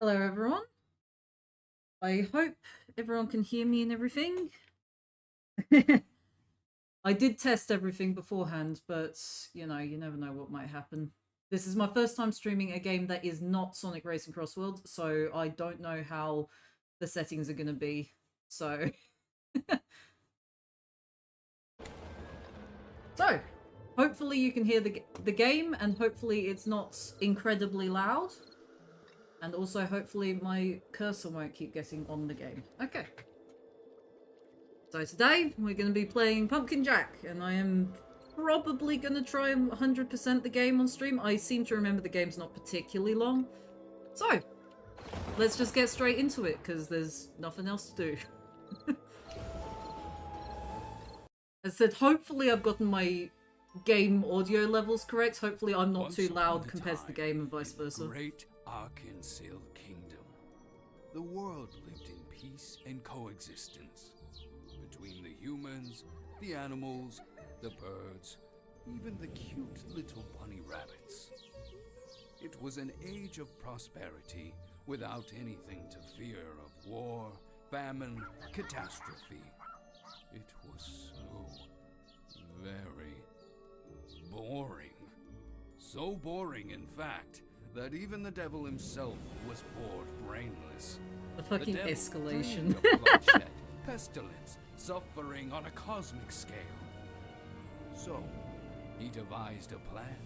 Hello everyone. I hope everyone can hear me and everything. I did test everything beforehand, but you know, you never know what might happen. This is my first time streaming a game that is not Sonic Racing Cross World, so I don't know how the settings are going to be. So So, hopefully you can hear the game, and hopefully it's not incredibly loud. And also, hopefully my cursor won't keep getting on the game. Okay. So today, we're going to be playing Pumpkin Jack, and I am probably going to try and 100% the game on stream. I seem to remember the game's not particularly long. So, let's just get straight into it, because there's nothing else to do. As I said, hopefully I've gotten my game audio levels correct. Hopefully I'm not too loud compared to the game and vice versa. Great Arkansas Kingdom. The world lived in peace and coexistence between the humans, the animals, the birds, even the cute little bunny rabbits. It was an age of prosperity without anything to fear of war, famine, catastrophe. It was so very boring. So boring, in fact, that even the devil himself was bored brainless. The fucking devil escalation. dreamed of bloodshed, pestilence, suffering on a cosmic scale. So, he devised a plan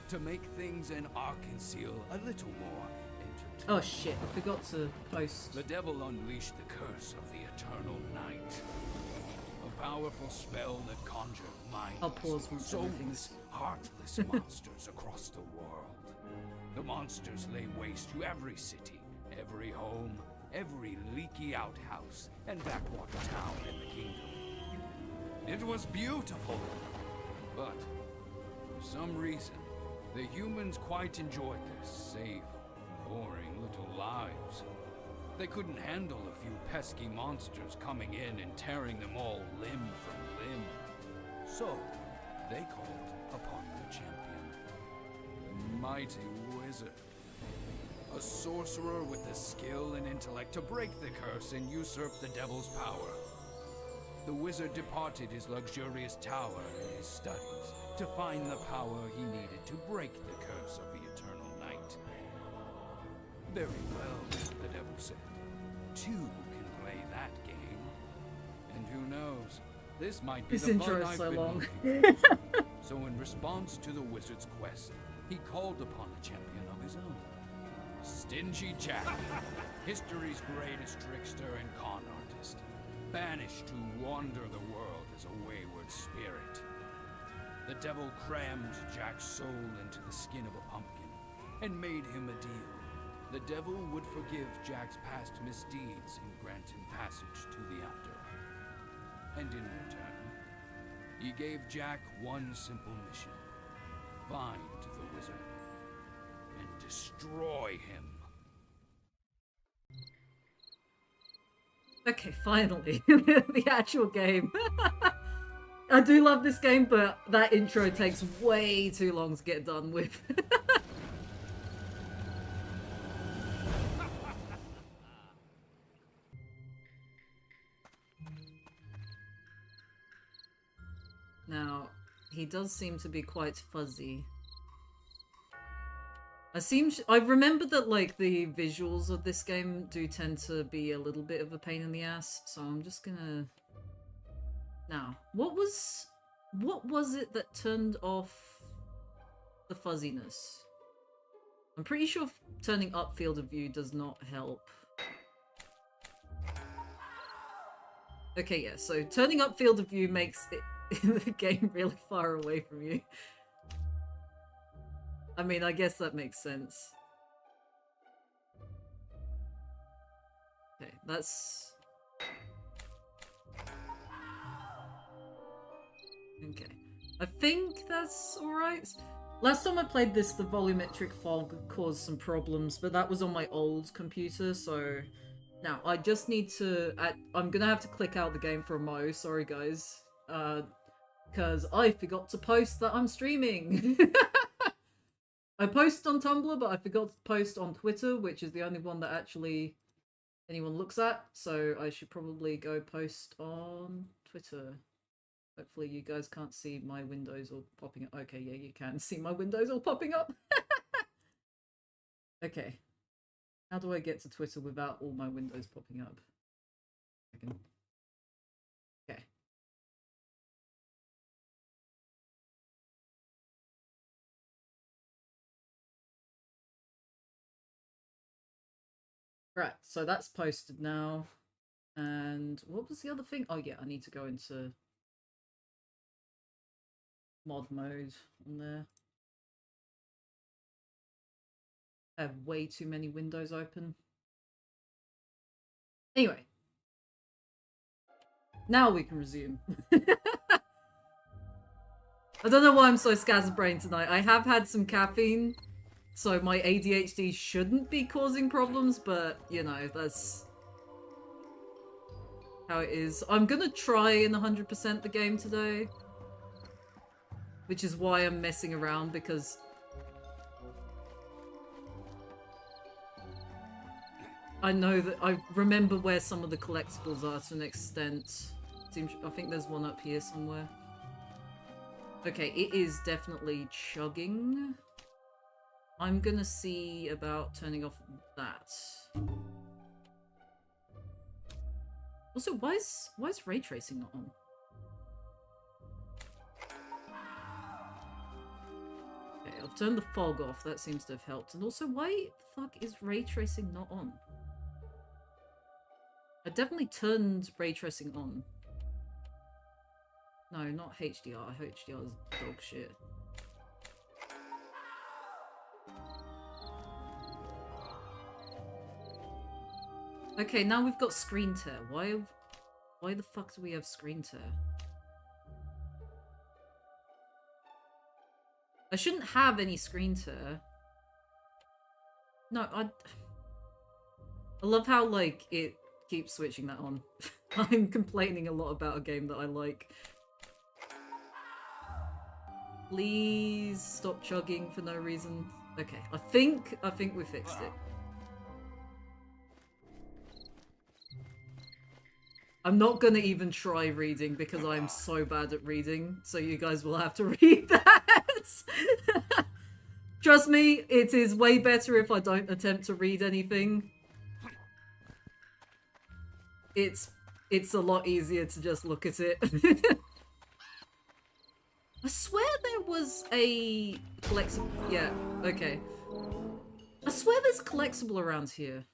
to make things in Arkansas a little more entertaining. Oh shit, I forgot to post. The devil unleashed the curse of the eternal night. A powerful spell that conjured minds, I'll pause once soulless, heartless monsters across the world. The monsters lay waste to every city, every home, every leaky outhouse, and backwater town in the kingdom. It was beautiful, but for some reason, the humans quite enjoyed their safe, boring little lives. They couldn't handle a few pesky monsters coming in and tearing them all limb from limb. So, they called upon their champion, the mighty wizard. A sorcerer with the skill and intellect to break the curse and usurp the devil's power. The wizard departed his luxurious tower and his studies to find the power he needed to break the curse of the eternal night. Very well, the devil said. Two can play that game. And who knows, this might be This the intro fun is I've so been long. looking for. So in response to the wizard's quest, he called upon a champion of his own. Stingy Jack, history's greatest trickster and con artist, banished to wander the world as a wayward spirit. The devil crammed Jack's soul into the skin of a pumpkin and made him a deal. The devil would forgive Jack's past misdeeds and grant him passage to the afterlife. And in return, he gave Jack one simple mission: find the wizard and destroy him. Okay, finally. The actual game. I do love this game, but that intro takes way too long to get done with. Now, he does seem to be quite fuzzy. I remember that, like, the visuals of this game do tend to be a little bit of a pain in the ass, so I'm just gonna... Now, what was it that turned off the fuzziness? I'm pretty sure turning up field of view does not help. Okay, yeah, so turning up field of view makes the game really far away from you. I mean, I guess that makes sense. Okay, that's... Okay. I think that's alright. Last time I played this, the volumetric fog caused some problems, but that was on my old computer, so Now, I just need to... I'm gonna have to click out the game for a mo. Sorry, guys. Because I forgot to post that I'm streaming. I posted on Tumblr, but I forgot to post on Twitter, which is the only one that actually anyone looks at. So I should probably go post on Twitter. Hopefully you guys can't see my windows all popping up. Okay, yeah, you can see my windows all popping up. Okay. How do I get to Twitter without all my windows popping up? Okay. Right, so that's posted now. And what was the other thing? Oh yeah, I need to go into mod mode on there. I have way too many windows open. Anyway. Now we can resume. I don't know why I'm so scatterbrained tonight. I have had some caffeine, so my ADHD shouldn't be causing problems, but, you know, that's how it is. I'm gonna try and 100% the game today, which is why I'm messing around, because I know that I remember where some of the collectibles are to an extent. I think there's one up here somewhere. Okay, it is definitely chugging. I'm gonna see about turning off that. Also, why is ray tracing not on? Okay, I've turned the fog off. That seems to have helped. And also, why the fuck is ray tracing not on? I definitely turned ray tracing on. No, not HDR. HDR is dog shit. Okay, now we've got screen tear. Why the fuck do we have screen tear? I shouldn't have any screen tear. No, I love how, like, it keeps switching that on. I'm complaining a lot about a game that I like. Please stop chugging for no reason. Okay, I think we fixed it. I'm not gonna even try reading because I'm so bad at reading, so you guys will have to read that. Trust me, it is way better if I don't attempt to read anything. It's a lot easier to just look at it. I swear there was a collectible. Yeah, okay. I swear there's a collectible around here.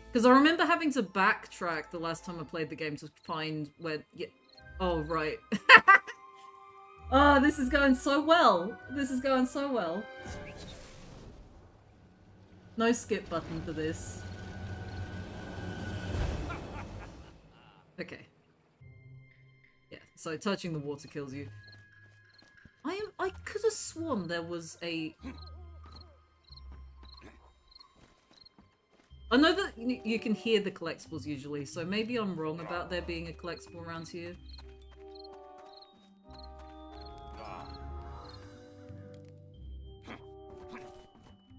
Because I remember having to backtrack the last time I played the game to find where... Yeah. Oh, right. Oh, this is going so well. This is going so well. No skip button for this. Okay. Yeah, so touching the water kills you. I could have sworn there was a... I know that you can hear the collectibles usually, so maybe I'm wrong about there being a collectible around here.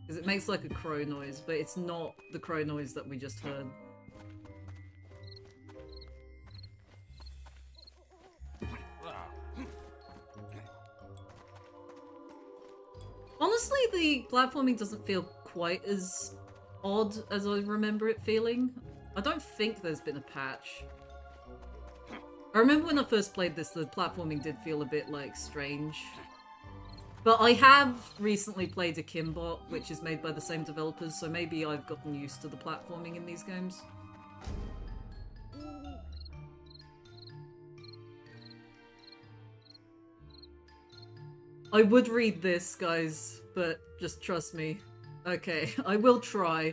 Because it makes like a crow noise, but it's not the crow noise that we just heard. Honestly, the platforming doesn't feel quite as odd as I remember it feeling. I don't think there's been a patch. I remember when I first played this, the platforming did feel a bit, like, strange. But I have recently played a Kimbot, which is made by the same developers, so maybe I've gotten used to the platforming in these games. I would read this, guys, but just trust me. Okay, I will try.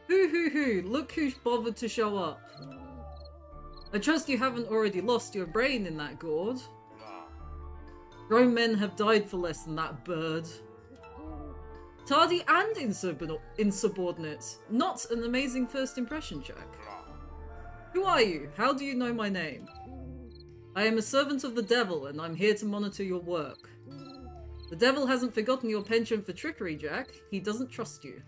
Hoo hoo hoo, look who's bothered to show up. I trust you haven't already lost your brain in that gourd. Grown men have died for less than that bird. Tardy and insubordinate. Not an amazing first impression, Jack. Who are you? How do you know my name? I am a servant of the devil, and I'm here to monitor your work. The devil hasn't forgotten your penchant for trickery, Jack. He doesn't trust you.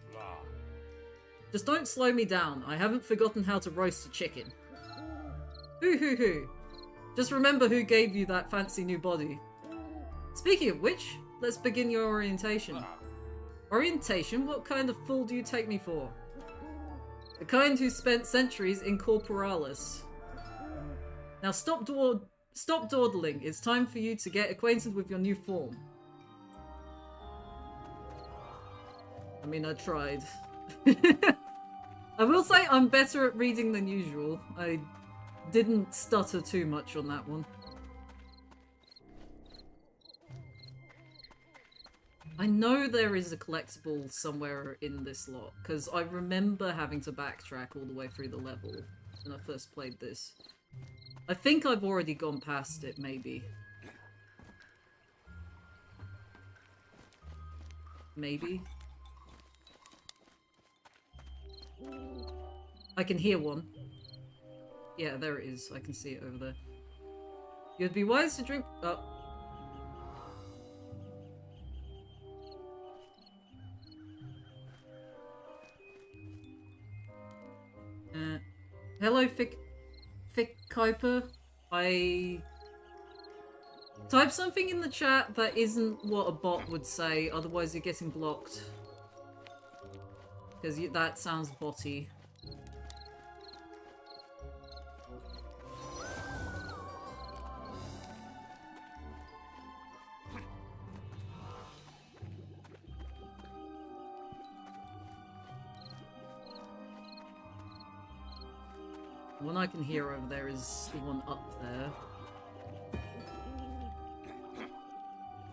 Just don't slow me down. I haven't forgotten how to roast a chicken. Hoo. Just remember who gave you that fancy new body. Speaking of which, let's begin your orientation. Orientation? What kind of fool do you take me for? The kind who spent centuries in corporalis. Now stop dawdling. It's time for you to get acquainted with your new form. I mean, I tried. I will say I'm better at reading than usual. I didn't stutter too much on that one. I know there is a collectible somewhere in this lot, because I remember having to backtrack all the way through the level when I first played this. I think I've already gone past it, maybe. Maybe? I can hear one. Yeah, there it is. I can see it over there. You'd be wise to drink... Oh. Hello, Fick Kuiper. I type something in the chat that isn't what a bot would say, otherwise you're getting blocked. Because that sounds botty. The one I can hear over there is the one up there.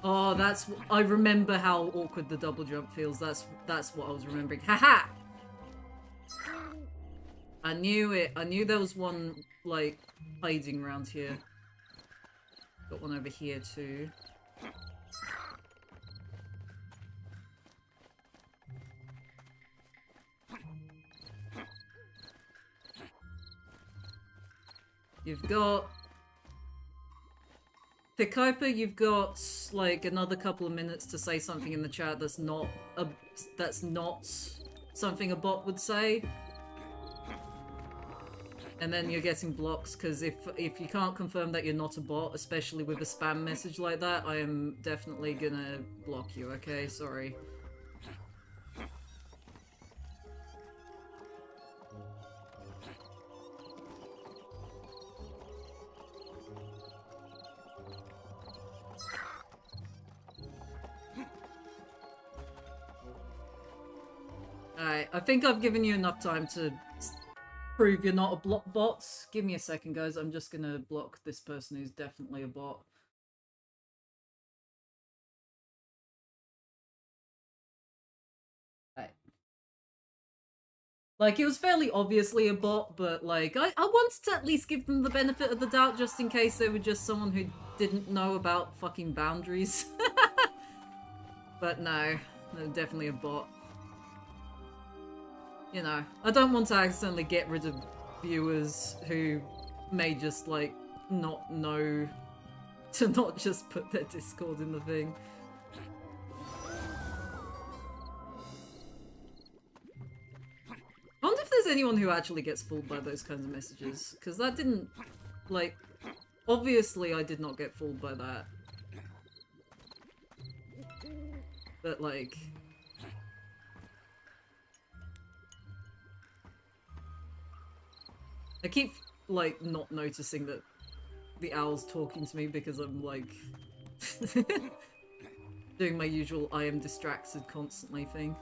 Oh, that's... I remember how awkward the double jump feels. That's what I was remembering. Haha! I knew it. I knew there was one, like, hiding around here. Got one over here, too. You've got... Pikuiper, you've got, like, another couple of minutes to say something in the chat that's not something a bot would say. And then you're getting blocks, because if you can't confirm that you're not a bot, especially with a spam message like that, I am definitely gonna block you, okay? Sorry. Alright, I think I've given you enough time to prove you're not a bot. Give me a second, guys. I'm just gonna block this person who's definitely a bot. Right. Like, it was fairly obviously a bot, but, like, I wanted to at least give them the benefit of the doubt just in case they were just someone who didn't know about fucking boundaries. But no, they're definitely a bot. You know, I don't want to accidentally get rid of viewers who may just, like, not know to not just put their Discord in the thing. I wonder if there's anyone who actually gets fooled by those kinds of messages, because that didn't, like, obviously I did not get fooled by that. But, like... I keep, like, not noticing that the owl's talking to me because I'm, like, doing my usual I am distracted constantly thing.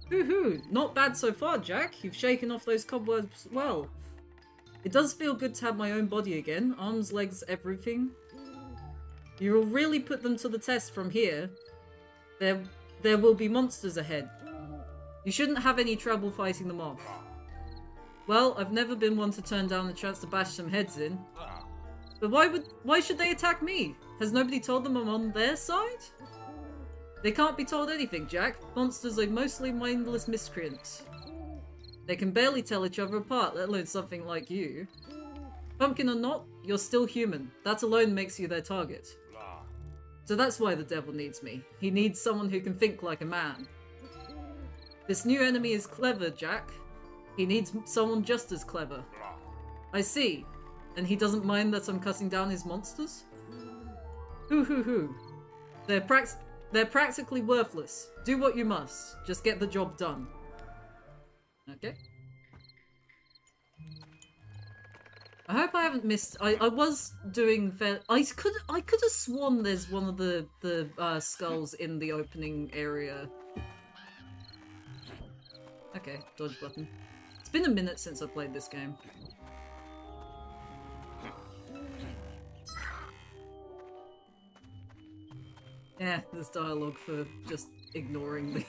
Hoo-hoo! Not bad so far, Jack. You've shaken off those cobwebs well. It does feel good to have my own body again. Arms, legs, everything. You will really put them to the test from here. There will be monsters ahead. You shouldn't have any trouble fighting them off. Well, I've never been one to turn down the chance to bash some heads in. But why should they attack me? Has nobody told them I'm on their side? They can't be told anything, Jack. Monsters are mostly mindless miscreants. They can barely tell each other apart, let alone something like you. Pumpkin or not, you're still human. That alone makes you their target. So that's why the devil needs me. He needs someone who can think like a man. This new enemy is clever, Jack. He needs someone just as clever. I see. And he doesn't mind that I'm cutting down his monsters? Hoo hoo hoo. They're practically worthless. Do what you must. Just get the job done. Okay. I hope I haven't missed. I was doing fair. I could have sworn there's one of the skulls in the opening area. Okay, dodge button. It's been a minute since I played this game. Yeah, there's dialogue for just ignoring me.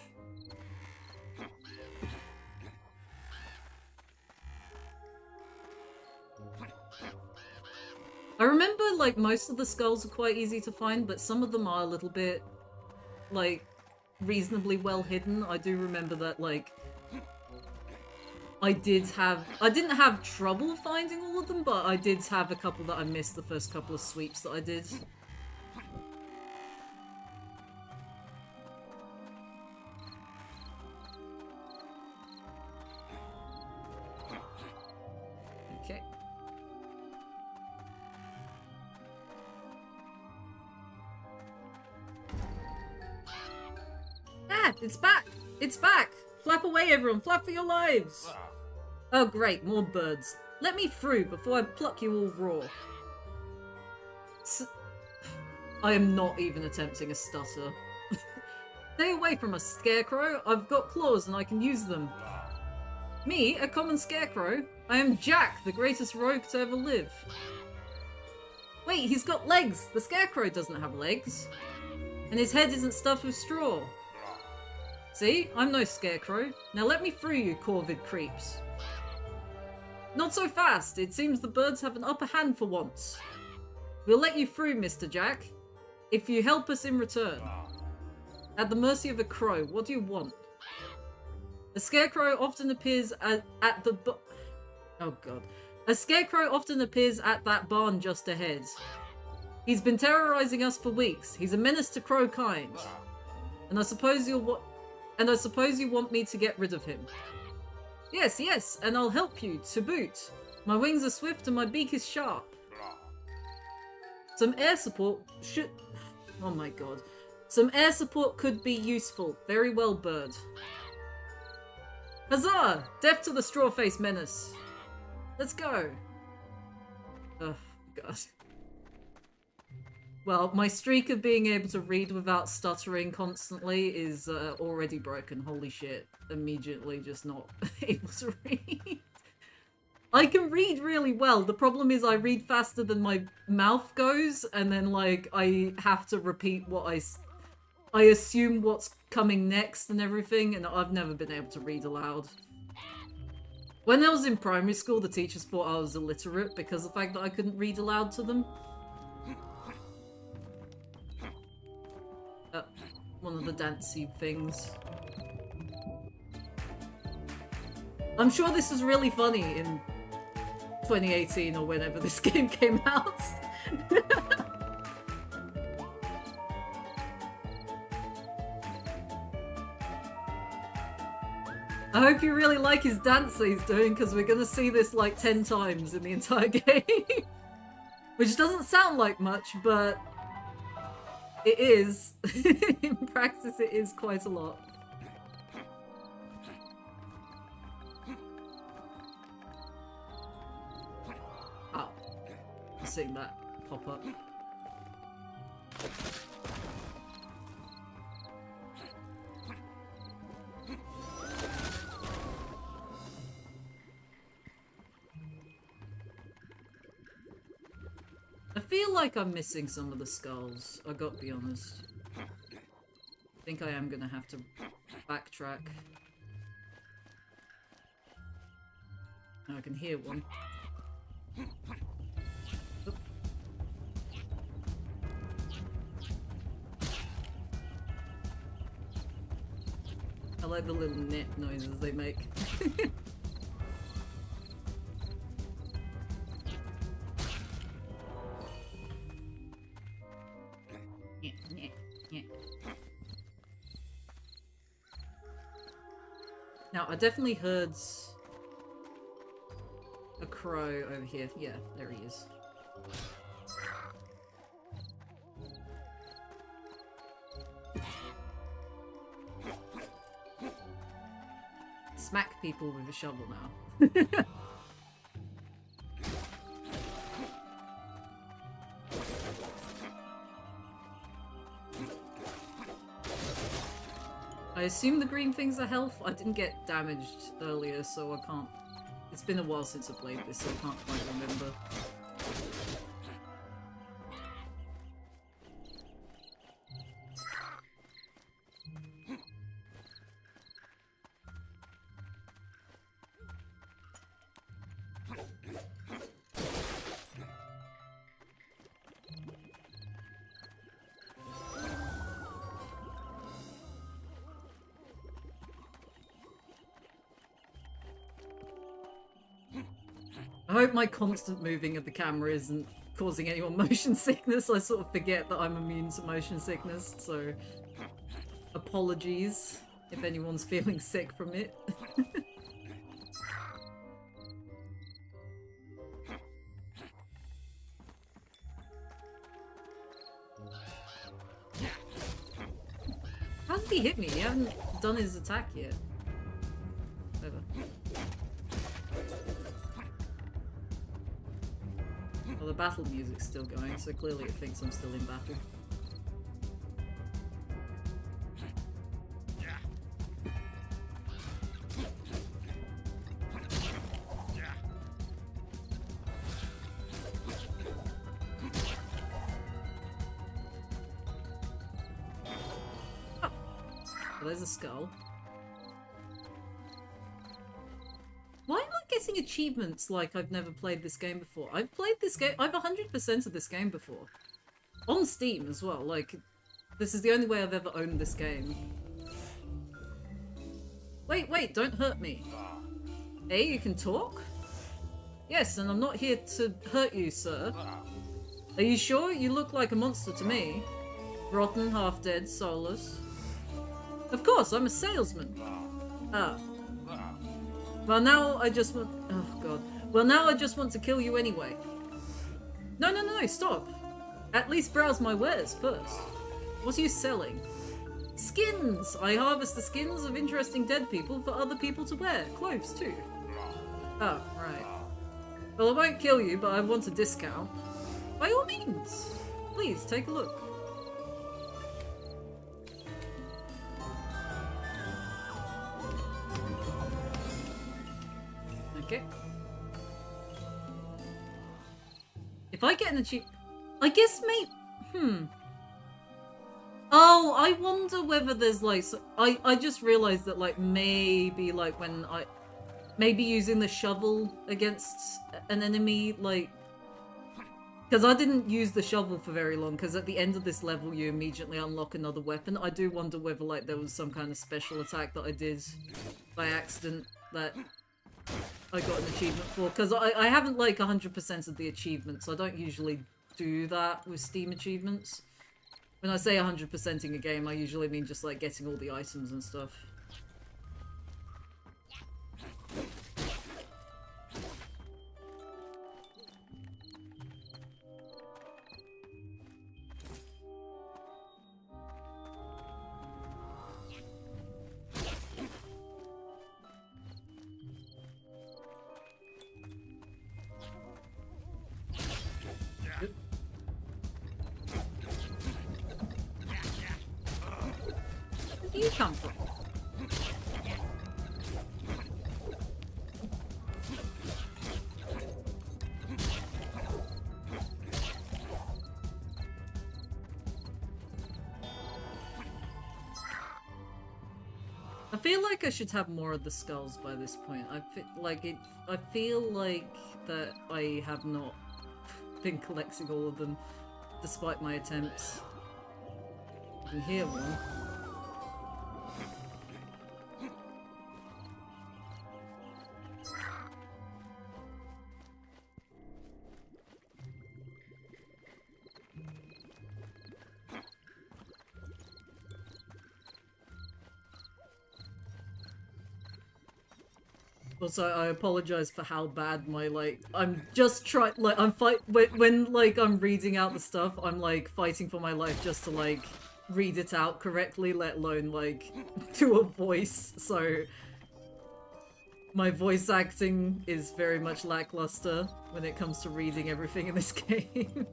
I remember, like, most of the skulls are quite easy to find, but some of them are a little bit, like, reasonably well hidden. I do remember that, like, I didn't have trouble finding all of them, but I did have a couple that I missed the first couple of sweeps that I did. Okay. Ah, it's back! It's back! Flap away, everyone! Flap for your lives! Oh great, more birds. Let me through before I pluck you all raw. I am not even attempting a stutter. Stay away from us, Scarecrow. I've got claws and I can use them. Me, a common scarecrow? I am Jack, the greatest rogue to ever live. Wait, he's got legs! The Scarecrow doesn't have legs. And his head isn't stuffed with straw. See? I'm no scarecrow. Now let me through, you corvid creeps. Not so fast! It seems the birds have an upper hand for once. We'll let you through, Mr. Jack, if you help us in return. At the mercy of a crow, what do you want? A scarecrow often appears at the oh god. A scarecrow often appears at that barn just ahead. He's been terrorizing us for weeks. He's a menace to crow kind. And I suppose you want me to get rid of him. Yes, yes, and I'll help you, to boot. My wings are swift and my beak is sharp. Some air support should... Oh my god. Some air support could be useful. Very well, bird. Huzzah! Death to the straw-faced menace. Let's go. Oh, god. Well, my streak of being able to read without stuttering constantly is already broken. Holy shit. Immediately just not able to read. I can read really well. The problem is I read faster than my mouth goes, and then, like, I have to repeat what I assume what's coming next and everything, and I've never been able to read aloud. When I was in primary school, the teachers thought I was illiterate because of the fact that I couldn't read aloud to them. One of the dancey things. I'm sure this was really funny in 2018 or whenever this game came out. I hope you really like his dance that he's doing, because we're going to see this like 10 times in the entire game. Which doesn't sound like much, but it is. In practice, it is quite a lot. Oh. I'm seeing that pop up. I feel like I'm missing some of the skulls, I gotta be honest. I think I am gonna have to backtrack. Oh, I can hear one. Oop. like the little net noises they make. Now, I definitely heard a crow over here. Yeah, there he is. Smack people with a shovel now. I assume the green things are health. I didn't get damaged earlier, so I can't... It's been a while since I played this, so I can't quite remember. I hope my constant moving of the camera isn't causing anyone motion sickness. I sort of forget that I'm immune to motion sickness, so apologies if anyone's feeling sick from it. How did he hit me? He hasn't done his attack yet. Whatever. Well, the battle music's still going, so clearly it thinks I'm still in battle. Oh, well, there's a skull. Why am I getting achievements like I've never played this game before? I've played this game- I've 100% of this game before. On Steam as well, like, this is the only way I've ever owned this game. Wait, don't hurt me. Hey, you can talk? Yes, and I'm not here to hurt you, sir. Are you sure? You look like a monster to me. Rotten, half-dead, soulless. Of course, I'm a salesman. Ah. Well, now I just want... Oh, God. Well, now I just want to kill you anyway. No, stop. At least browse my wares first. What are you selling? Skins! I harvest the skins of interesting dead people for other people to wear. Clothes, too. Oh, right. Well, I won't kill you, but I want a discount. By all means. Please, take a look. Okay. If I get an achievement... I guess Oh, I wonder whether there's like... I just realised that like maybe like when I... Maybe using the shovel against an enemy, like... Because I didn't use the shovel for very long, because at the end of this level you immediately unlock another weapon. I do wonder whether like there was some kind of special attack that I did by accident that I got an achievement for. Because I haven't like 100% of the achievements. I don't usually do that with Steam achievements. When I say 100%ing a game, I usually mean just like getting all the items and stuff. Where do you come from? I feel like I should have more of the skulls by this point. I feel like that I have not been collecting all of them, despite my attempts. I can hear one. Also, I apologize for how bad my, like, I'm just trying, like, I'm when, like, I'm reading out the stuff, I'm, like, fighting for my life just to, like, read it out correctly, let alone, like, do a voice, so my voice acting is very much lackluster when it comes to reading everything in this game.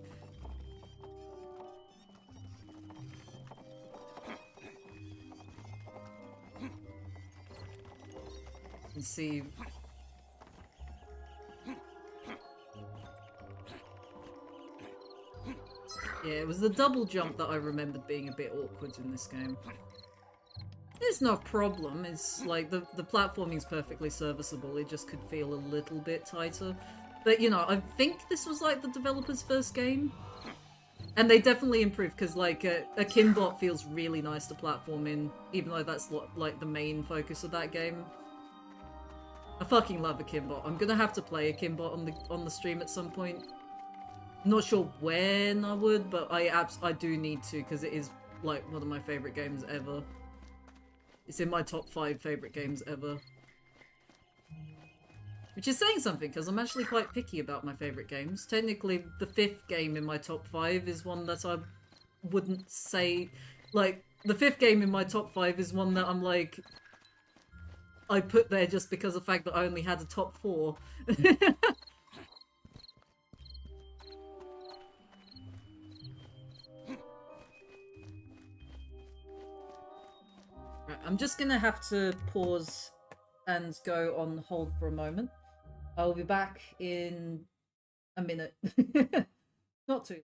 You see... Yeah, it was the double jump that I remembered being a bit awkward in this game. It's no problem, it's like the platforming is perfectly serviceable, it just could feel a little bit tighter. But you know, I think this was like the developer's first game. And they definitely improved, because like a Kimbot feels really nice to platform in, even though that's like the main focus of that game. I fucking love a Kimbot. I'm gonna have to play a Kimbot on the stream at some point. Not sure when I would, but I do need to, because it is like one of my favorite games ever. It's in my top 5 favorite games ever. Which is saying something, because I'm actually quite picky about my favorite games. Technically, the 5th game in my top 5 is one that I wouldn't say... Like, the 5th game in my top 5 is one that I'm like... I put there just because of the fact that I only had a top 4. Right, I'm just gonna have to pause and go on hold for a moment. I'll be back in a minute. Not too.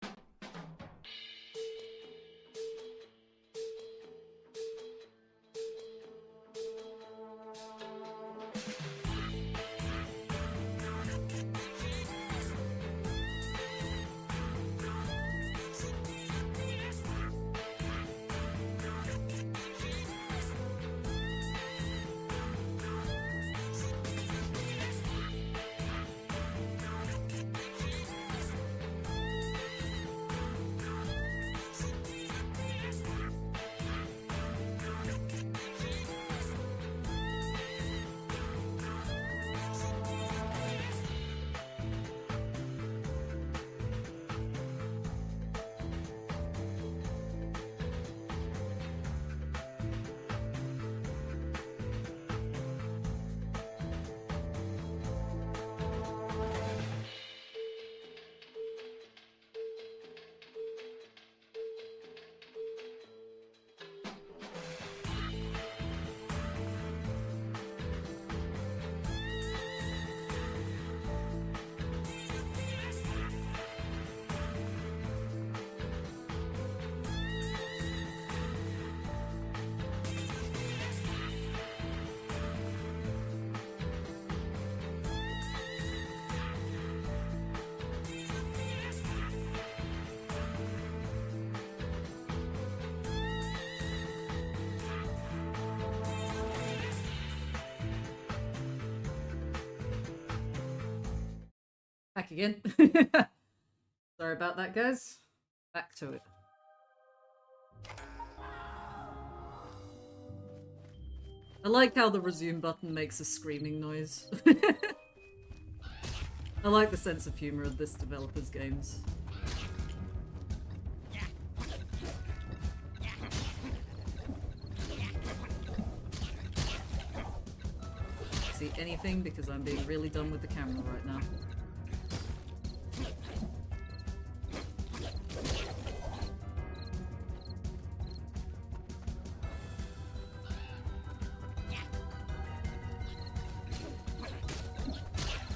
Back again. Sorry about that, guys. Back to it. I like how the resume button makes a screaming noise. I like the sense of humor of this developer's games. See anything because I'm being really dumb with the camera right now.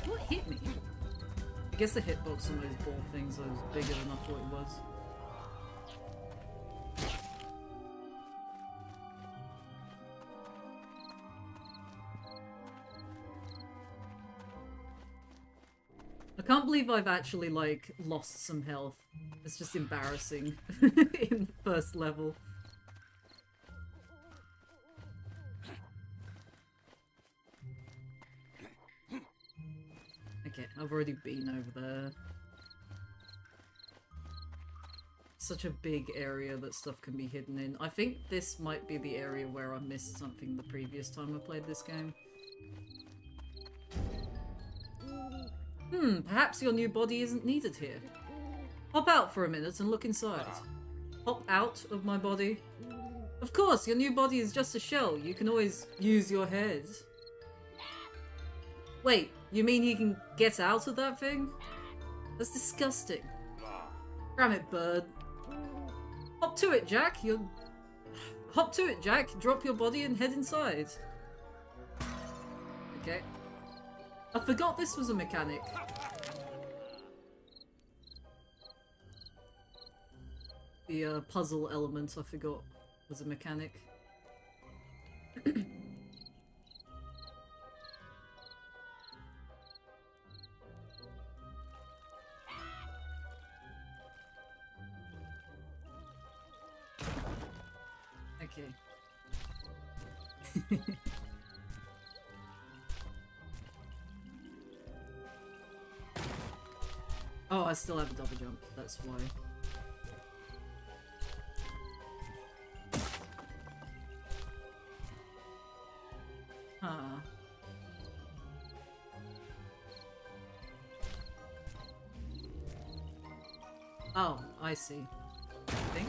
What hit me? I guess the hitbox on those ball things was bigger than I thought it was. I can't believe I've actually, like, lost some health. It's just embarrassing in the first level. Okay, I've already been over there. Such a big area that stuff can be hidden in. I think this might be the area where I missed something the previous time I played this game. Perhaps your new body isn't needed here. Hop out for a minute and look inside. Hop out of my body? Of course, your new body is just a shell. You can always use your head. Wait, you mean he can get out of that thing? That's disgusting. Damn it, bird. Hop to it, Jack. Hop to it, Jack. Drop your body and head inside. Okay. I forgot this was a mechanic. The puzzle element I forgot was a mechanic. Okay. Oh, I still have a double jump, that's why. Huh. Oh, I see. I think.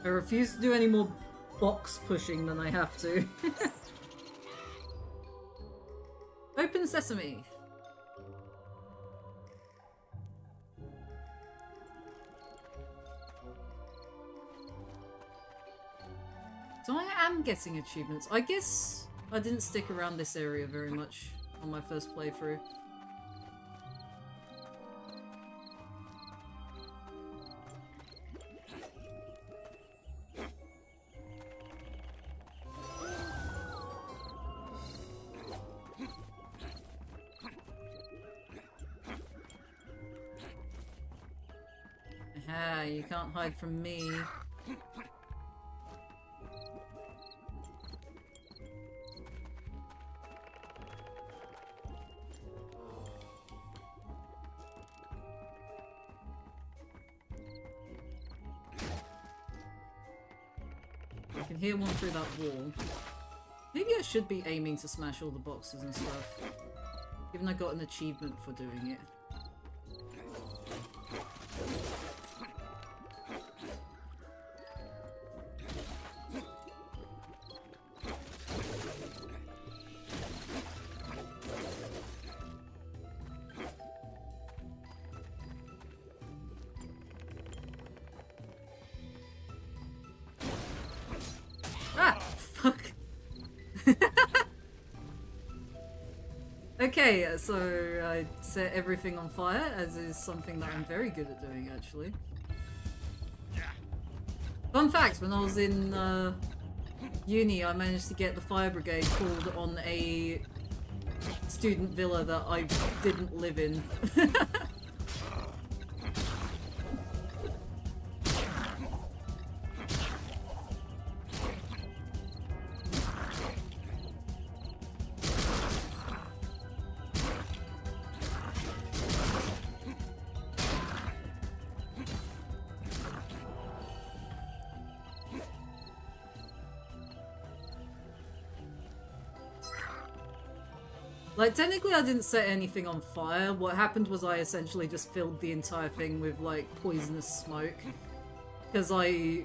I refuse to do any more box pushing than I have to. Open sesame. So I am getting achievements. I guess I didn't stick around this area very much on my first playthrough. Aha, you can't hide from me. I can hear one through that wall. Maybe I should be aiming to smash all the boxes and stuff. Given I got an achievement for doing it. Okay, so I set everything on fire, as is something that I'm very good at doing, actually. Fun fact, when I was in uni, I managed to get the fire brigade called on a student villa that I didn't live in. Like, technically I didn't set anything on fire. What happened was I essentially just filled the entire thing with, like, poisonous smoke. Because I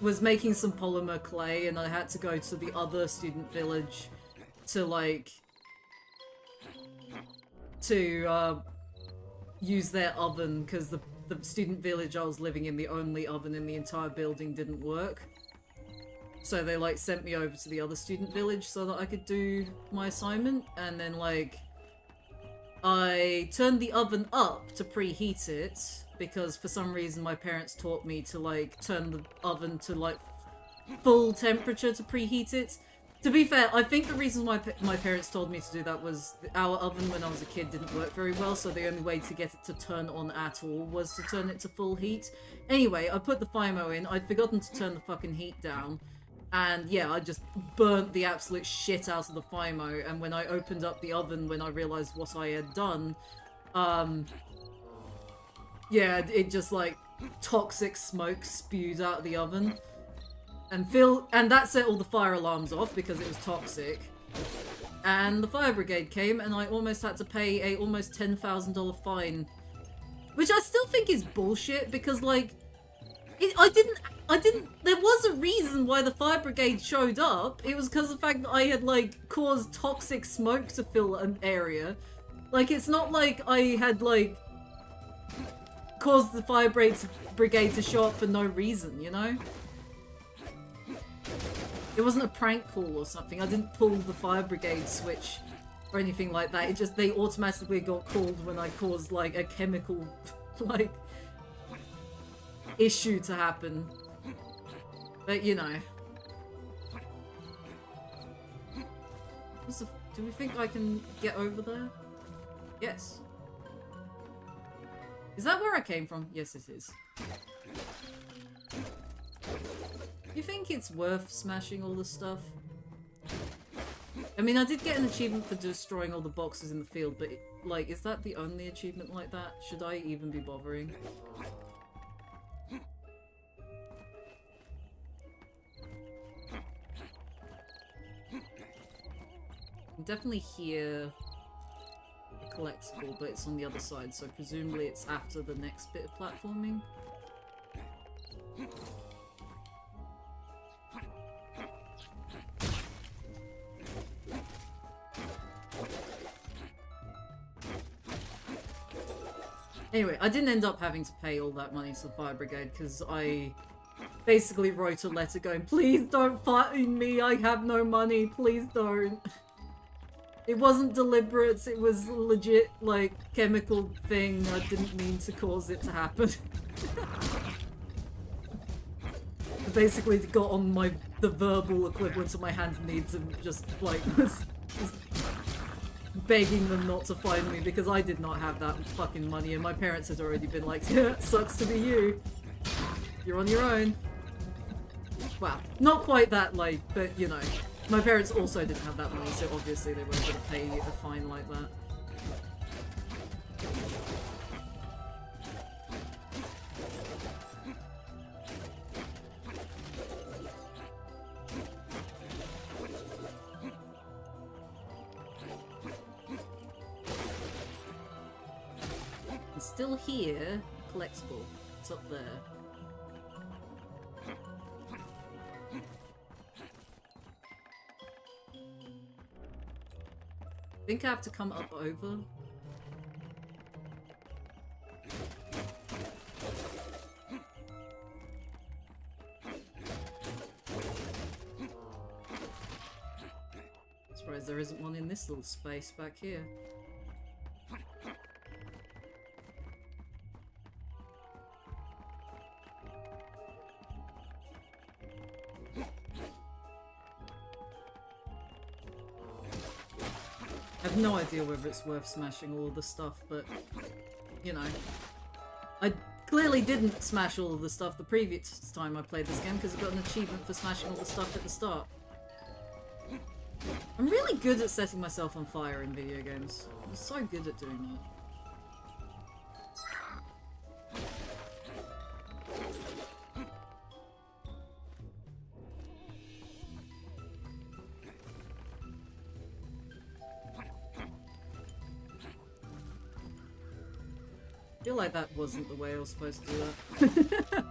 was making some polymer clay and I had to go to the other student village to, like, use their oven, because the student village I was living in, the only oven in the entire building didn't work. So they, like, sent me over to the other student village so that I could do my assignment, and then, like, I turned the oven up to preheat it, because for some reason my parents taught me to, like, turn the oven to, like, full temperature to preheat it. To be fair, I think the reason why my parents told me to do that was our oven when I was a kid didn't work very well, so the only way to get it to turn on at all was to turn it to full heat. Anyway, I put the FIMO in, I'd forgotten to turn the fucking heat down. And yeah, I just burnt the absolute shit out of the FIMO, and when I opened up the oven, when I realised what I had done, Yeah, it just like toxic smoke spewed out of the oven. And that set all the fire alarms off because it was toxic. And the fire brigade came and I almost had to pay a almost $10,000 fine. Which I still think is bullshit because like, there was a reason why the fire brigade showed up. It was because of the fact that I had like caused toxic smoke to fill an area. Like, it's not like I had like caused the fire brigade to show up for no reason, you know? It wasn't a prank call or something. I didn't pull the fire brigade switch or anything like that. It just, they automatically got called when I caused like a chemical like issue to happen. But you know. Do we think I can get over there? Yes. Is that where I came from? Yes, it is. You think it's worth smashing all this stuff? I mean, I did get an achievement for destroying all the boxes in the field, but, like, is that the only achievement like that? Should I even be bothering? I can definitely hear a collectible, but it's on the other side, so presumably it's after the next bit of platforming. Anyway, I didn't end up having to pay all that money to the fire brigade because I basically wrote a letter going, please don't fine me, I have no money, please don't. It wasn't deliberate, it was legit, like, chemical thing, I didn't mean to cause it to happen. I basically got on the verbal equivalent of my hands and knees and just, like, was begging them not to fine me because I did not have that fucking money and my parents had already been like, yeah, sucks to be you. You're on your own. Well, not quite that like, but you know, my parents also didn't have that money, so obviously they weren't going to pay a fine like that. Still here, collectible. It's up there. I think I have to come up over. Surprised there isn't one in this little space back here. I have no idea whether it's worth smashing all of the stuff, but, you know. I clearly didn't smash all of the stuff the previous time I played this game because I got an achievement for smashing all the stuff at the start. I'm really good at setting myself on fire in video games. I'm so good at doing that. I feel like that wasn't the way I was supposed to do that.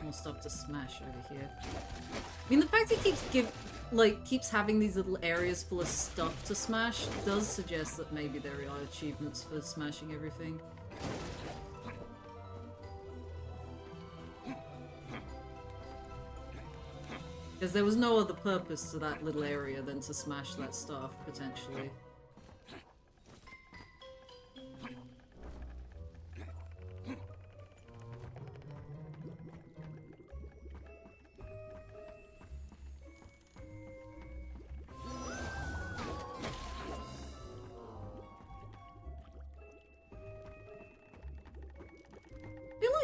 More stuff to smash over here. I mean, the fact it keeps having these little areas full of stuff to smash does suggest that maybe there are achievements for smashing everything. Because there was no other purpose to that little area than to smash that stuff, potentially.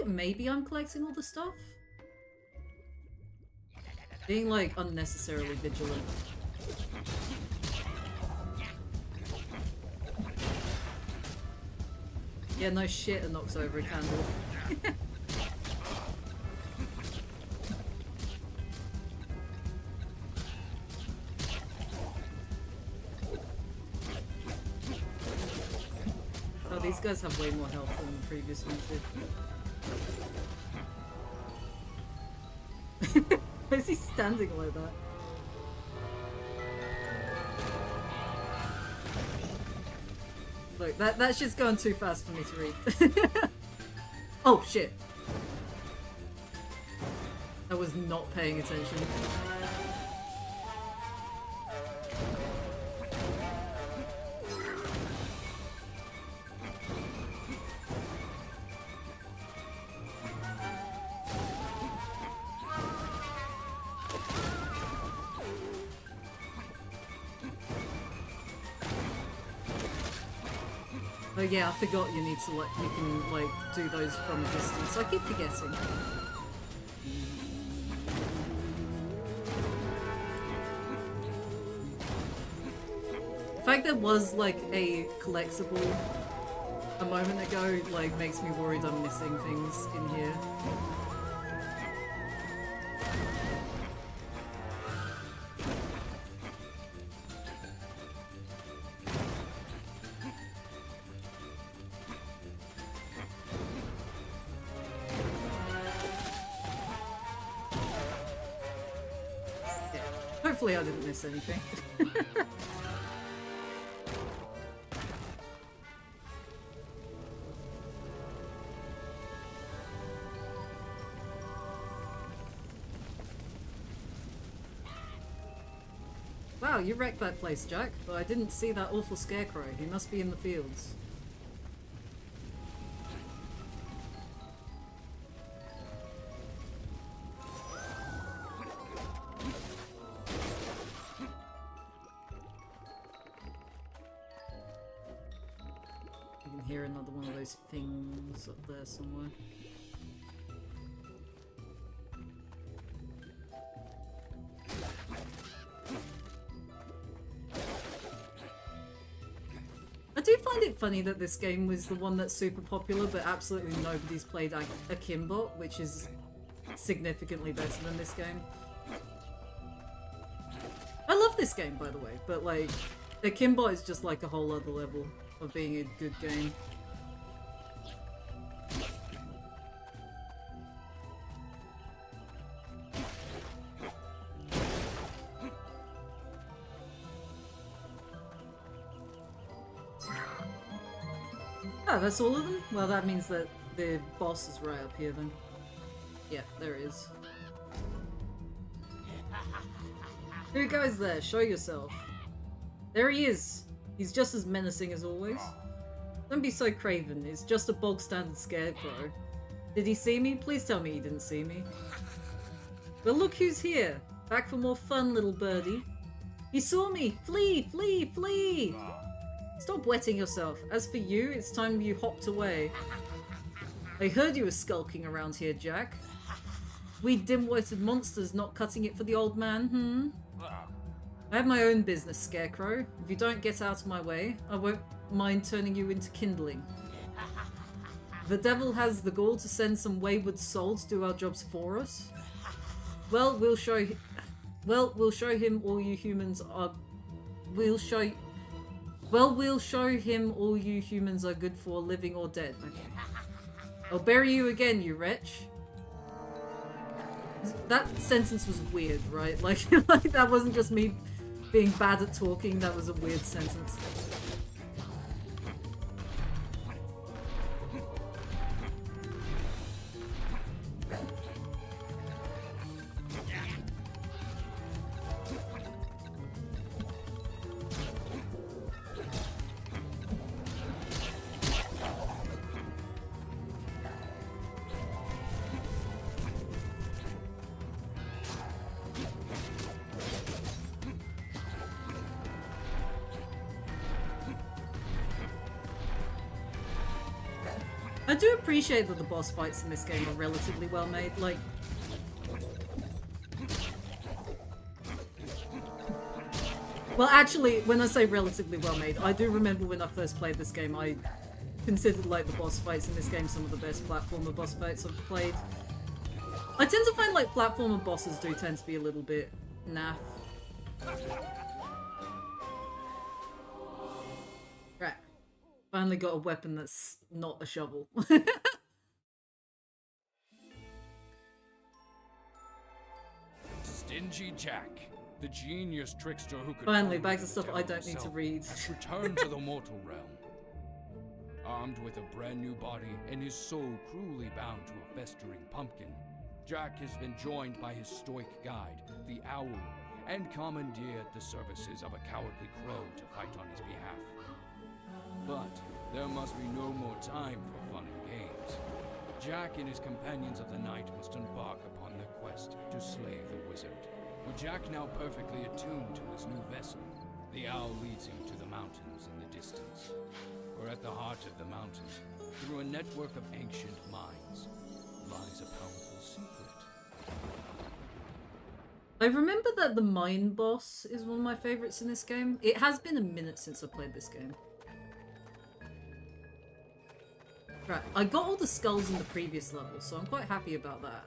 think maybe I'm collecting all the stuff. Being like unnecessarily vigilant. Yeah, no shit, it knocks over a candle. Oh, these guys have way more health than the previous ones did. Why is he standing like that? Look, that's just going too fast for me to read. Oh, shit. I was not paying attention. Oh yeah, I forgot you need to like, you can like do those from a distance. I keep forgetting. The fact there was like a collectible a moment ago like makes me worried I'm missing things in here. Hopefully I didn't miss anything. Wow, you wrecked that place, Jack, but I didn't see that awful scarecrow. He must be in the fields. Hear another one of those things up there somewhere. I do find it funny that this game was the one that's super popular, but absolutely nobody's played Akimbot, which is significantly better than this game. I love this game, by the way, but like, Akimbot is just like a whole other level of being a good game. Oh, that's all of them? Well, that means that the boss is right up here then. Yeah, there it is. Who goes there? Show yourself. There he is! He's just as menacing as always. Don't be so craven, it's just a bog standard scarecrow. Did he see me? Please tell me he didn't see me. But look who's here! Back for more fun, little birdie. He saw me! Flee! Flee! Flee! Stop wetting yourself. As for you, it's time you hopped away. I heard you were skulking around here, Jack. We dim-witted monsters not cutting it for the old man, I have my own business, Scarecrow. If you don't get out of my way, I won't mind turning you into kindling. The devil has the gall to send some wayward souls to do our jobs for us. Well, we'll show him all you humans are... We'll show him all you humans are good for, living or dead. Okay. I'll bury you again, you wretch. That sentence was weird, right? Like that wasn't just me being bad at talking, that was a weird sentence. I do appreciate that the boss fights in this game are relatively well made. Like, well, actually, when I say relatively well made, I do remember when I first played this game, I considered like the boss fights in this game some of the best platformer boss fights I've played. I tend to find like platformer bosses do tend to be a little bit naff. Right. Finally got a weapon that's not a shovel. Stingy Jack, the genius trickster who could Finally, only back be to the stuff devil I don't need to himself, read. has returned to the mortal realm. Armed with a brand new body and his soul cruelly bound to a festering pumpkin, Jack has been joined by his stoic guide, the Owl, and commandeered the services of a cowardly crow to fight on his behalf. But there must be no more time for fun and games. Jack and his companions of the night must embark upon their quest to slay the wizard. With Jack now perfectly attuned to his new vessel, the Owl leads him to the mountains in the distance. For at the heart of the mountain, through a network of ancient mines, lies a powerful secret. I remember that the mine boss is one of my favorites in this game. It has been a minute since I played this game. Right, I got all the skulls in the previous level, so I'm quite happy about that.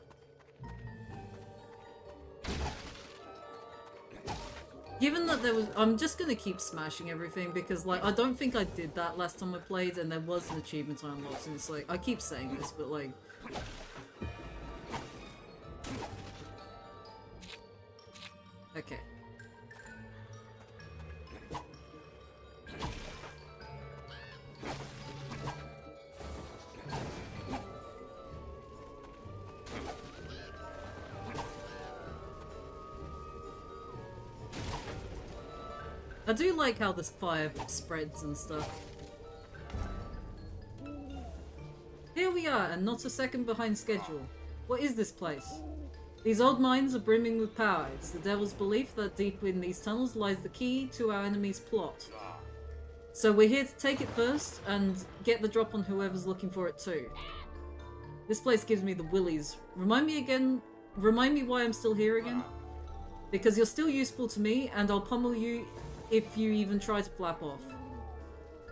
Given that there was... I'm just gonna keep smashing everything because, like, I don't think I did that last time I played and there was an achievement I unlocked and it's like... I keep saying this, but, like... Okay. I do like how this fire spreads and stuff. Here we are, and not a second behind schedule. What is this place? These old mines are brimming with power. It's the devil's belief that deep in these tunnels lies the key to our enemy's plot. So we're here to take it first, and get the drop on whoever's looking for it too. This place gives me the willies. Remind me why I'm still here again? Because you're still useful to me, and I'll pummel you if you even try to flap off.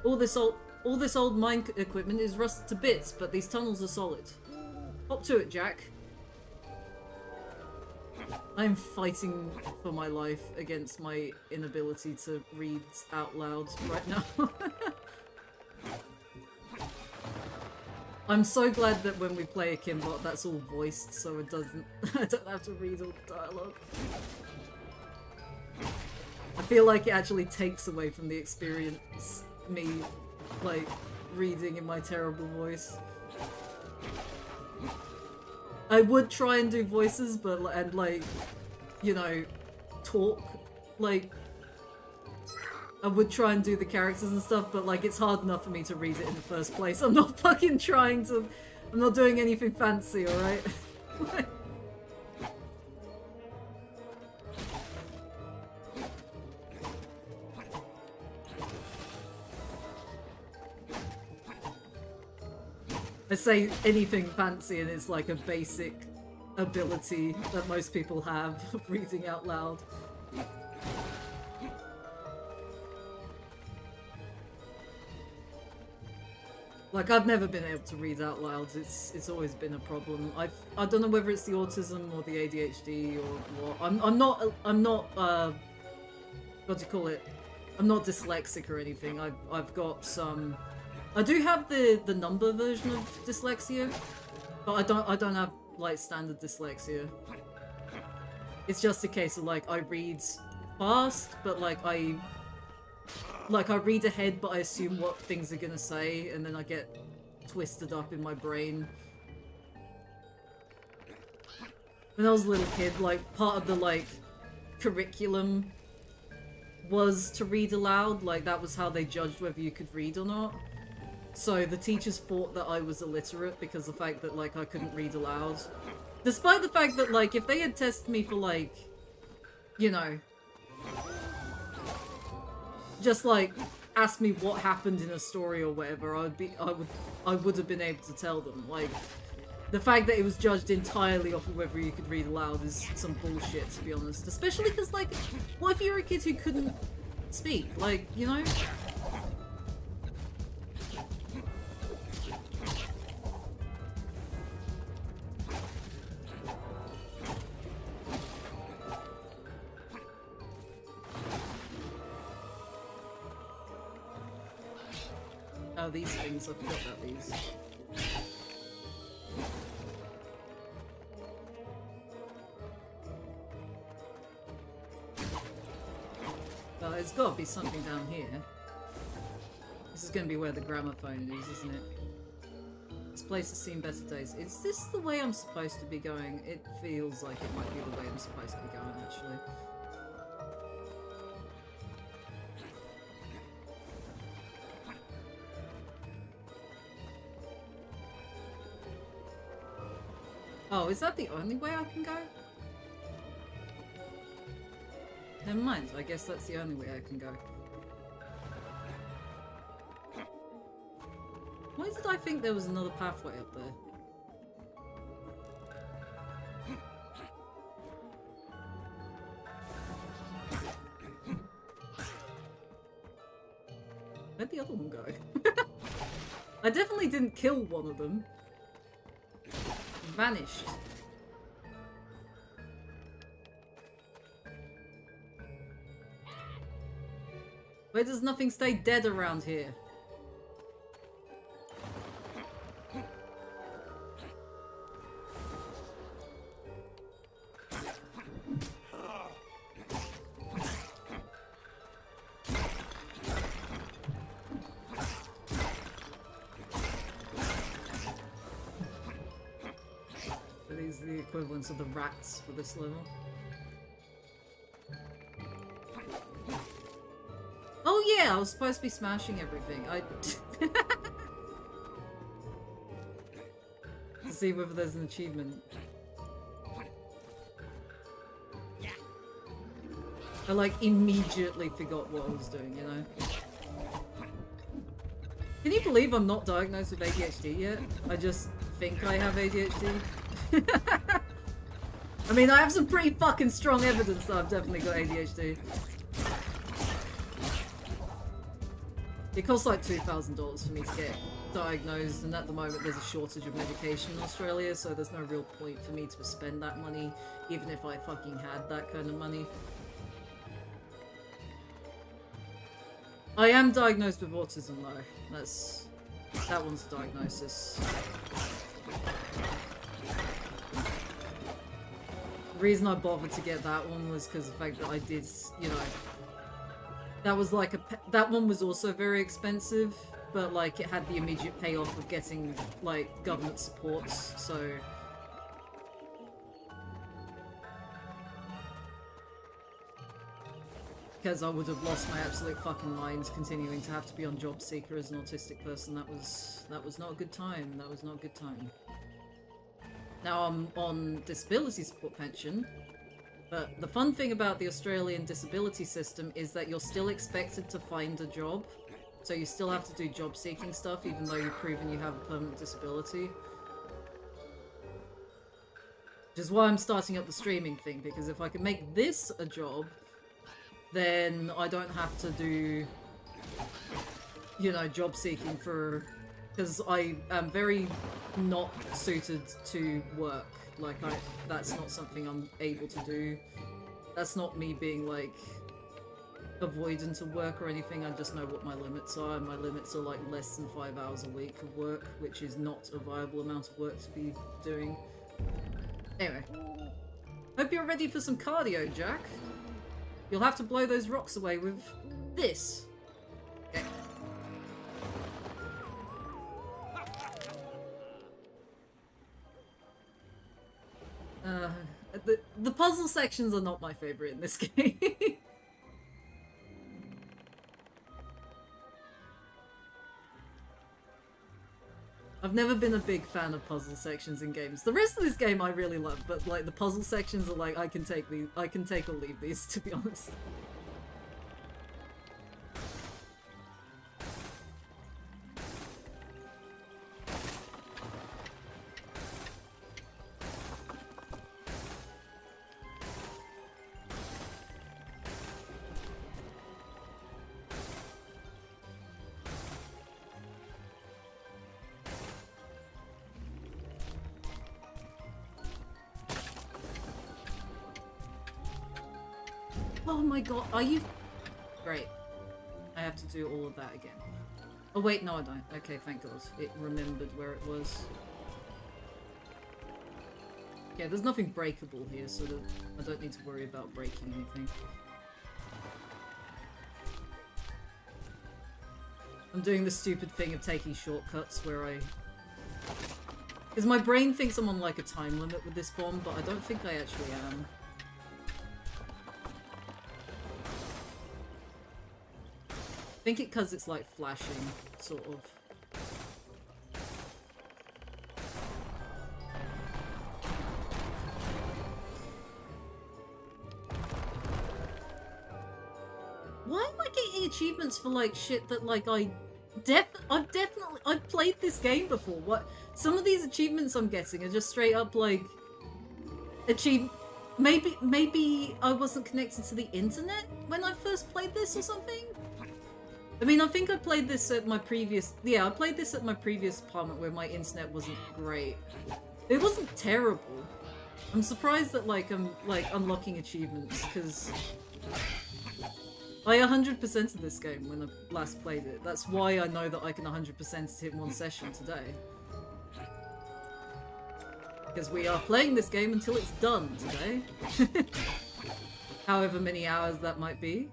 All this old mine equipment is rusted to bits, but these tunnels are solid. Hop to it, Jack. I'm fighting for my life against my inability to read out loud right now. I'm so glad that when we play a Kimbot, that's all voiced, so it doesn't... I don't have to read all the dialogue. I feel like it actually takes away from the experience, me, like, reading in my terrible voice. I would try and do voices, but, and like, you know, talk, like, I would try and do the characters and stuff, but like, it's hard enough for me to read it in the first place. I'm not fucking trying to, I'm not doing anything fancy, alright? I say anything fancy and it's like a basic ability that most people have, reading out loud. Like, I've never been able to read out loud, it's always been a problem. I don't know whether it's the autism or the ADHD or what. I'm not, what do you call it? I'm not dyslexic or anything. I've got some... I do have the number version of dyslexia, but I don't have like standard dyslexia. It's just a case of like I read fast, but like I read ahead, but I assume what things are gonna say, and then I get twisted up in my brain. When I was a little kid, like part of the like curriculum was to read aloud. Like that was how they judged whether you could read or not. So the teachers thought that I was illiterate because of the fact that, like, I couldn't read aloud. Despite the fact that, like, if they had tested me for, like, you know, just, like, asked me what happened in a story or whatever, I would have been able to tell them. Like, the fact that it was judged entirely off of whether you could read aloud is some bullshit, to be honest. Especially because, like, what if you're a kid who couldn't speak? Like, you know? Oh, these things, I forgot about these. Well, there's got to be something down here. This is going to be where the gramophone is, isn't it? This place has seen better days. Is this the way I'm supposed to be going? It feels like it might be the way I'm supposed to be going, actually. Oh, is that the only way I can go? Never mind, I guess that's the only way I can go. Why did I think there was another pathway up there? Where'd the other one go? I definitely didn't kill one of them. Vanished. Why does nothing stay dead around here? The equivalents of the rats for this level. Oh yeah, I was supposed to be smashing everything. To see whether there's an achievement. I like immediately forgot what I was doing, you know? Can you believe I'm not diagnosed with ADHD yet? I just think I have ADHD. I mean, I have some pretty fucking strong evidence that I've definitely got ADHD. It costs like $2,000 for me to get diagnosed, and at the moment there's a shortage of medication in Australia, so there's no real point for me to spend that money, even if I fucking had that kind of money. I am diagnosed with autism though. That one's a diagnosis. The reason I bothered to get that one was because of the fact that I did, you know, that was like that one was also very expensive, but like it had the immediate payoff of getting like government supports, so. Because I would have lost my absolute fucking mind continuing to have to be on job seeker as an autistic person. That was not a good time. That was not a good time. Now I'm on disability support pension, but the fun thing about the Australian disability system is that you're still expected to find a job, so you still have to do job seeking stuff even though you've proven you have a permanent disability. Which is why I'm starting up the streaming thing, because if I can make this a job, then I don't have to do, you know, job seeking for... Because I am very not suited to work. Like, that's not something I'm able to do. That's not me being, like, avoidant of work or anything. I just know what my limits are, and my limits are, like, less than 5 hours a week of work, which is not a viable amount of work to be doing. Anyway. Hope you're ready for some cardio, Jack. You'll have to blow those rocks away with this. Okay. The puzzle sections are not my favorite in this game. I've never been a big fan of puzzle sections in games. The rest of this game I really love, but like the puzzle sections are like I can take or leave these, to be honest. Oh my god, are you... Great. I have to do all of that again. Oh wait, no I don't. Okay, thank god. It remembered where it was. Yeah, there's nothing breakable here, so that I don't need to worry about breaking anything. I'm doing the stupid thing of taking shortcuts where I... Because my brain thinks I'm on like a time limit with this bomb, but I don't think I actually am. I think it because it's like flashing, sort of. Why am I getting achievements for like shit that like I've played this game before. What? Some of these achievements I'm getting are just straight up like maybe I wasn't connected to the internet when I first played this or something. I mean, I think I played this at my previous... Yeah, I played this at my previous apartment where my internet wasn't great. It wasn't terrible. I'm surprised that, like, I'm, like, unlocking achievements, because... I 100%'d this game when I last played it. That's why I know that I can 100% it in one session today. Because we are playing this game until it's done today. However many hours that might be.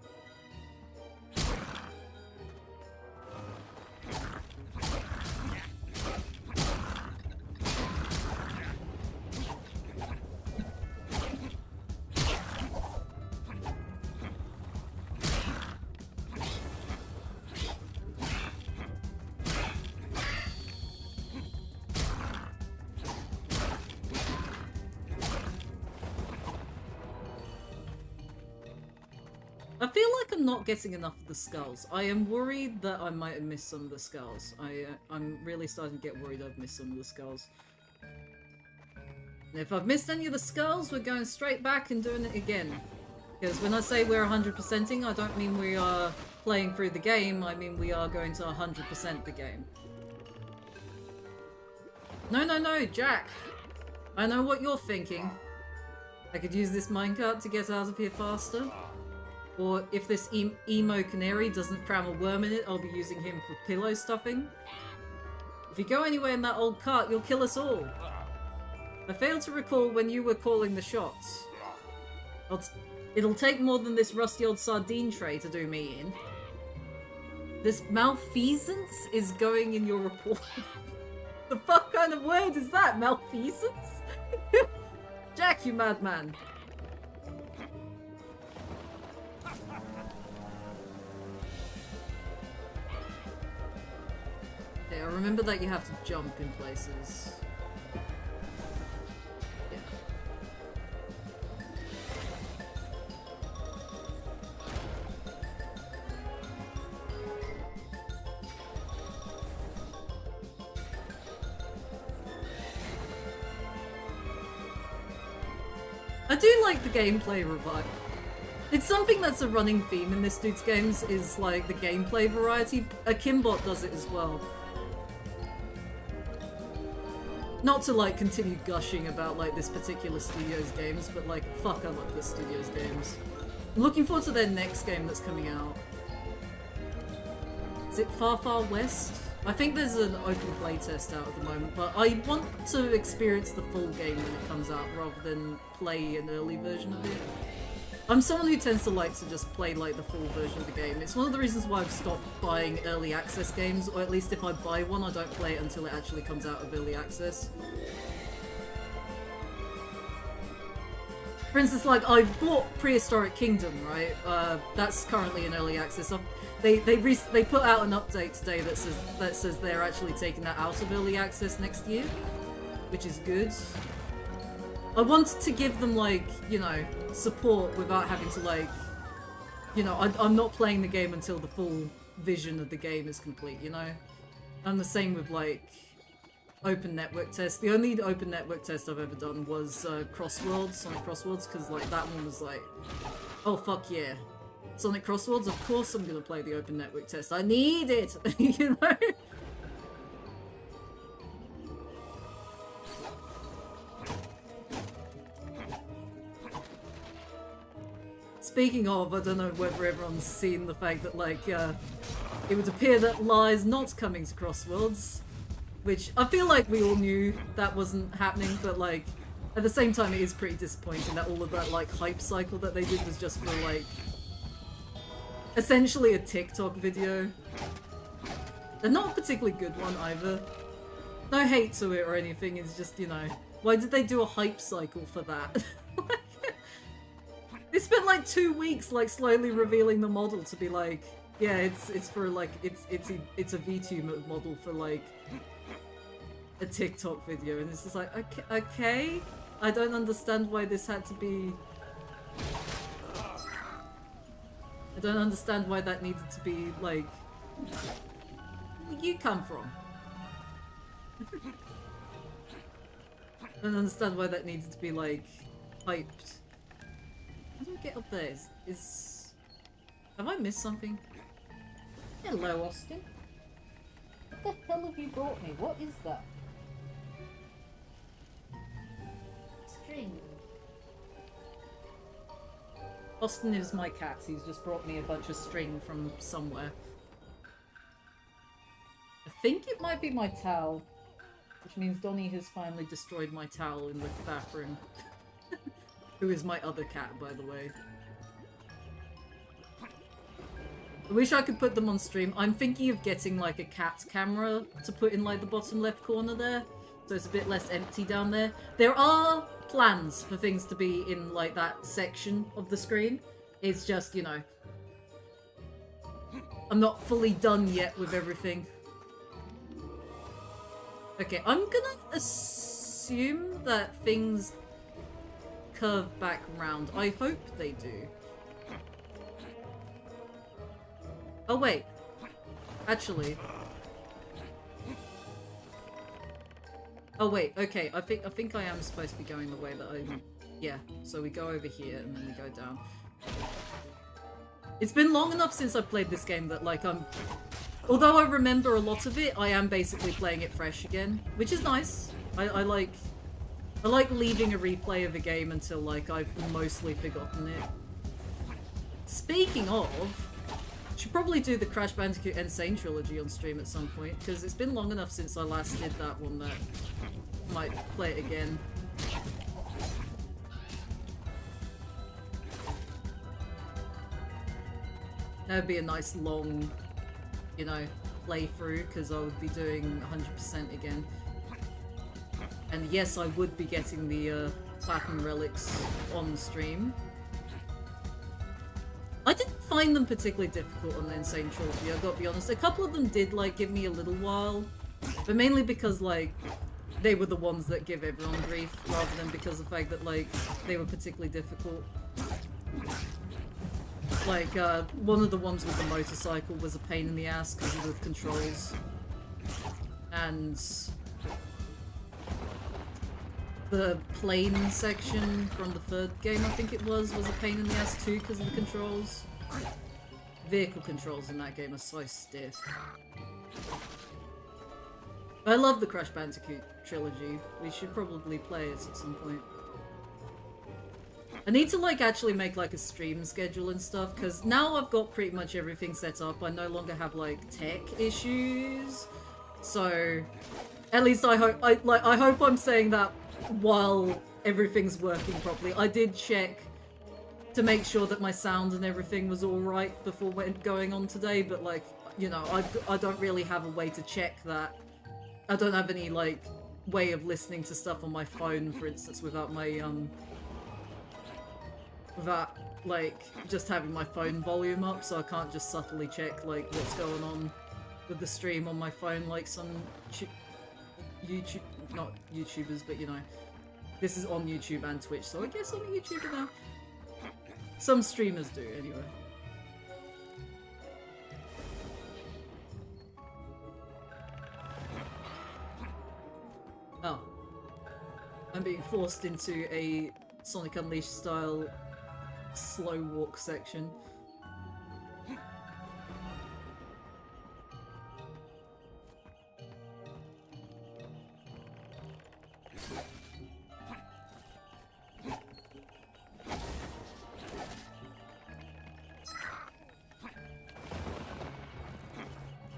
I feel like I'm not getting enough of the skulls. I am worried that I might have missed some of the skulls. I'm really starting to get worried I've missed some of the skulls. And if I've missed any of the skulls, we're going straight back and doing it again. Because when I say we're 100%ing, I don't mean we are playing through the game, I mean we are going to 100% the game. No, Jack! I know what you're thinking. I could use this minecart to get out of here faster. Or if this emo canary doesn't cram a worm in it, I'll be using him for pillow stuffing. If you go anywhere in that old cart, you'll kill us all. I failed to recall when you were calling the shots. It'll take more than this rusty old sardine tray to do me in. This malfeasance is going in your report. The fuck kind of word is that? Malfeasance? Jack, you madman. Okay, I remember that you have to jump in places. Yeah. I do like the gameplay revive. It's something that's a running theme in this dude's games, is like the gameplay variety. Akimbot does it as well. Not to like continue gushing about like this particular studio's games, but like fuck, I love this studio's games. I'm looking forward to their next game that's coming out. Is it Far Far West? I think there's an open playtest out at the moment, but I want to experience the full game when it comes out rather than play an early version of it. I'm someone who tends to like to just play like the full version of the game. It's one of the reasons why I've stopped buying early access games, or at least if I buy one, I don't play it until it actually comes out of early access. For instance, like, I bought Prehistoric Kingdom, right? That's currently in early access. They put out an update today that says they're actually taking that out of early access next year, which is good. I wanted to give them, like, you know, support without having to, like, you know, I'm not playing the game until the full vision of the game is complete, you know? And the same with, like, open network tests. The only open network test I've ever done was Sonic Crossworlds, because, like, that one was like, oh, fuck yeah. Sonic Crossworlds, of course I'm gonna play the open network test. I need it, you know? Speaking of, I don't know whether everyone's seen the fact that, like, it would appear that Lies not coming to Crossworlds, which I feel like we all knew that wasn't happening, but, like, at the same time it is pretty disappointing that all of that, like, hype cycle that they did was just for, like, essentially a TikTok video. And not a particularly good one either. No hate to it or anything, it's just, you know, why did they do a hype cycle for that? They spent like 2 weeks like slowly revealing the model to be like, yeah, it's for like it's a VTuber model for like a TikTok video, and it's just like, okay, I don't understand why this had to be. I don't understand why that needed to be like. You come from. I don't understand why that needed to be like hyped. How do I get up there? Have I missed something? Hello, Austin. What the hell have you brought me? What is that? String. Austin is my cat. He's just brought me a bunch of string from somewhere. I think it might be my towel, which means Donnie has finally destroyed my towel in the bathroom. Who is my other cat, by the way. I wish I could put them on stream. I'm thinking of getting like a cat camera to put in like the bottom left corner there, so it's a bit less empty down there. There are plans for things to be in like that section of the screen. It's just, you know, I'm not fully done yet with everything. Okay, I'm gonna assume that things curve back round. I hope they do. Oh wait, actually. Oh wait, okay. I think I am supposed to be going the way that I'm. Yeah. So we go over here and then we go down. It's been long enough since I played this game that like although I remember a lot of it, I am basically playing it fresh again, which is nice. I like leaving a replay of a game until like I've mostly forgotten it. Speaking of, should probably do the Crash Bandicoot Insane trilogy on stream at some point, because it's been long enough since I last did that one that I might play it again. That would be a nice long, you know, playthrough, because I would be doing 100% again. And yes, I would be getting the Platinum Relics on stream. I didn't find them particularly difficult on the Insane Trilogy, I gotta be honest. A couple of them did, like, give me a little while, but mainly because, like, they were the ones that give everyone grief, rather than because of the fact that, like, they were particularly difficult. Like, one of the ones with the motorcycle was a pain in the ass because of the controls. And the plane section from the third game, I think it was a pain in the ass too because of the controls. Vehicle controls in that game are so stiff. I love the Crash Bandicoot trilogy. We should probably play it at some point. I need to like actually make like a stream schedule and stuff, because now I've got pretty much everything set up. I no longer have like tech issues. So at least I hope I hope I'm saying that while everything's working properly. I did check to make sure that my sound and everything was alright before going on today, but like, you know, I don't really have a way to check that. I don't have any like way of listening to stuff on my phone, for instance, without my without like just having my phone volume up, so I can't just subtly check like what's going on with the stream on my phone like some YouTube, not YouTubers, but you know, this is on YouTube and Twitch, so I guess I'm a YouTuber now. Some streamers do, anyway. Oh. I'm being forced into a Sonic Unleashed style slow walk section.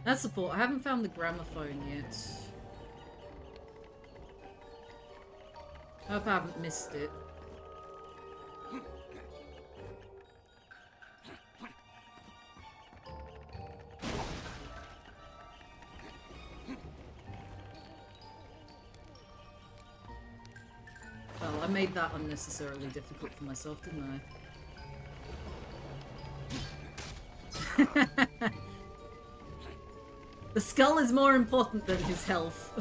That's the thought. I haven't found the gramophone yet. I hope I haven't missed it. Well, I made that unnecessarily difficult for myself, didn't I? The skull is more important than his health.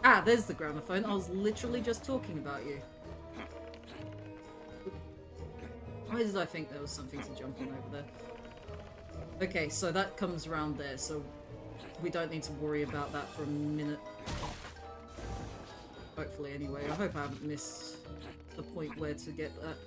Ah, there's the gramophone. I was literally just talking about you. Why did I think there was something to jump on over there? Okay, so that comes around there, so we don't need to worry about that for a minute. Hopefully, anyway. I hope I haven't missed the point where to get that.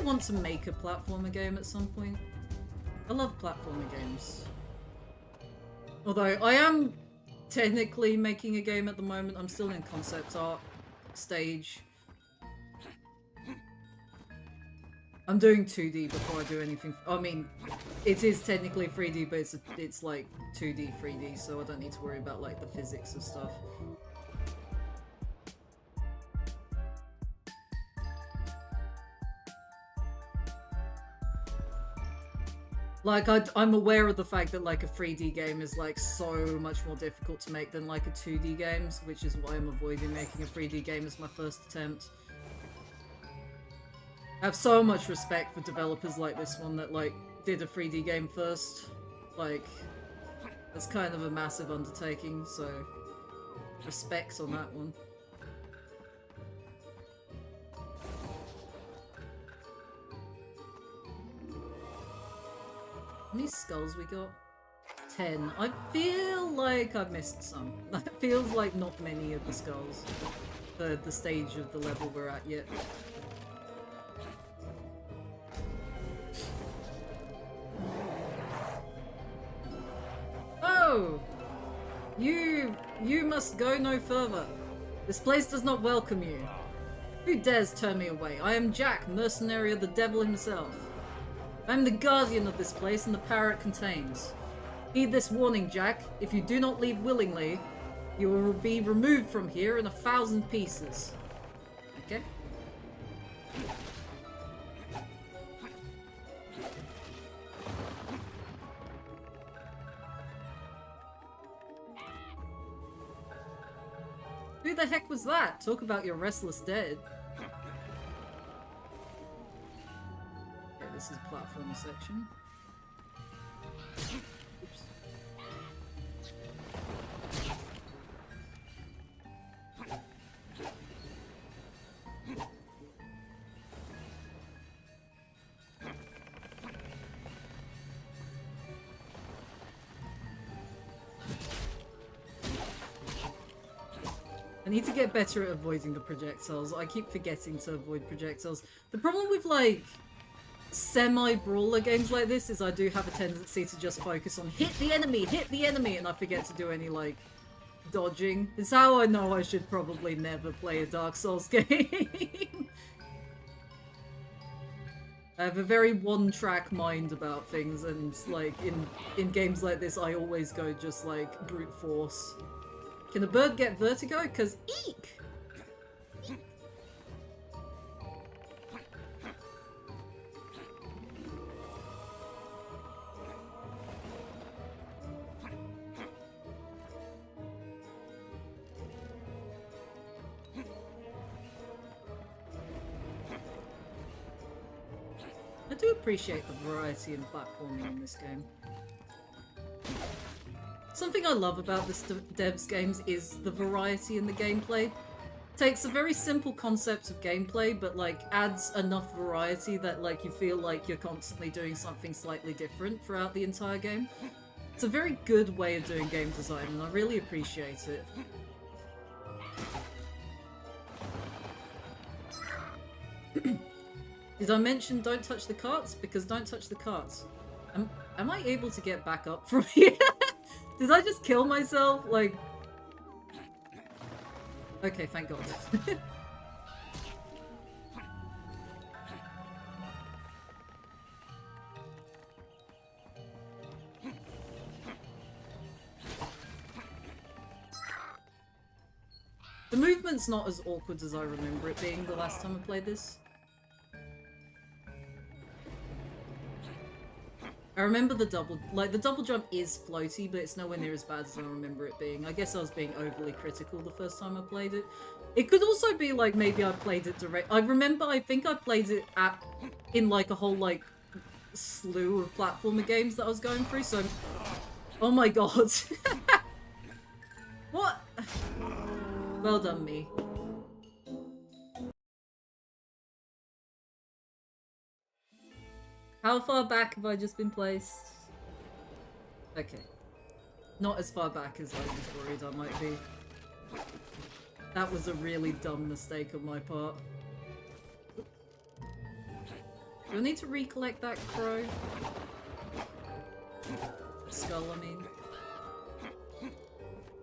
Want to make a platformer game at some point. I love platformer games. Although I am technically making a game at the moment. I'm still in concept art stage. I'm doing 2D before I do anything. I mean, it is technically 3D, but it's like 2D, 3D, so I don't need to worry about like the physics of stuff. Like, I'm aware of the fact that, like, a 3D game is, like, so much more difficult to make than, like, a 2D game, which is why I'm avoiding making a 3D game as my first attempt. I have so much respect for developers like this one that, like, did a 3D game first. Like, it's kind of a massive undertaking, so respect on that one. How many skulls we got? 10. I feel like I've missed some. That feels like not many of the skulls for the stage of the level we're at yet. Oh! You must go no further. This place does not welcome you. Who dares turn me away? I am Jack, mercenary of the devil himself. I am the guardian of this place and the power it contains. Heed this warning, Jack. If you do not leave willingly, you will be removed from here in 1,000 pieces. Okay? Who the heck was that? Talk about your restless dead. This is a platformer section. Oops. I need to get better at avoiding the projectiles. I keep forgetting to avoid projectiles. The problem with, like, semi-brawler games like this is I do have a tendency to just focus on hit the enemy, and I forget to do any, like, dodging. It's how I know I should probably never play a Dark Souls game. I have a very one-track mind about things, and, like, in games like this I always go just, like, brute force. Can a bird get vertigo? 'Cause eek! I do appreciate the variety in platforming in this game. Something I love about this devs games is the variety in the gameplay. Takes a very simple concept of gameplay, but like adds enough variety that like you feel like you're constantly doing something slightly different throughout the entire game. It's a very good way of doing game design, and I really appreciate it. Did I mention don't touch the carts? Because don't touch the carts. Am I able to get back up from here? Did I just kill myself? Like... Okay, thank God. The movement's not as awkward as I remember it being the last time I played this. I remember the double jump is floaty, but it's nowhere near as bad as I remember it being. I guess I was being overly critical the first time I played it. It could also be like maybe I played it direct. I think I played it in like a whole like slew of platformer games that I was going through, so... Oh my god. What? Well done, me. How far back have I just been placed? Okay. Not as far back as I was worried I might be. That was a really dumb mistake on my part. Do I need to recollect that crow? Skull, I mean.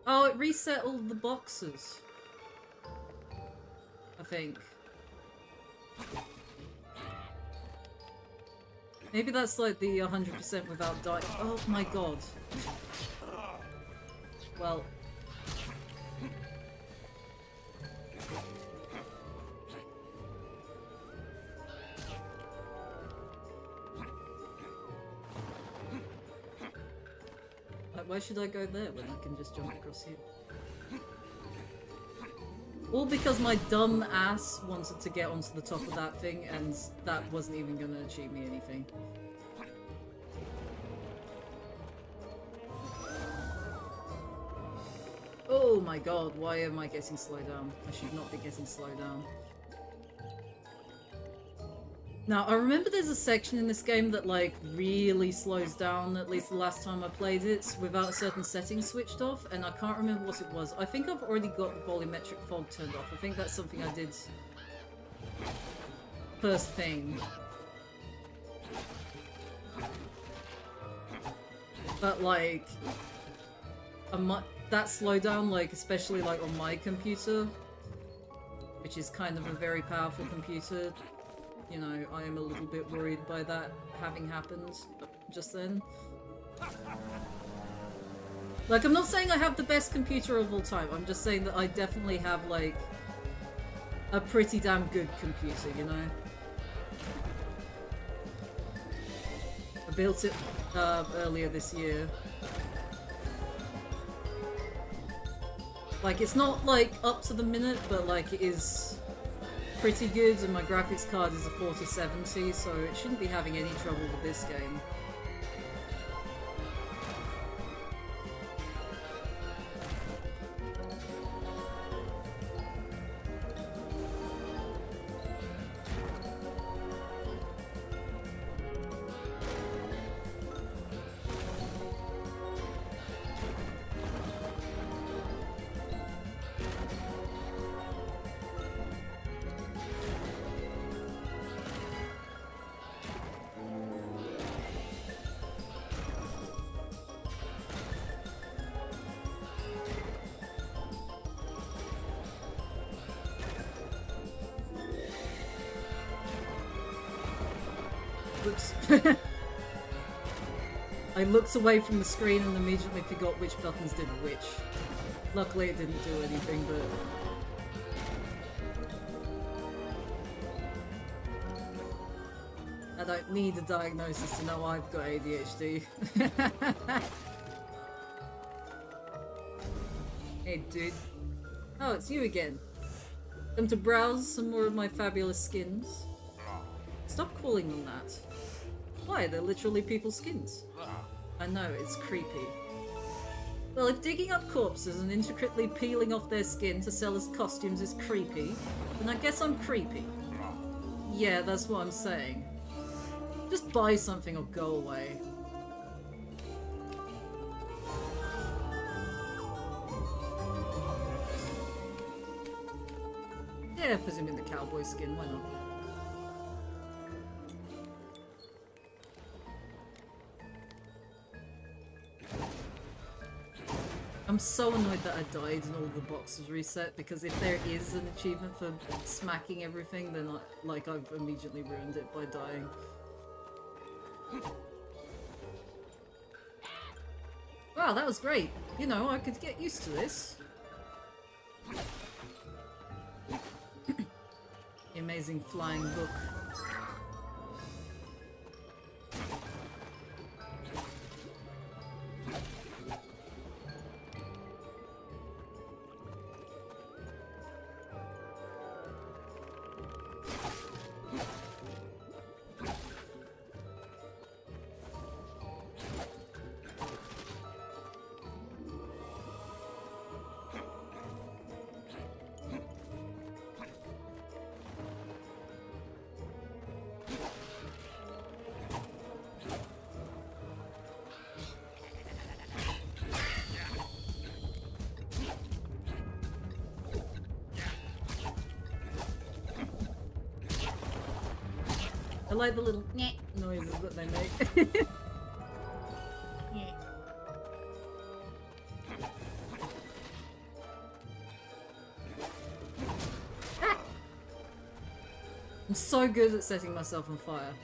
Oh, it reset all the boxes. I think. Maybe that's like the 100% without dying. Oh my god. Well. Like, why should I go there when I can just jump across here? All because my dumb ass wanted to get onto the top of that thing, and that wasn't even gonna achieve me anything. Oh my god, why am I getting slowed down? I should not be getting slowed down. Now, I remember there's a section in this game that, like, really slows down, at least the last time I played it, without certain settings switched off, and I can't remember what it was. I think I've already got the volumetric fog turned off. I think that's something I did first thing. But, like, that slowdown, like, especially, like, on my computer, which is kind of a very powerful computer, you know, I am a little bit worried by that having happened just then. Like, I'm not saying I have the best computer of all time, I'm just saying that I definitely have, like, a pretty damn good computer, you know? I built it earlier this year. Like, it's not, like, up to the minute, but, like, it is pretty good, and my graphics card is a 4070, so it shouldn't be having any trouble with this game. I looked away from the screen and immediately forgot which buttons did which. Luckily it didn't do anything, but... I don't need a diagnosis to know I've got ADHD. Hey dude. Oh, it's you again. Time to browse some more of my fabulous skins. Stop calling them that. Why? They're literally people's skins. I know, it's creepy. Well, if digging up corpses and intricately peeling off their skin to sell as costumes is creepy, then I guess I'm creepy. Yeah, that's what I'm saying. Just buy something or go away. Yeah, put him in the cowboy skin, why not? I'm so annoyed that I died and all the boxes reset, because if there is an achievement for smacking everything, then I've immediately ruined it by dying. Wow, that was great. You know, I could get used to this. The amazing flying book. I like the little nyeh noises that they make. Ah! I'm so good at setting myself on fire.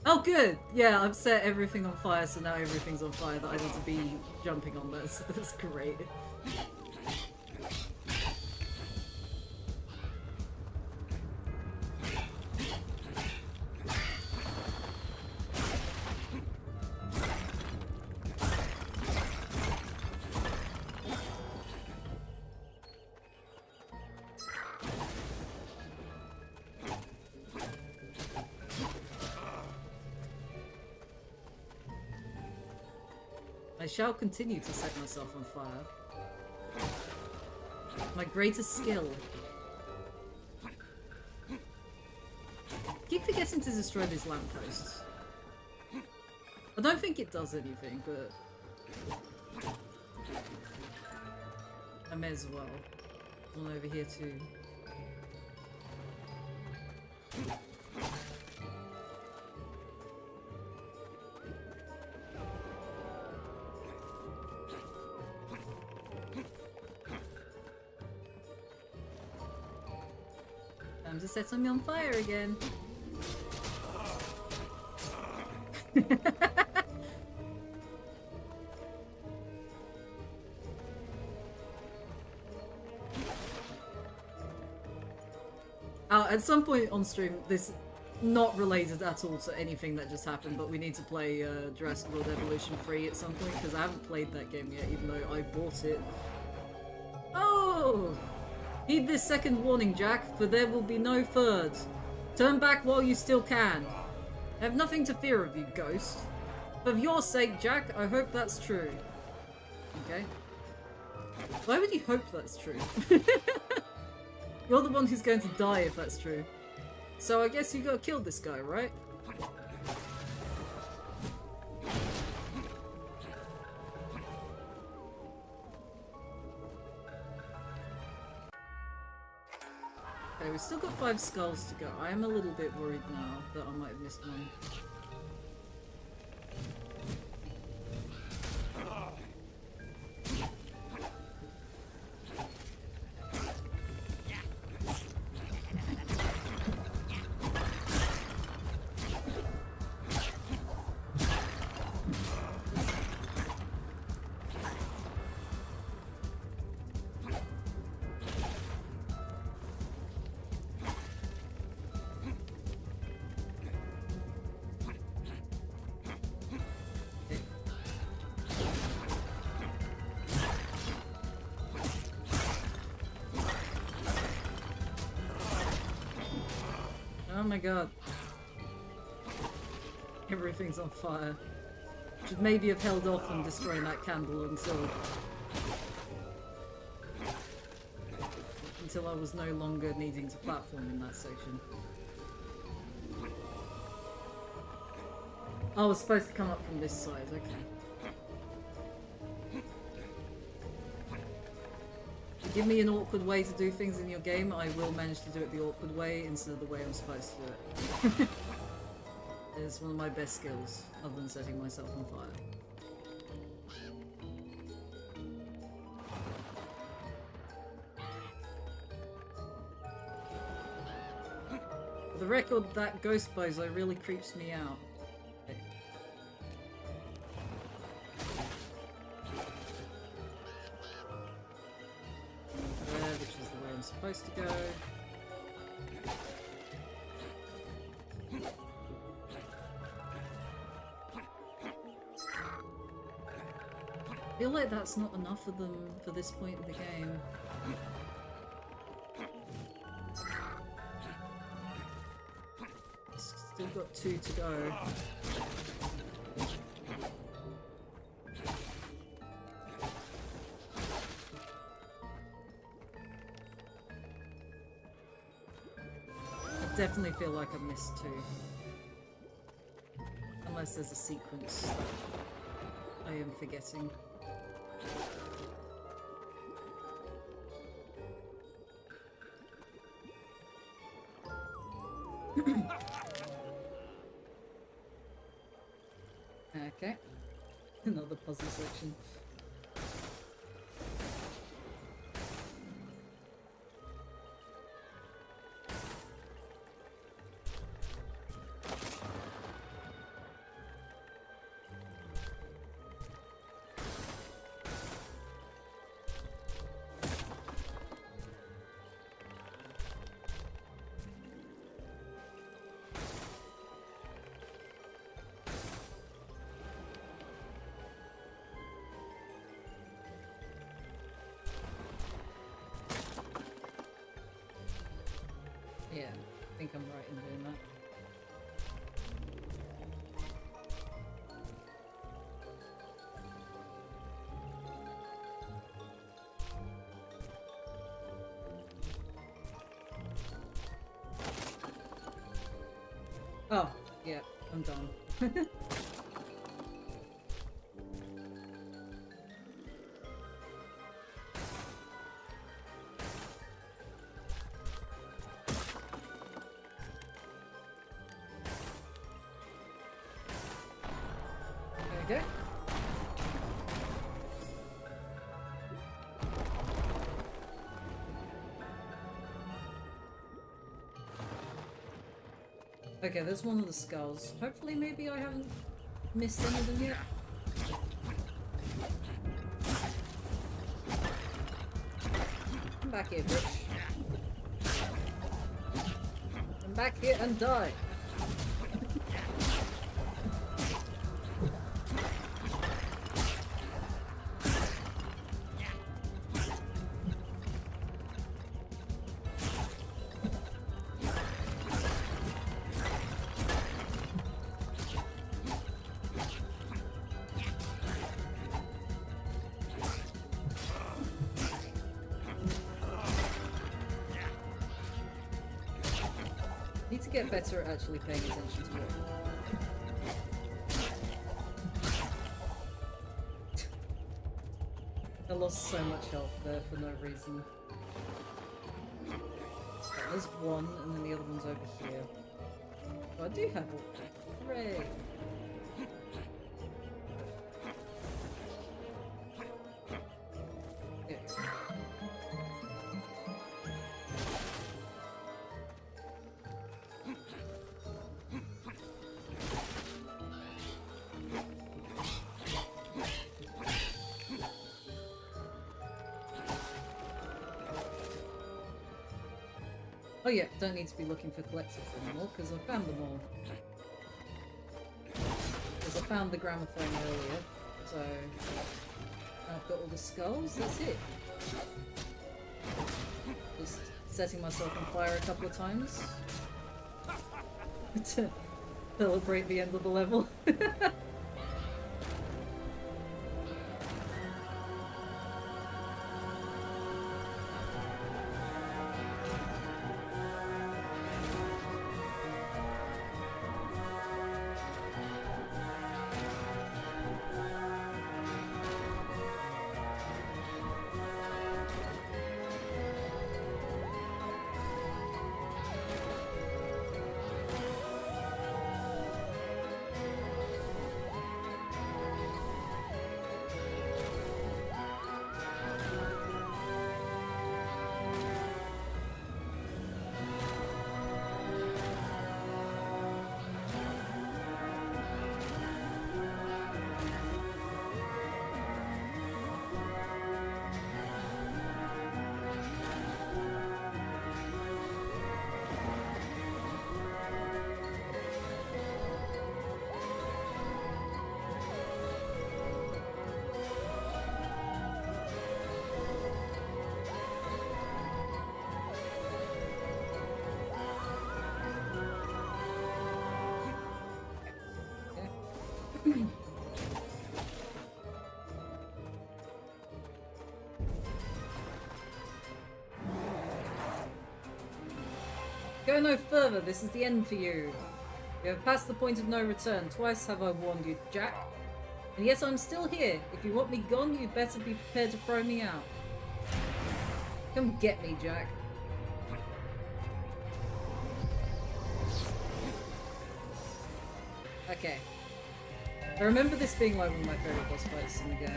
Oh good! Yeah, I've set everything on fire, so now everything's on fire that I need to be jumping on this. That's great. I shall continue to set myself on fire. My greatest skill. Keep forgetting to destroy these lampposts. I don't think it does anything, but I may as well. One over here too. Time to set something on fire again. At some point on stream, this not related at all to anything that just happened, but we need to play Jurassic World Evolution 3 at some point, because I haven't played that game yet, even though I bought it. Oh! Heed this second warning, Jack, for there will be no third. Turn back while you still can. I have nothing to fear of you, ghost. For your sake, Jack, I hope that's true. Okay. Why would you hope that's true? You're the one who's going to die if that's true. So I guess you gotta kill this guy, right? Okay, we've still got 5 skulls to go. I am a little bit worried now that I might have missed one. Oh my god. Everything's on fire. Should maybe have held off on destroying that candle until I was no longer needing to platform in that section. I was supposed to come up from this side, okay. If you give me an awkward way to do things in your game, I will manage to do it the awkward way instead of the way I'm supposed to do it. It's one of my best skills, other than setting myself on fire. For the record, that ghost bozo really creeps me out. Okay. There, which is the way I'm supposed to go. I feel like that's not enough of them for this point in the game. Still got 2 to go. I definitely feel like I missed 2. Unless there's a sequence that I am forgetting. Okay, another puzzle section. Yeah, I think I'm right in doing that. Oh, yeah, I'm done. Okay. Okay, there's one of the skulls. Hopefully maybe I haven't missed any of them yet. Come back here, bitch. Come back here and die. Need to get better at actually paying attention to it. I lost so much health there for no reason. Okay, there's one, and then the other one's over here. Oh, I do have one. Hooray! Oh yeah, don't need to be looking for collectibles anymore, because I found them all. Because I found the gramophone earlier, so I've got all the skulls, that's it. Just setting myself on fire a couple of times. Celebrate the end of the level. Go no further, this is the end for you. You have passed the point of no return. Twice have I warned you, Jack. And yes, I'm still here. If you want me gone, you'd better be prepared to throw me out. Come get me, Jack. Okay. I remember this being like one of my favourite boss fights in the game.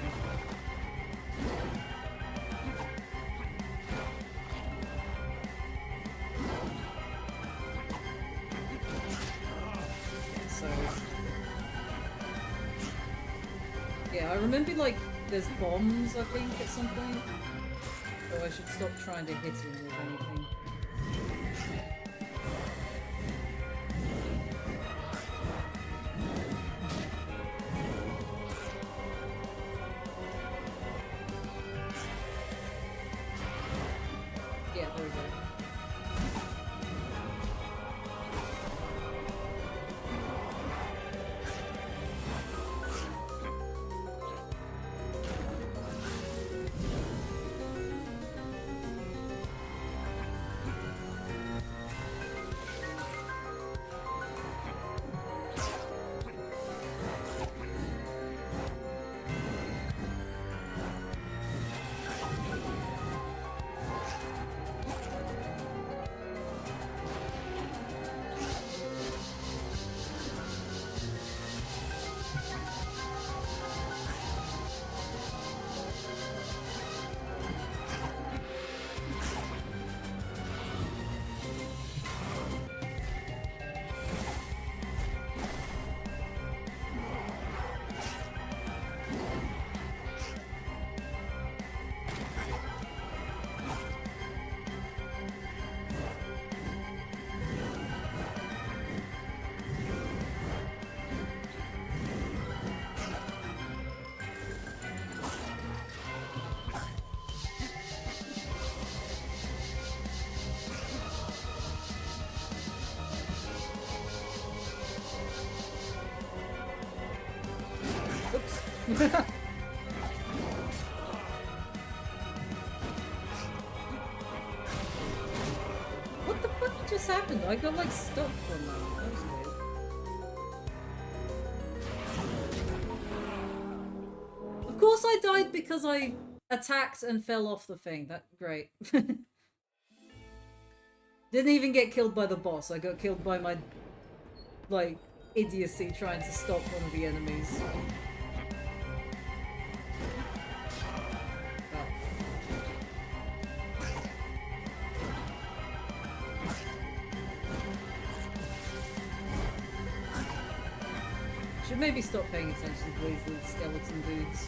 So... yeah, I remember like there's bombs, I think, at some point. So I should stop trying to hit him with anything. Yeah, there we go. What the fuck just happened? I got like stuck for a moment. That was weird. Of course I died because I attacked and fell off the thing. That great. Didn't even get killed by the boss. I got killed by my like idiocy trying to stop one of the enemies. Should maybe stop paying attention to these little skeleton dudes.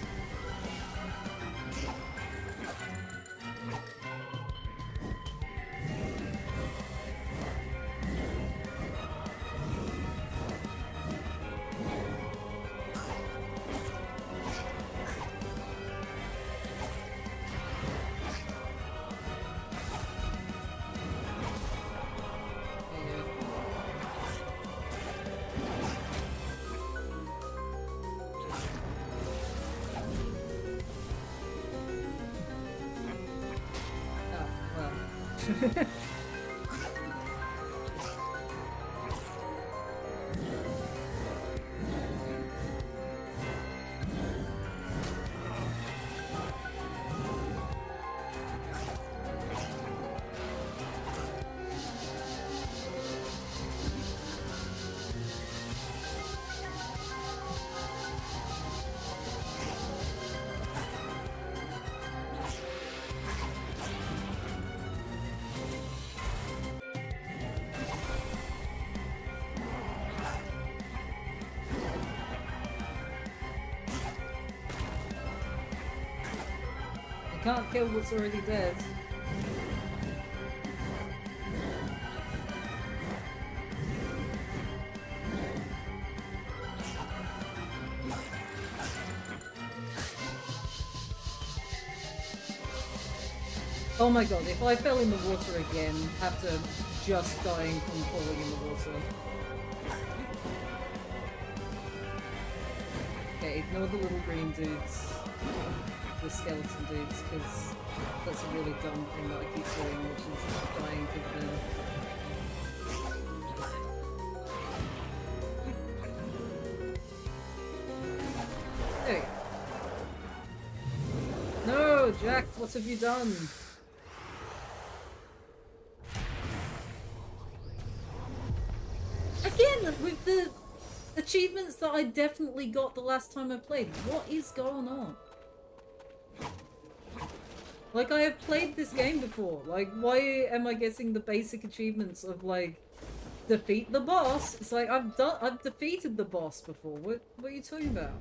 Can't kill what's already dead. Oh my god, if I fell in the water again after just dying from falling in the water. Okay, ignore the little green dudes. The skeleton dudes, because that's a really dumb thing that I keep doing, which is dying because Hey! No, Jack, what have you done? Again, with the achievements that I definitely got the last time I played, what is going on? Like, I have played this game before. Like, why am I getting the basic achievements of, like, defeat the boss? It's like, I've defeated the boss before. What are you talking about?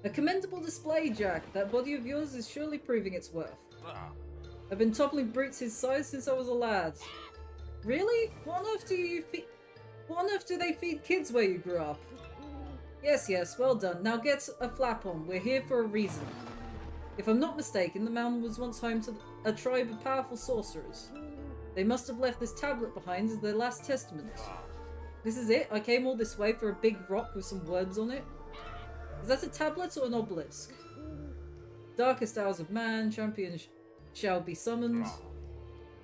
A commendable display, Jack. That body of yours is surely proving its worth. I've been toppling brutes his size since I was a lad. Really? What on earth do they feed kids where you grew up? Yes, well done. Now get a flap on. We're here for a reason. If I'm not mistaken, the mountain was once home to a tribe of powerful sorcerers. They must have left this tablet behind as their last testament. This is it? I came all this way for a big rock with some words on it? Is that a tablet or an obelisk? Darkest hours of man, champion shall be summoned.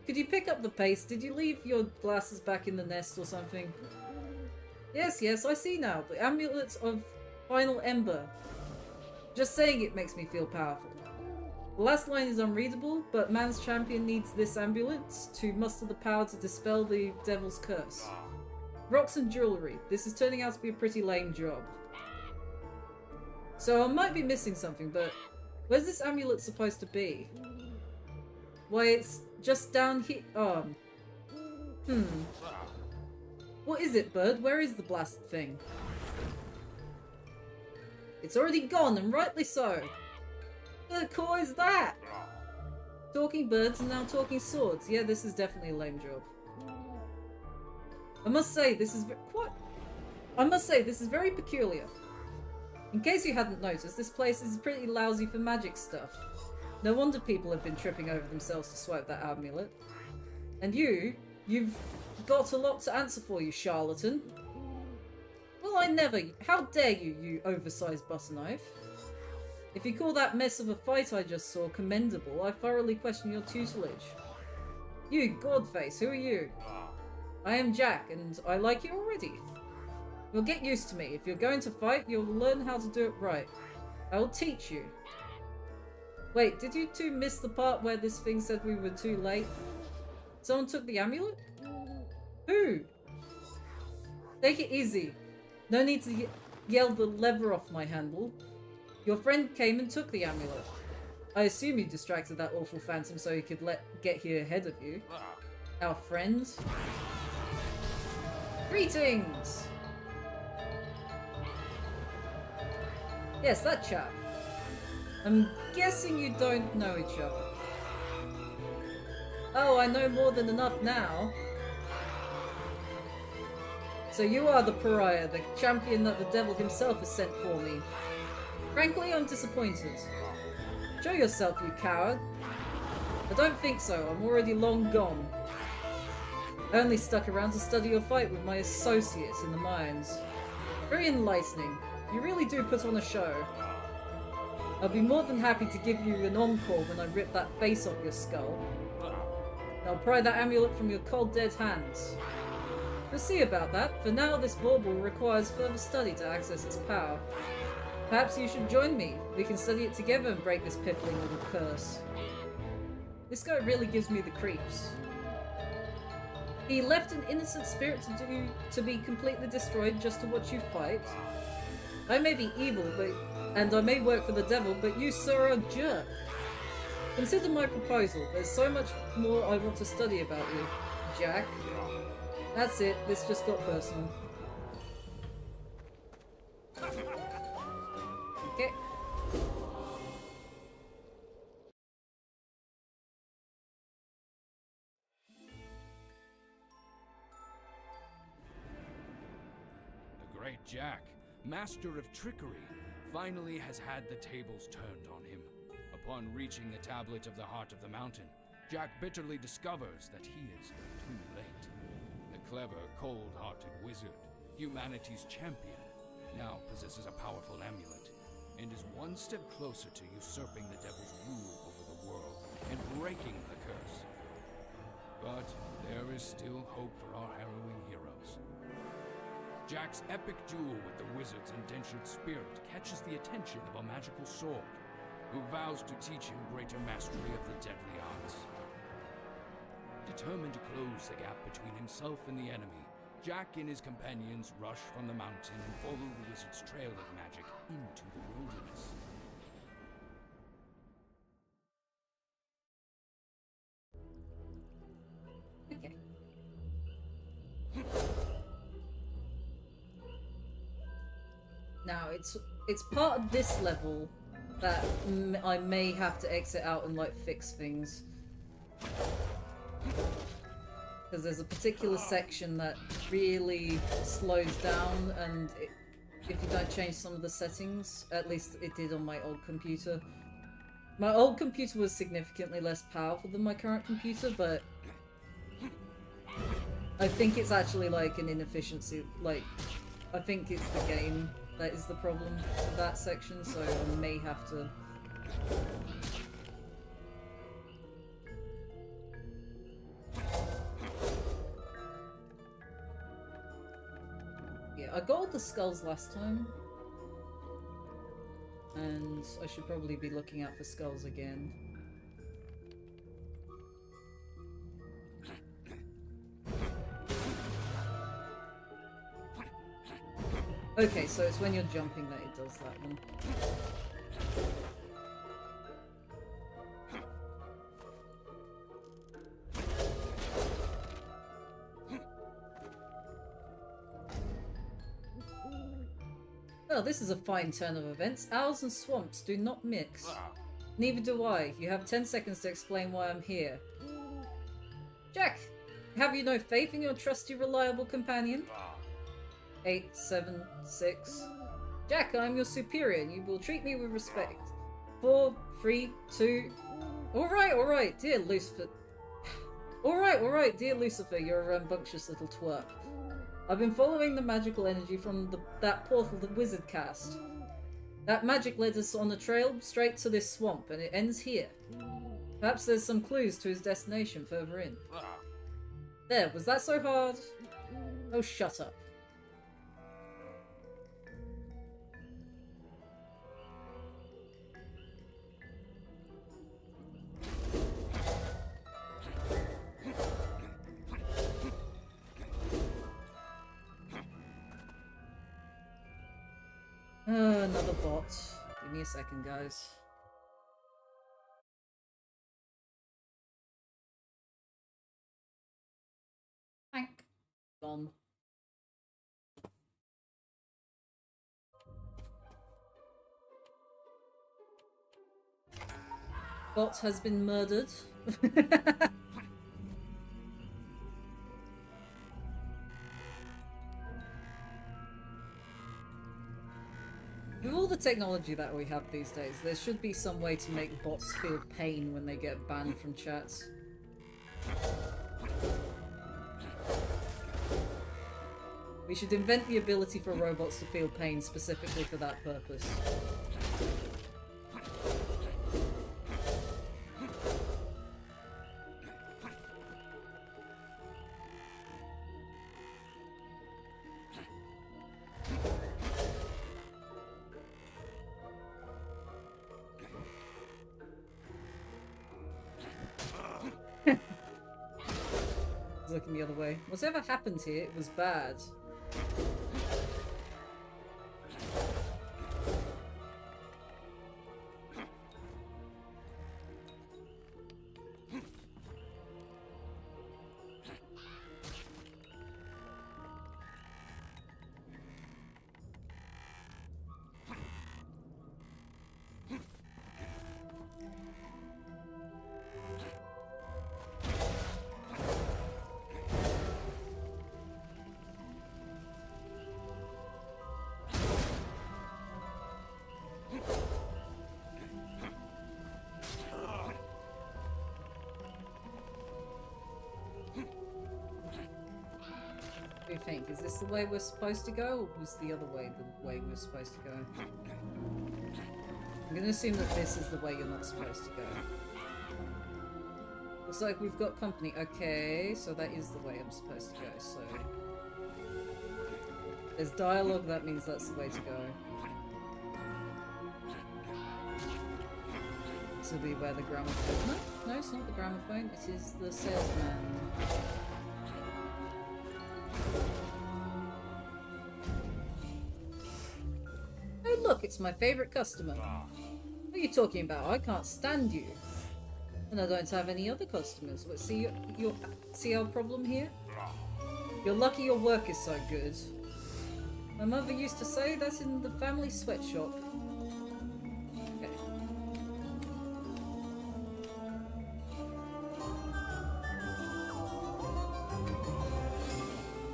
Could you pick up the pace? Did you leave your glasses back in the nest or something? Yes, I see now. The amulet of final ember. Just saying it makes me feel powerful. The last line is unreadable, but man's champion needs this amulet to muster the power to dispel the devil's curse. Rocks and jewellery. This is turning out to be a pretty lame job. So I might be missing something, but where's this amulet supposed to be? Why, it's just down here. What is it, bird? Where is the blasted thing? It's already gone, and rightly so. What the core is that? Talking birds and now talking swords. Yeah, this is definitely a lame job. I must say this is very peculiar. In case you hadn't noticed, this place is pretty lousy for magic stuff. No wonder people have been tripping over themselves to swipe that amulet. And you've got a lot to answer for, you charlatan. Well, I never. How dare you, you oversized butter knife. If you call that mess of a fight I just saw commendable, I thoroughly question your tutelage. You, Godface, who are you? I am Jack, and I like you already. You'll get used to me. If you're going to fight, you'll learn how to do it right. I will teach you. Wait, did you two miss the part where this thing said we were too late? Someone took the amulet? Who? Take it easy. No need to yell the lever off my handle. Your friend came and took the amulet. I assume you distracted that awful phantom so he could get here ahead of you. Our friends? Greetings! Yes, that chap. I'm guessing you don't know each other. Oh, I know more than enough now. So you are the pariah, the champion that the devil himself has sent for me. Frankly, I'm disappointed. Show yourself, you coward. I don't think so, I'm already long gone. I only stuck around to study your fight with my associates in the mines. Very enlightening. You really do put on a show. I'll be more than happy to give you an encore when I rip that face off your skull. Now pry that amulet from your cold dead hands. We'll see about that. For now, this bauble requires further study to access its power. Perhaps you should join me. We can study it together and break this piffling little curse. This guy really gives me the creeps. He left an innocent spirit to be completely destroyed just to watch you fight. I may be evil, and I may work for the devil, but you, sir, are a jerk. Consider my proposal. There's so much more I want to study about you, Jack. That's it. This just got personal. Okay. The great Jack, master of trickery, finally has had the tables turned on him. Upon reaching the tablet of the heart of the mountain, Jack bitterly discovers that he is too late. The clever, cold-hearted wizard, humanity's champion, now possesses a powerful amulet, and is one step closer to usurping the devil's rule over the world and breaking the curse. But there is still hope for our harrowing heroes. Jack's epic duel with the wizard's indentured spirit catches the attention of a magical sword, who vows to teach him greater mastery of the deadly arts. Determined to close the gap between himself and the enemy, Jack and his companions rush from the mountain and follow the wizard's trail of magic into the wilderness. Okay. Now, it's part of this level that I may have to exit out and like fix things. Because there's a particular section that really slows down, and if you don't change some of the settings, at least it did on my old computer. My old computer was significantly less powerful than my current computer, but I think it's actually like an inefficiency, like, I think it's the game that is the problem with that section, so I may have to... Yeah, I got all the skulls last time, and I should probably be looking out for skulls again. Okay, so it's when you're jumping that it does that one. Well, this is a fine turn of events. Owls and swamps do not mix. Neither do I. You have 10 seconds to explain why I'm here. Jack, have you no faith in your trusty, reliable companion? 8, 7, 6. Jack, I'm your superior and you will treat me with respect. 4, 3, 2... Alright, dear Lucifer. Alright, dear Lucifer, you're a rambunctious little twerp. I've been following the magical energy from that portal the wizard cast. That magic led us on a trail straight to this swamp, and it ends here. Perhaps there's some clues to his destination further in. There, was that so hard? Oh, shut up. Another bot. Give me a second, guys. Thank. Gone. Bot has been murdered. With all the technology that we have these days, there should be some way to make bots feel pain when they get banned from chats. We should invent the ability for robots to feel pain specifically for that purpose. looking the other way. Whatever happened here, it was bad. What do you think? Is this the way we're supposed to go, or was the other way the way we're supposed to go? I'm gonna assume that this is the way you're not supposed to go. Looks like we've got company. Okay, so that is the way I'm supposed to go, so... There's dialogue, that means that's the way to go. This will be where the gramophone... No, it's not the gramophone, it is the salesman. Oh look, it's my favourite customer. What are you talking about? I can't stand you. And I don't have any other customers. What, see our problem here? You're lucky your work is so good. My mother used to say that's in the family sweatshop. Okay.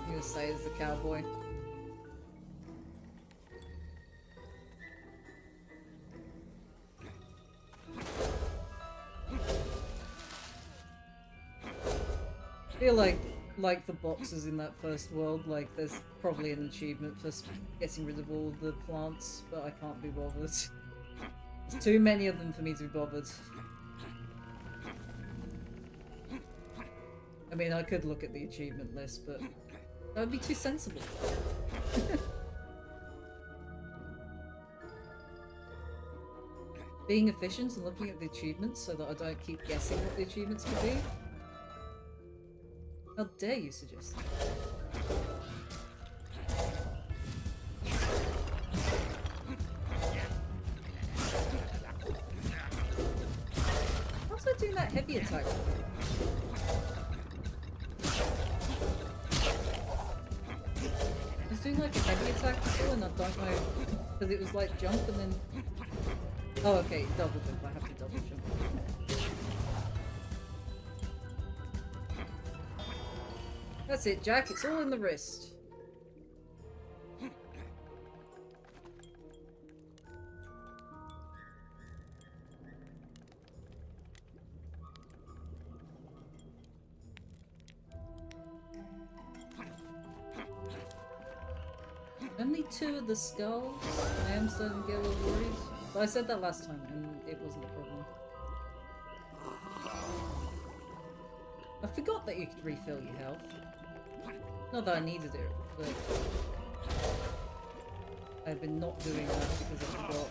I'm gonna say it's the cowboy. I feel like the boxes in that first world, like there's probably an achievement for getting rid of all the plants, but I can't be bothered. There's too many of them for me to be bothered. I mean, I could look at the achievement list, but that would be too sensible. Being efficient and looking at the achievements so that I don't keep guessing what the achievements could be. How dare you suggest that? How's I doing that heavy attack? I was doing like a heavy attack before and I don't know, because it was like jump and then... Oh okay, double jump, I have to double jump. That's it, Jack. It's all in the wrist. Only 2 of the skulls. I am starting to get a little worried. But I said that last time, and it wasn't a problem. I forgot that you could refill your health. Not that I needed it, but I've been not doing that because I forgot.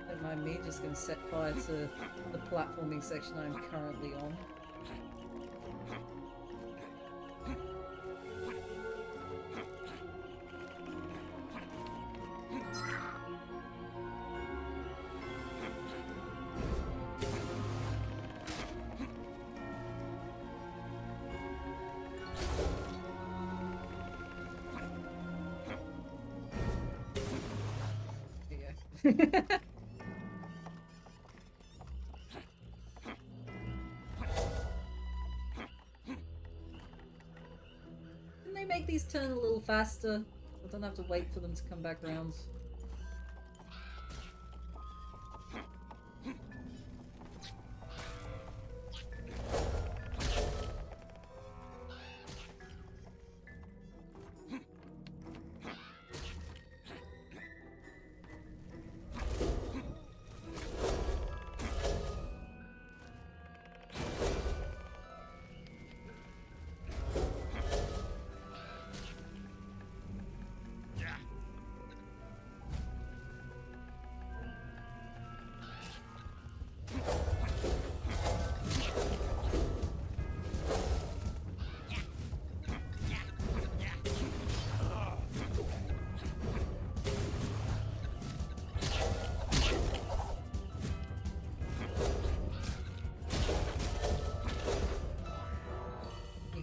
Don't mind me, just gonna set fire to the platforming section I'm currently on. Didn't they make these turn a little faster? I don't have to wait for them to come back around.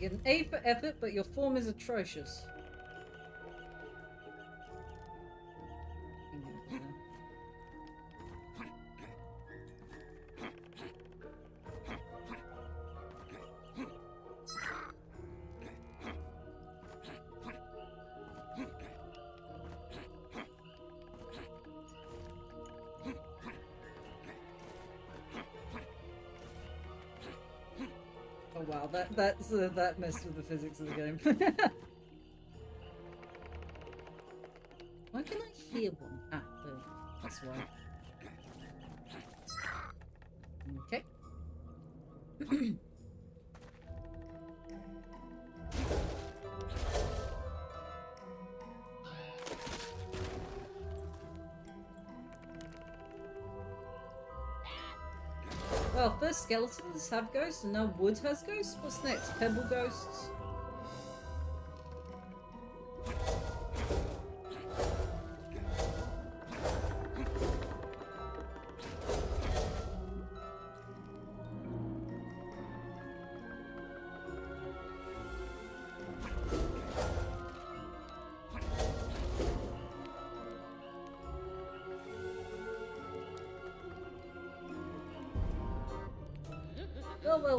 Get an A for effort, but your form is atrocious. Oh wow, that messed with the physics of the game. Why can I hear one? Ah, that's why. Okay. Well, first skeletons have ghosts, and now wood has ghosts? What's next? Pebble ghosts?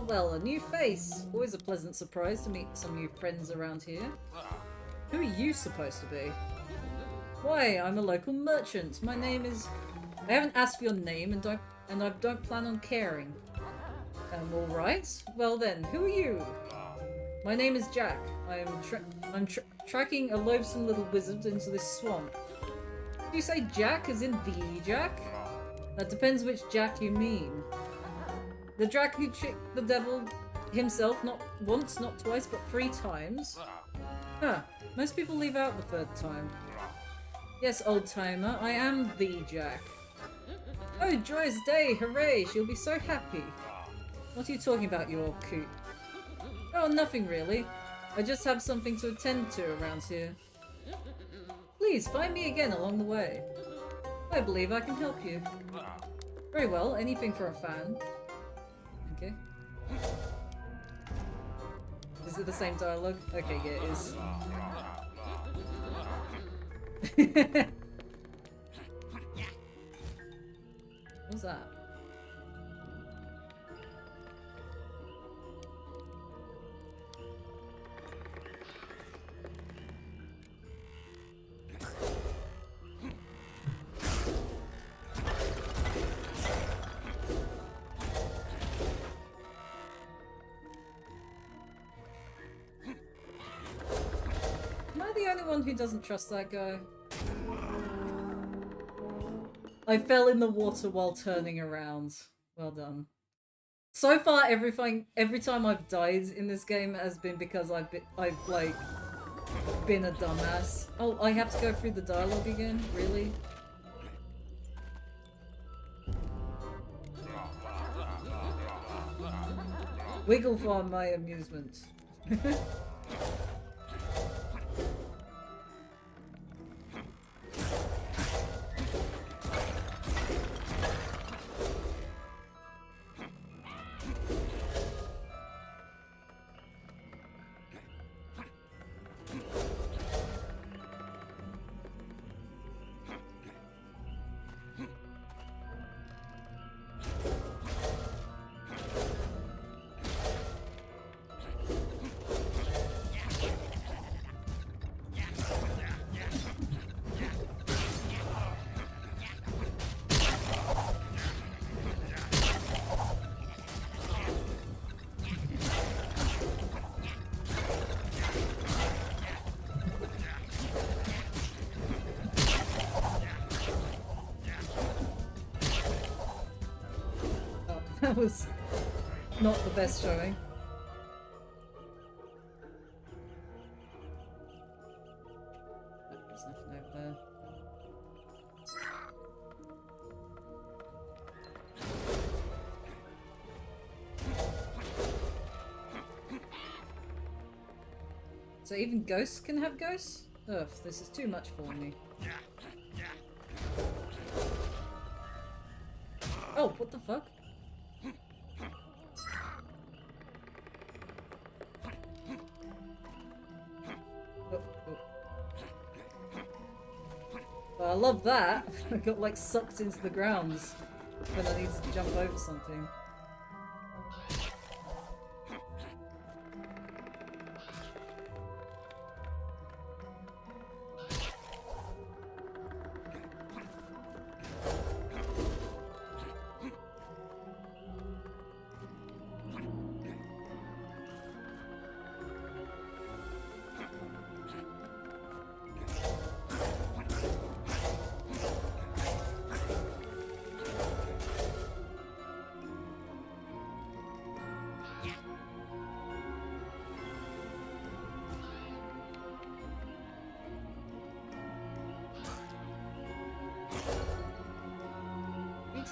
Well, a new face. Always a pleasant surprise to meet some new friends around here. Who are you supposed to be? Why, I'm a local merchant. My name is... I haven't asked for your name and I don't plan on caring. Alright. Well then, who are you? My name is Jack. I'm tracking a loathsome little wizard into this swamp. Did you say Jack as in the Jack? That depends which Jack you mean. The Jack who tricked the devil himself not once, not twice, but 3 times. Huh. Most people leave out the 3rd time. Yes, old timer, I am the Jack. Oh, joyous day! Hooray! She'll be so happy. What are you talking about, you old coot? Oh, nothing really. I just have something to attend to around here. Please, find me again along the way. I believe I can help you. Very well, anything for a fan. Okay. Is it the same dialogue? Okay, yeah, it is. What's that? Who doesn't trust that guy? I fell in the water while turning around. Well done. So far, every time I've died in this game has been because I've like been a dumbass. Oh, I have to go through the dialogue again? Really? Wiggle for my amusement. That was not the best showing. There's nothing over there. So even ghosts can have ghosts? Ugh, this is too much for me. Oh, what the fuck? Well, I love that. I got like sucked into the grounds when I needed to jump over something.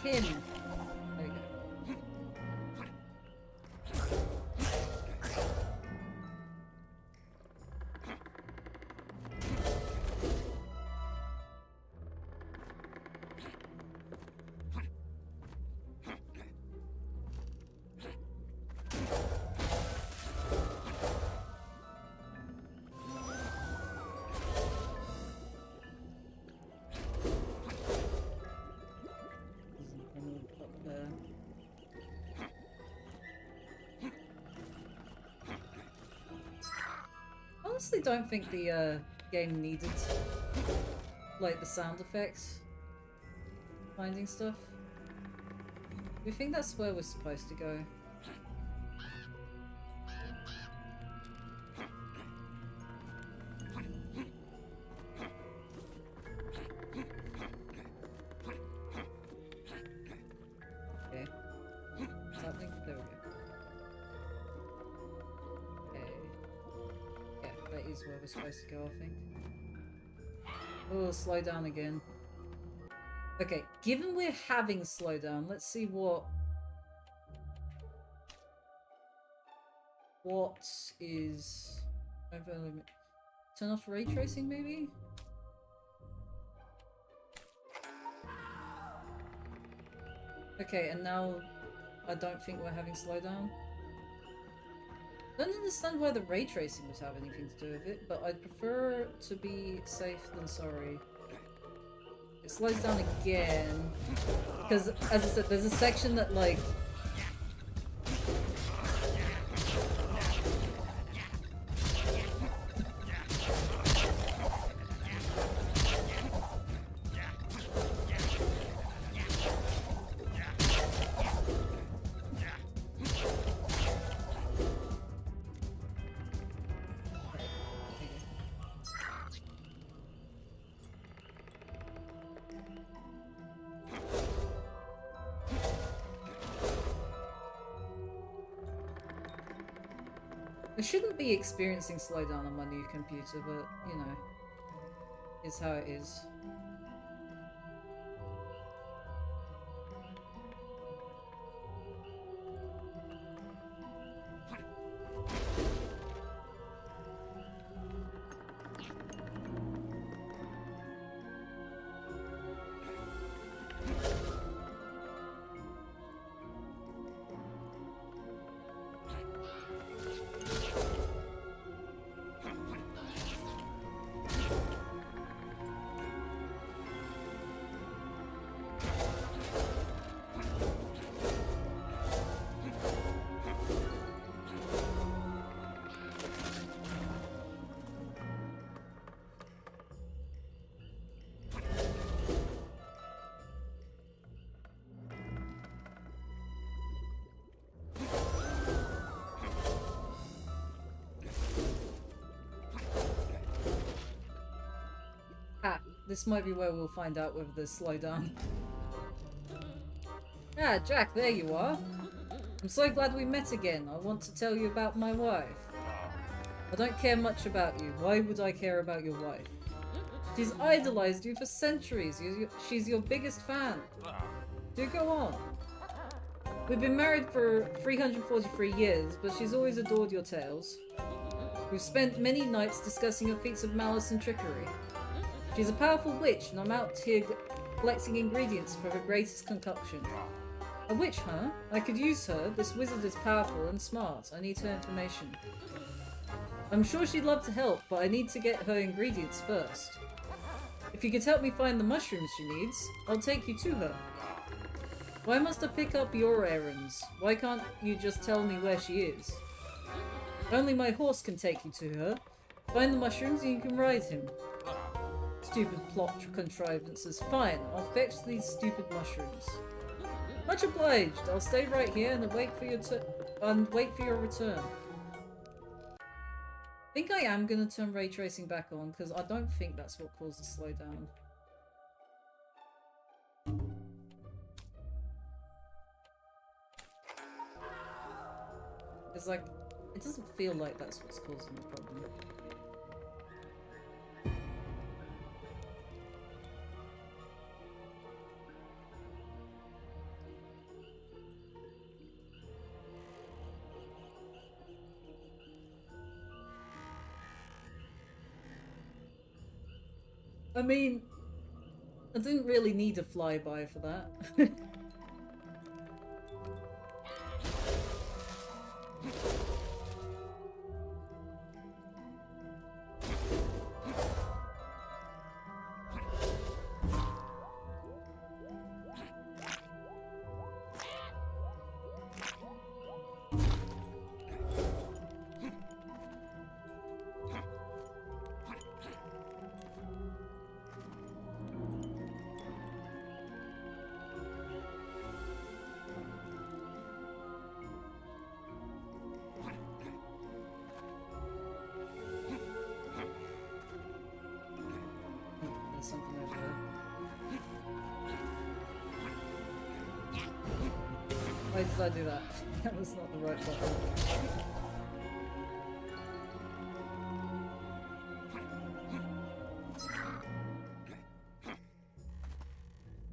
Him. There we go. Honestly don't think the game needed like the sound effects finding stuff. Do you think that's where we're supposed to go? Okay. Something? There we go. That is where we're supposed to go, I think. Oh, slow down again. Okay, given we're having slowdown, let's see what is over limit. Turn off ray tracing, maybe? Okay, and now I don't think we're having slowdown. I don't understand why the ray tracing would have anything to do with it, but I'd prefer to be safe than sorry. It slows down again. Because, as I said, there's a section that, like... I shouldn't be experiencing slowdown on my new computer, but, you know, it's how it is. This might be where we'll find out whether there's slowdown. Ah, Jack, there you are. I'm so glad we met again. I want to tell you about my wife. I don't care much about you. Why would I care about your wife? She's idolized you for centuries. She's your biggest fan. Do go on. We've been married for 343 years, but she's always adored your tales. We've spent many nights discussing your feats of malice and trickery. She's a powerful witch, and I'm out here collecting ingredients for her greatest concoction. A witch, huh? I could use her. This wizard is powerful and smart. I need her information. I'm sure she'd love to help, but I need to get her ingredients first. If you could help me find the mushrooms she needs, I'll take you to her. Why must I pick up your errands? Why can't you just tell me where she is? Only my horse can take you to her. Find the mushrooms and you can ride him. Stupid plot contrivances. Fine, I'll fetch these stupid mushrooms. Much obliged. I'll stay right here and wait for your return. I think I am gonna turn ray tracing back on because I don't think that's what caused the slowdown. It's like, it doesn't feel like that's what's causing the problem. I mean, I didn't really need a flyby for that. Something over there. Why did I do that? That was not the right button.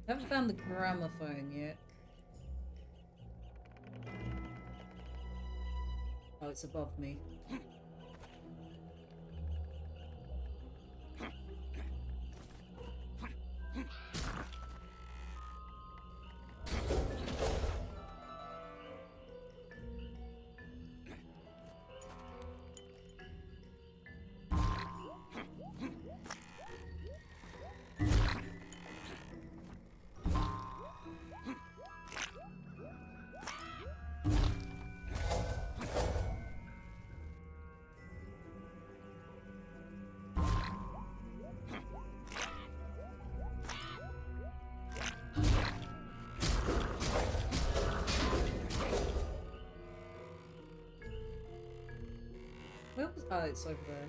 Haven't found the gramophone yet. Oh, it's above me. Where was... Oh, it's over there.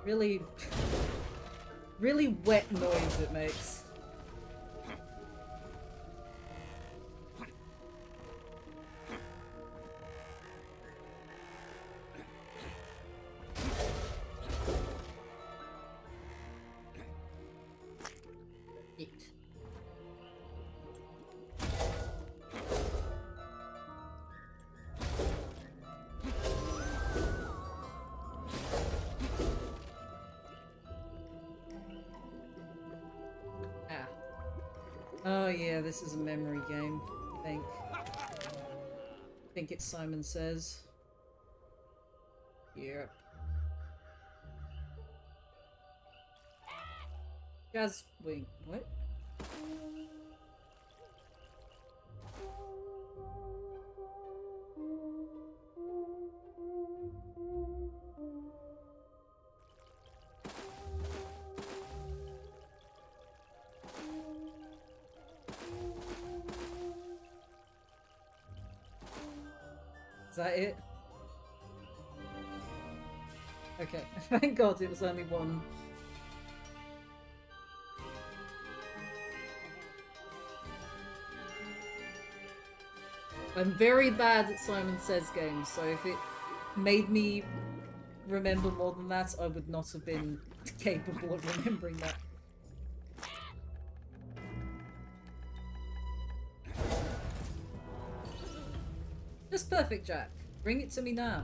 Really... really wet noise it makes. Eat. Oh yeah, this is a memory game, I think. I think it's Simon Says. Yep. Jazz wing. What? Is that it? Okay, thank God it was only one. I'm very bad at Simon Says games, so if it made me remember more than that, I would not have been capable of remembering that. Just perfect, Jack. Bring it to me now.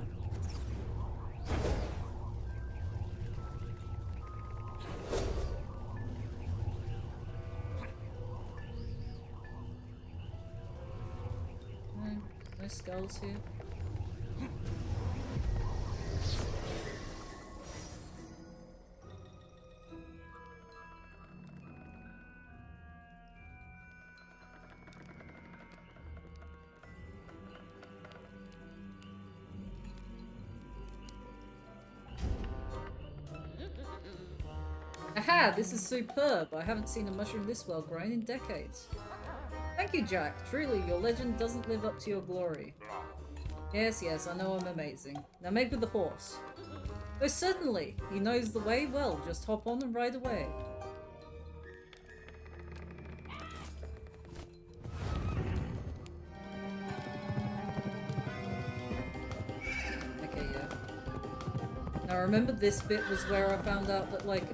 No skulls here. Aha! This is superb! I haven't seen a mushroom this well grown in decades. Thank you, Jack. Truly, your legend doesn't live up to your glory. Yes, yes, I know I'm amazing. Now make with the horse. Oh, certainly. He knows the way well. Just hop on and ride away. Okay, yeah. Now remember this bit was where I found out that, like,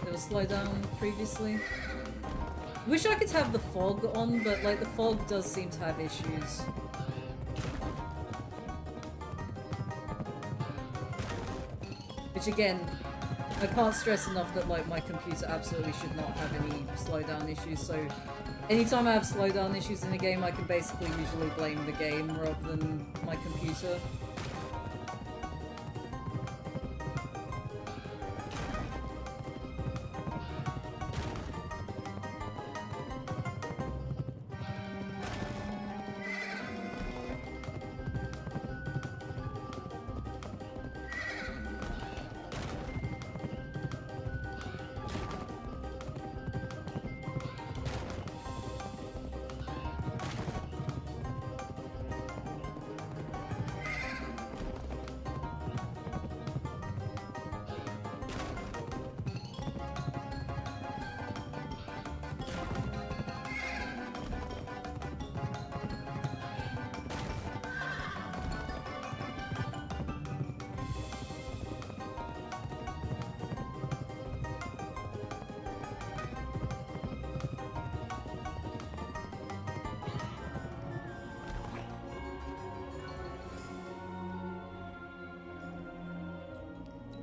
there was slowdown previously. Wish I could have the fog on, but like the fog does seem to have issues. Which again, I can't stress enough that like my computer absolutely should not have any slowdown issues, so anytime I have slowdown issues in a game I can basically usually blame the game rather than my computer.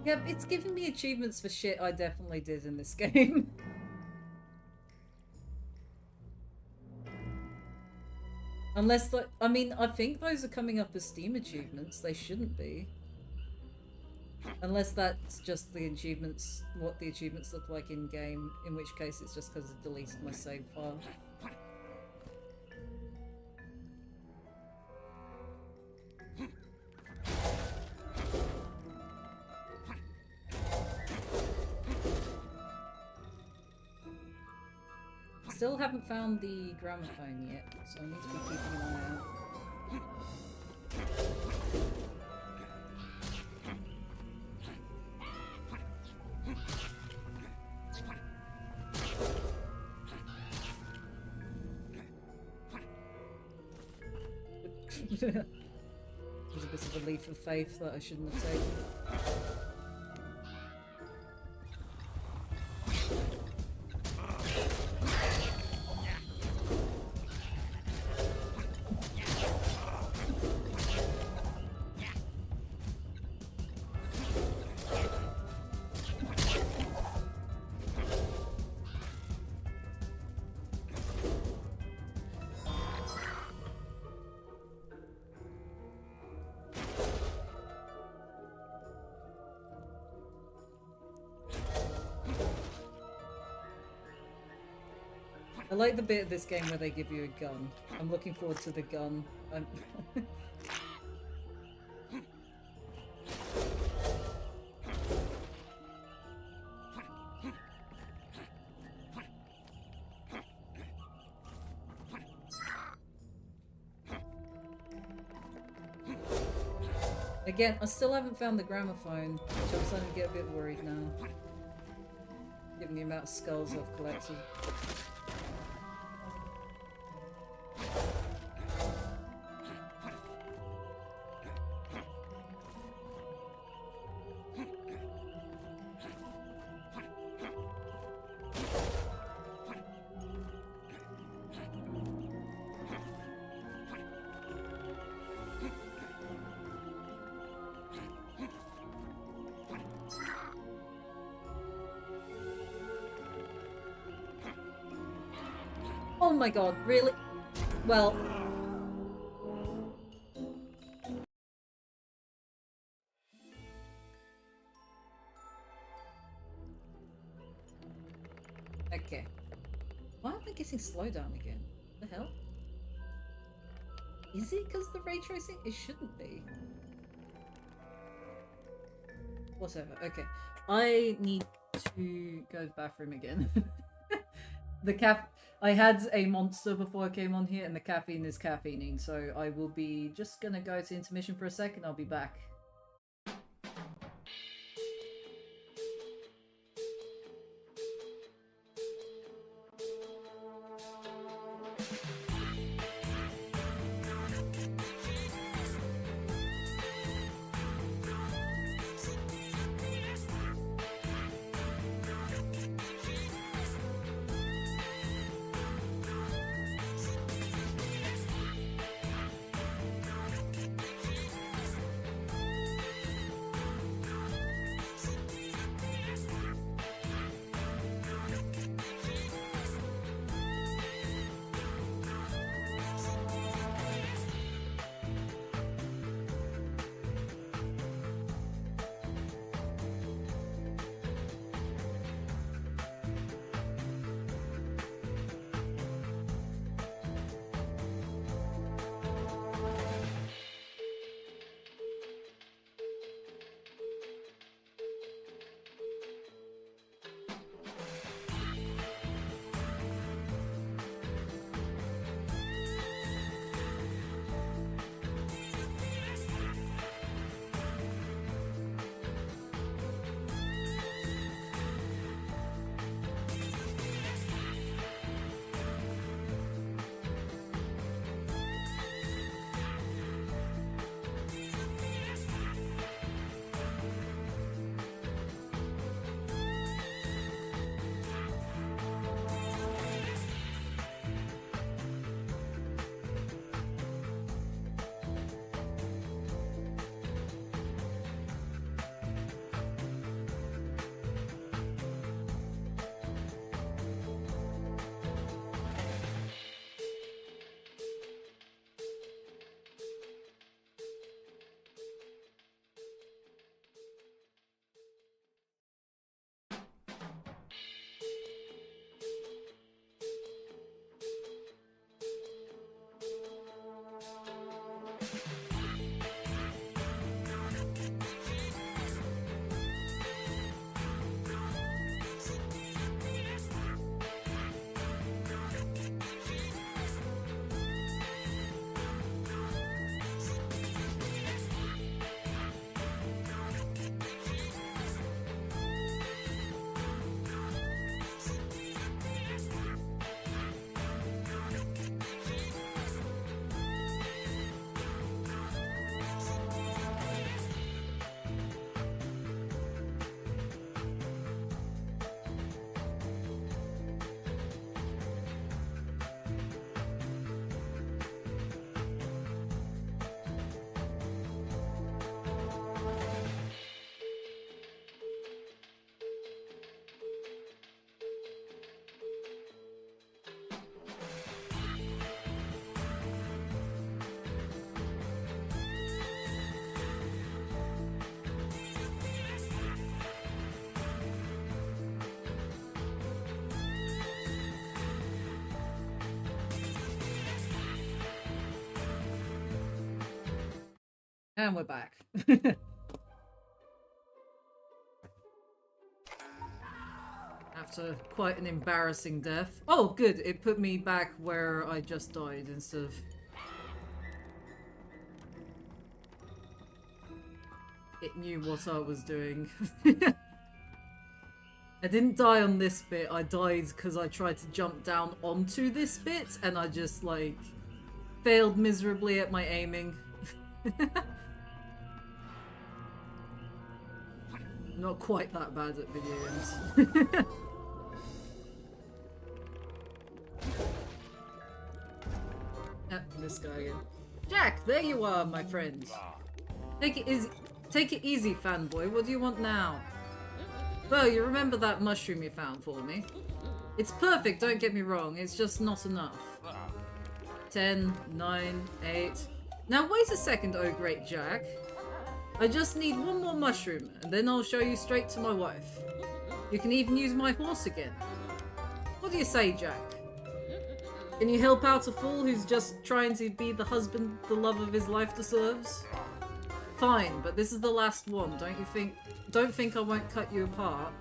Yep, it's giving me achievements for shit I definitely did in this game. Unless, I mean, I think those are coming up as Steam achievements. They shouldn't be. Unless that's just the achievements, what the achievements look like in-game, in which case it's just because I deleted my save file. Still haven't found the gramophone yet, so I need to be keeping an eye out. There's a bit of a leap of faith that I shouldn't have taken. I like the bit of this game where they give you a gun. I'm looking forward to the gun. Again, I still haven't found the gramophone, which I'm starting to get a bit worried now. Given the amount of skulls I've collected. Oh my god, really? Well... Okay. Why am I getting slowdown again? What the hell? Is it because the ray tracing? It shouldn't be. Whatever, okay. I need to go to the bathroom again. I had a monster before I came on here, and the caffeine is caffeining, so I will be just gonna go to intermission for a second. I'll be back. And we're back. After quite an embarrassing death. Oh, good. It put me back where I just died instead of... It knew what I was doing. I didn't die on this bit. I died because I tried to jump down onto this bit and I just, like, failed miserably at my aiming. Not quite that bad at video games. This guy again. Jack, there you are, my friend. Take it easy, fanboy. What do you want now? Well, you remember that mushroom you found for me? It's perfect, don't get me wrong, it's just not enough. 10, 9, 8... Now wait a second, oh great Jack. I just need one more mushroom, and then I'll show you straight to my wife. You can even use my horse again. What do you say, Jack? Can you help out a fool who's just trying to be the husband the love of his life deserves? Fine, but this is the last one, don't you think? Don't think I won't cut you apart.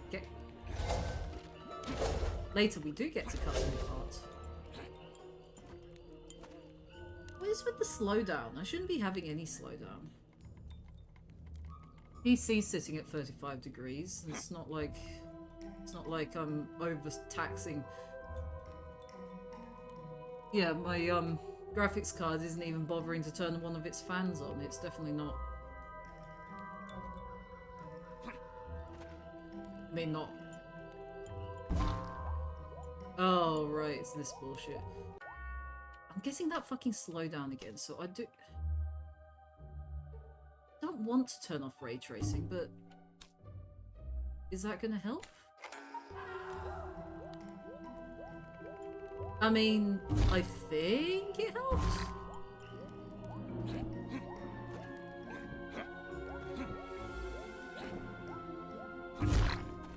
Okay. Later we do get to cut him apart. What is with the slowdown? I shouldn't be having any slowdown. PC's sitting at 35 degrees. It's not like I'm overtaxing. Yeah, my graphics card isn't even bothering to turn one of its fans on. It's definitely not. I mean, not. Oh, right, it's this bullshit. I'm getting that fucking slowdown again, so I don't want to turn off ray tracing, but is that gonna help? I mean, I think it helps.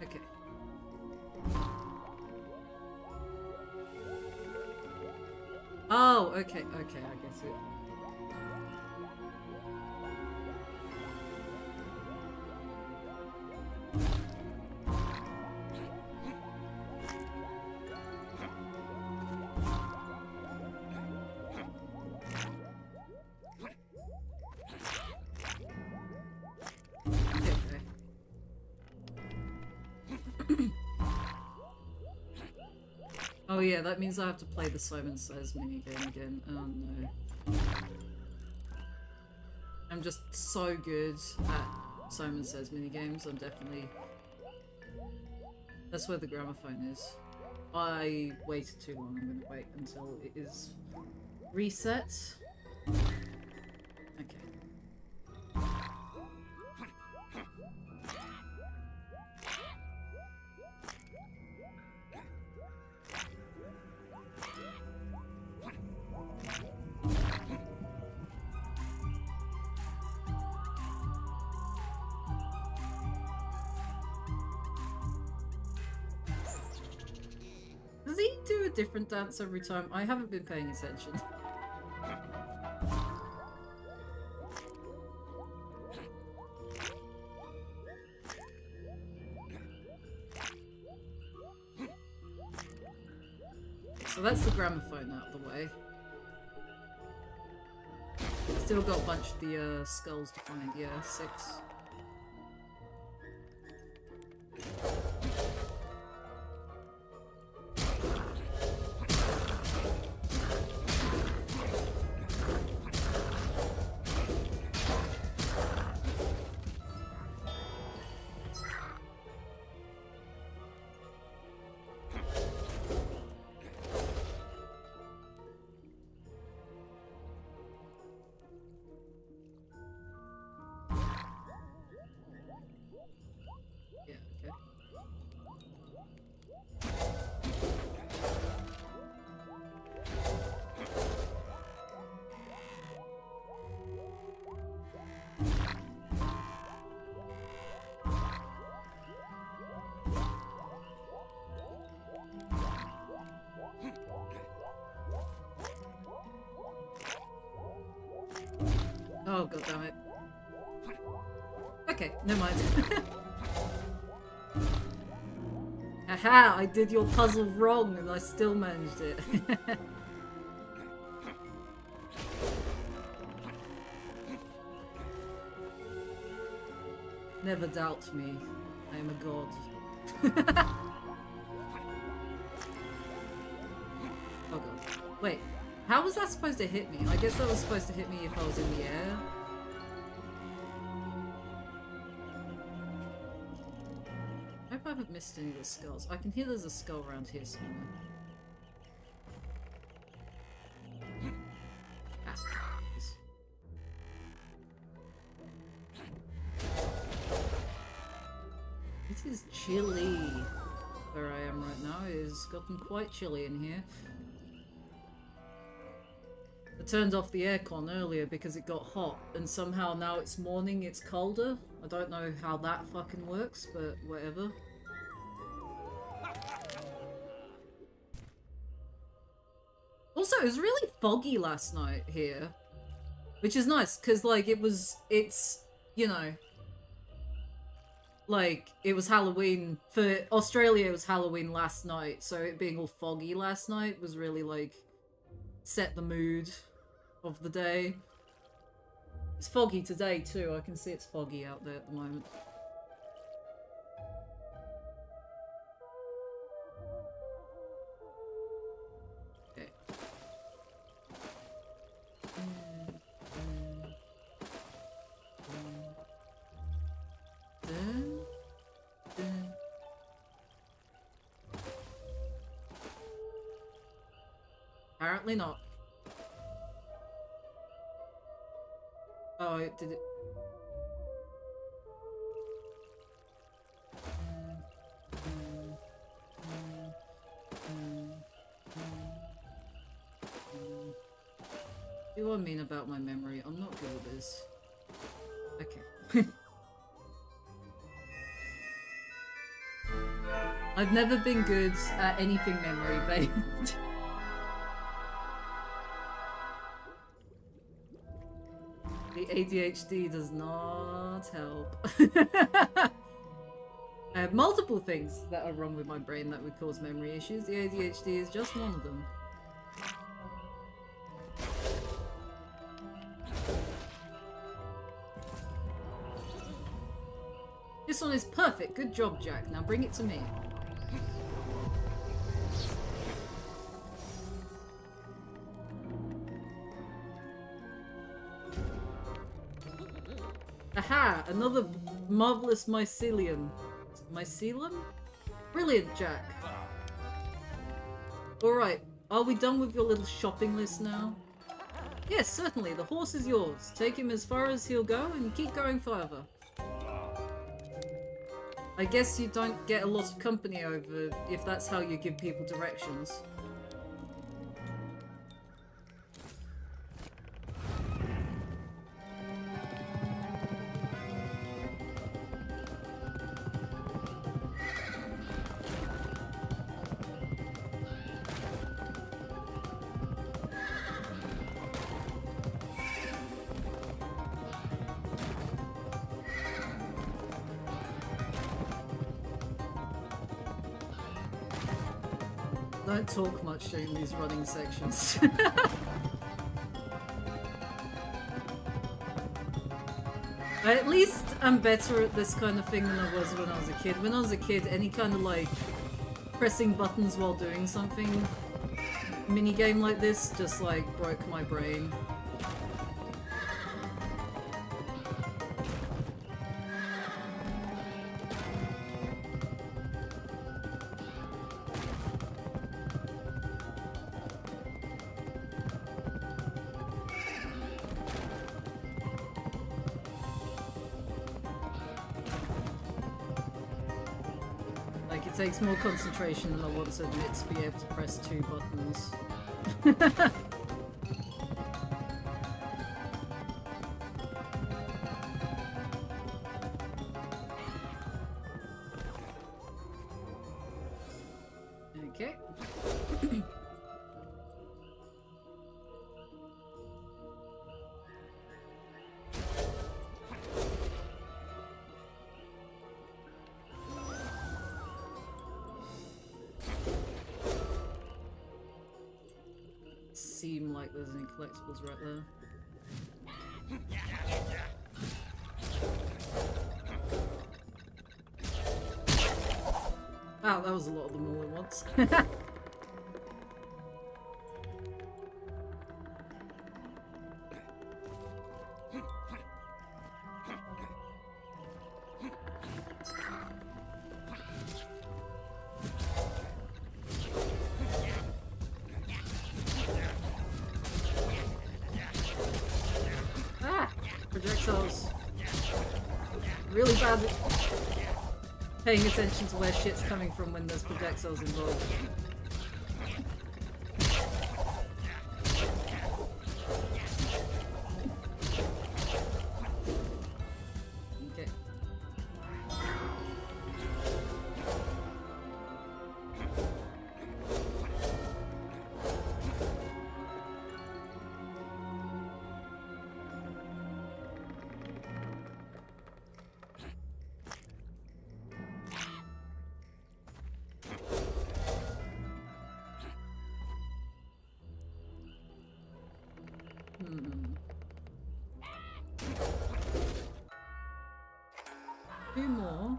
Okay. Oh, okay, I guess it. Oh yeah, that means I have to play the Simon Says minigame again. Oh no. I'm just so good at Simon Says minigames, I'm definitely... That's where the gramophone is. I waited too long, I'm gonna wait until it is reset. Okay. Does he do a different dance every time? I haven't been paying attention. So that's the gramophone out of the way. Still got a bunch of the skulls to find. Yeah, 6. Oh, god damn it. Okay, never mind. Aha! I did your puzzle wrong and I still managed it. Never doubt me. I am a god. Oh god. Wait. How was that supposed to hit me? I guess that was supposed to hit me if I was in the air. I hope I haven't missed any of the skulls. I can hear there's a skull around here somewhere. Ah. It is chilly. where I am right now. It has gotten quite chilly in here. I turned off the aircon earlier because it got hot, and somehow now it's morning, it's colder. I don't know how that fucking works, but whatever. Also, it was really foggy last night here, which is nice, because, like, it's, you know, like, it was Halloween. For Australia, it was Halloween last night, so it being all foggy last night was really, like, set the mood of the day. It's foggy today, too. I can see it's foggy out there at the moment. Okay. Apparently not. Oh, it did it. What do I mean about my memory? I'm not good at this. Okay. I've never been good at anything memory-based. The ADHD does not help. I have multiple things that are wrong with my brain that would cause memory issues. The ADHD is just one of them. This one is perfect. Good job, Jack. Now bring it to me. Aha! Another marvelous mycelium. Mycelium? Brilliant, Jack. Alright, are we done with your little shopping list now? Yes, certainly. The horse is yours. Take him as far as he'll go and keep going further. I guess you don't get a lot of company over if that's how you give people directions. Don't talk much during these running sections. At least I'm better at this kind of thing than I was when I was a kid. When I was a kid, any kind of like pressing buttons while doing something minigame like this just like broke my brain. It takes more concentration than I want to admit to be able to press 2 buttons. Okay. Seem like there's any collectibles right there. Wow, that was a lot of them all at once. Projectiles. Really bad. paying attention to where shit's coming from when there's projectiles involved. Okay. Two more.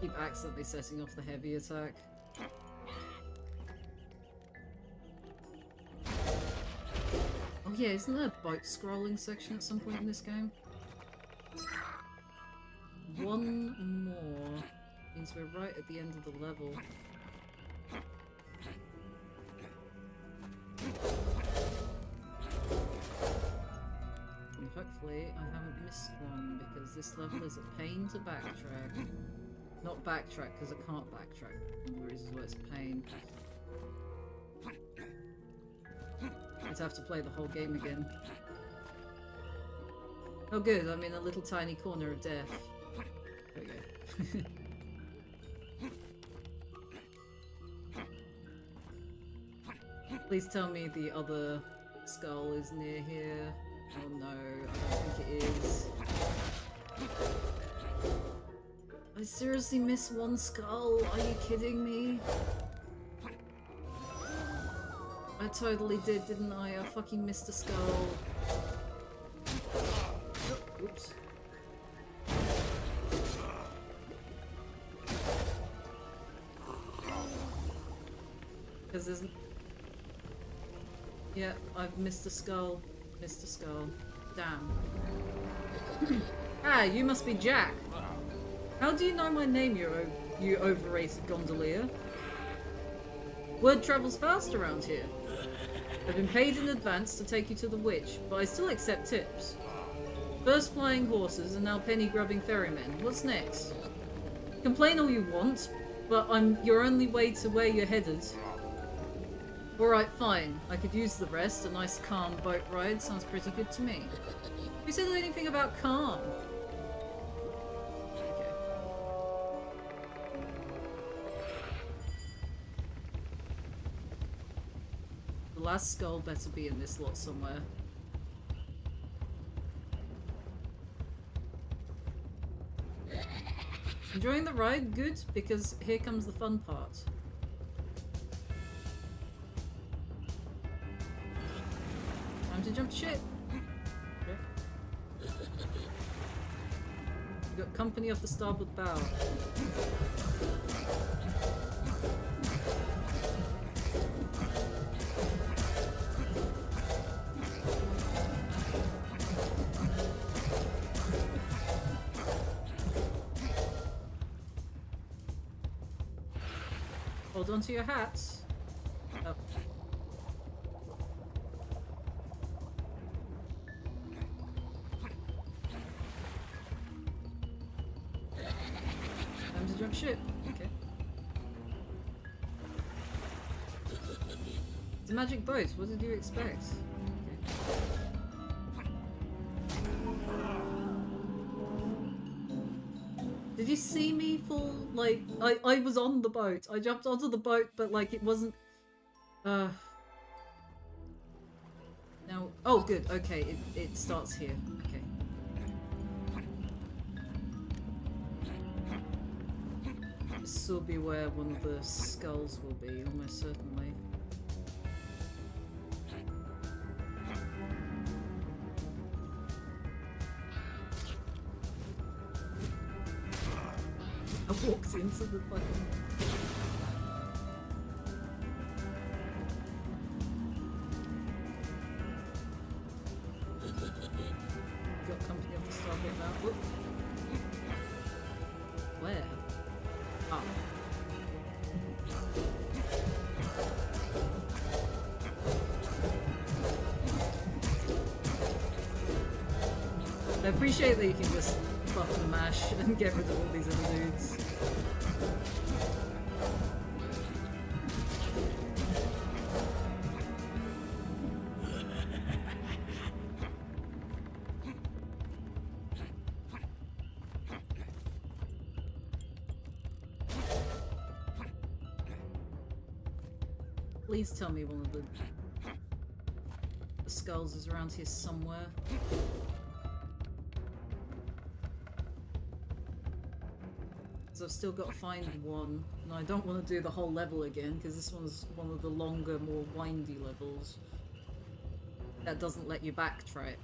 Keep accidentally setting off the heavy attack. Oh yeah, isn't there a boat scrolling section at some point in this game? One more means we're right at the end of the level. And hopefully I haven't missed one, because this level is a pain to backtrack. Not backtrack, because I can't backtrack. This is where it's a pain. I'd have to play the whole game again. Oh good, I'm in a little tiny corner of death. There we go. Please tell me the other skull is near here. Oh no, I don't think it is. I seriously missed one skull? Are you kidding me? I totally did, didn't I? I fucking missed a skull. Oh, oops. Because there's... Yeah, I've missed a skull. Missed a skull. Damn. Ah, you must be Jack. How do you know my name, you overrated gondolier? Word travels fast around here. I've been paid in advance to take you to the witch, but I still accept tips. First flying horses and now penny-grubbing ferrymen. What's next? Complain all you want, but I'm your only way to where you're headed. Alright, fine. I could use the rest. A nice calm boat ride sounds pretty good to me. Who said anything about calm? Okay. The last skull better be in this lot somewhere. Enjoying the ride? Good, because here comes the fun part. Time to jump ship. Okay. You got company off the starboard bow. Hold on to your hats. Oh. Time to jump ship. Okay. It's a magic boat. What did you expect? Okay. Did you see me fall? Like, I was on the boat. I jumped onto the boat, but like it wasn't... Now... Oh, good. Okay, it starts here. Okay. This will be where one of the skulls will be, almost certainly. I walked into the fucking... Got company off the starboard now. Whoop. Where? Ah. I appreciate that you can just fucking mash and get rid of all these other dudes. Please tell me one of the skulls is around here somewhere. So I've still got to find one, and I don't want to do the whole level again because this one's one of the longer, more windy levels that doesn't let you backtrack.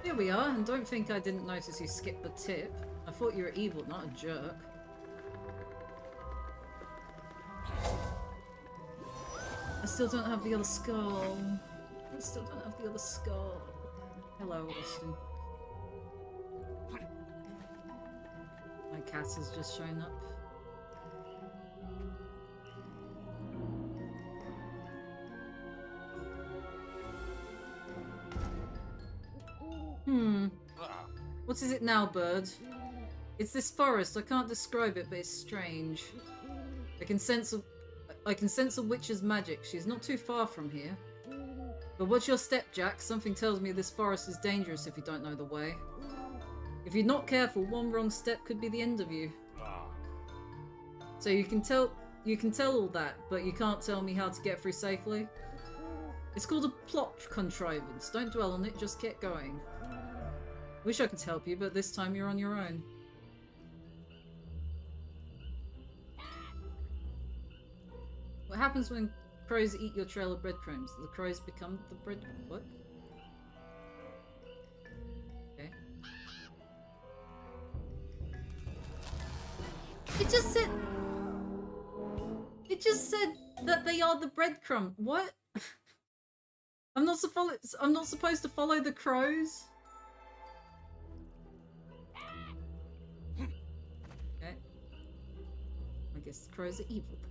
Here we are, and don't think I didn't notice you skipped the tip. I thought you were evil, not a jerk. I still don't have the other skull. I still don't have the other skull. Hello, Austin. My cat has just shown up. What is it now, bird? It's this forest. I can't describe it, but it's strange. I can sense a witch's magic. She's not too far from here. But watch your step, Jack. Something tells me this forest is dangerous if you don't know the way. If you're not careful, one wrong step could be the end of you. So you can tell all that, but you can't tell me how to get through safely? It's called a plot contrivance. Don't dwell on it, just get going. Wish I could help you, but this time you're on your own. What happens when crows eat your trail of breadcrumbs? The crows become the bread... What? Okay. It just said... It just said that they are the breadcrumb. What? I'm not supposed to follow the crows? Okay. I guess the crows are evil then.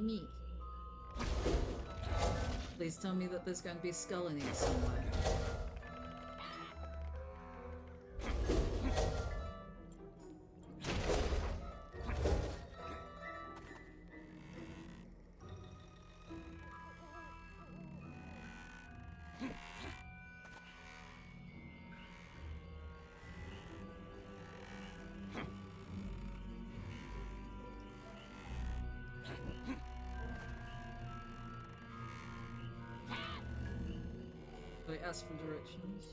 Me. Please tell me that there's going to be a skull in here somewhere. Ask for directions.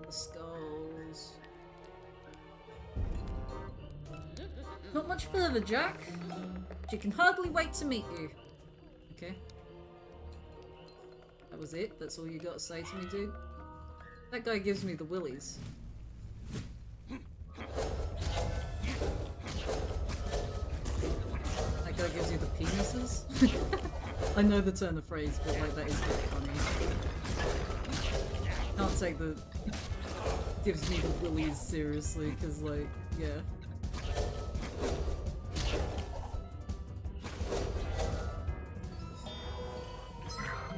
Skulls. Not much further, Jack. She can hardly wait to meet you. Okay. That was it? That's all you got to say to me, dude? That guy gives me the willies. That guy gives you the penises? I know the turn of phrase, but like that is quite funny. Can't take the... gives me the willies seriously, because like, yeah.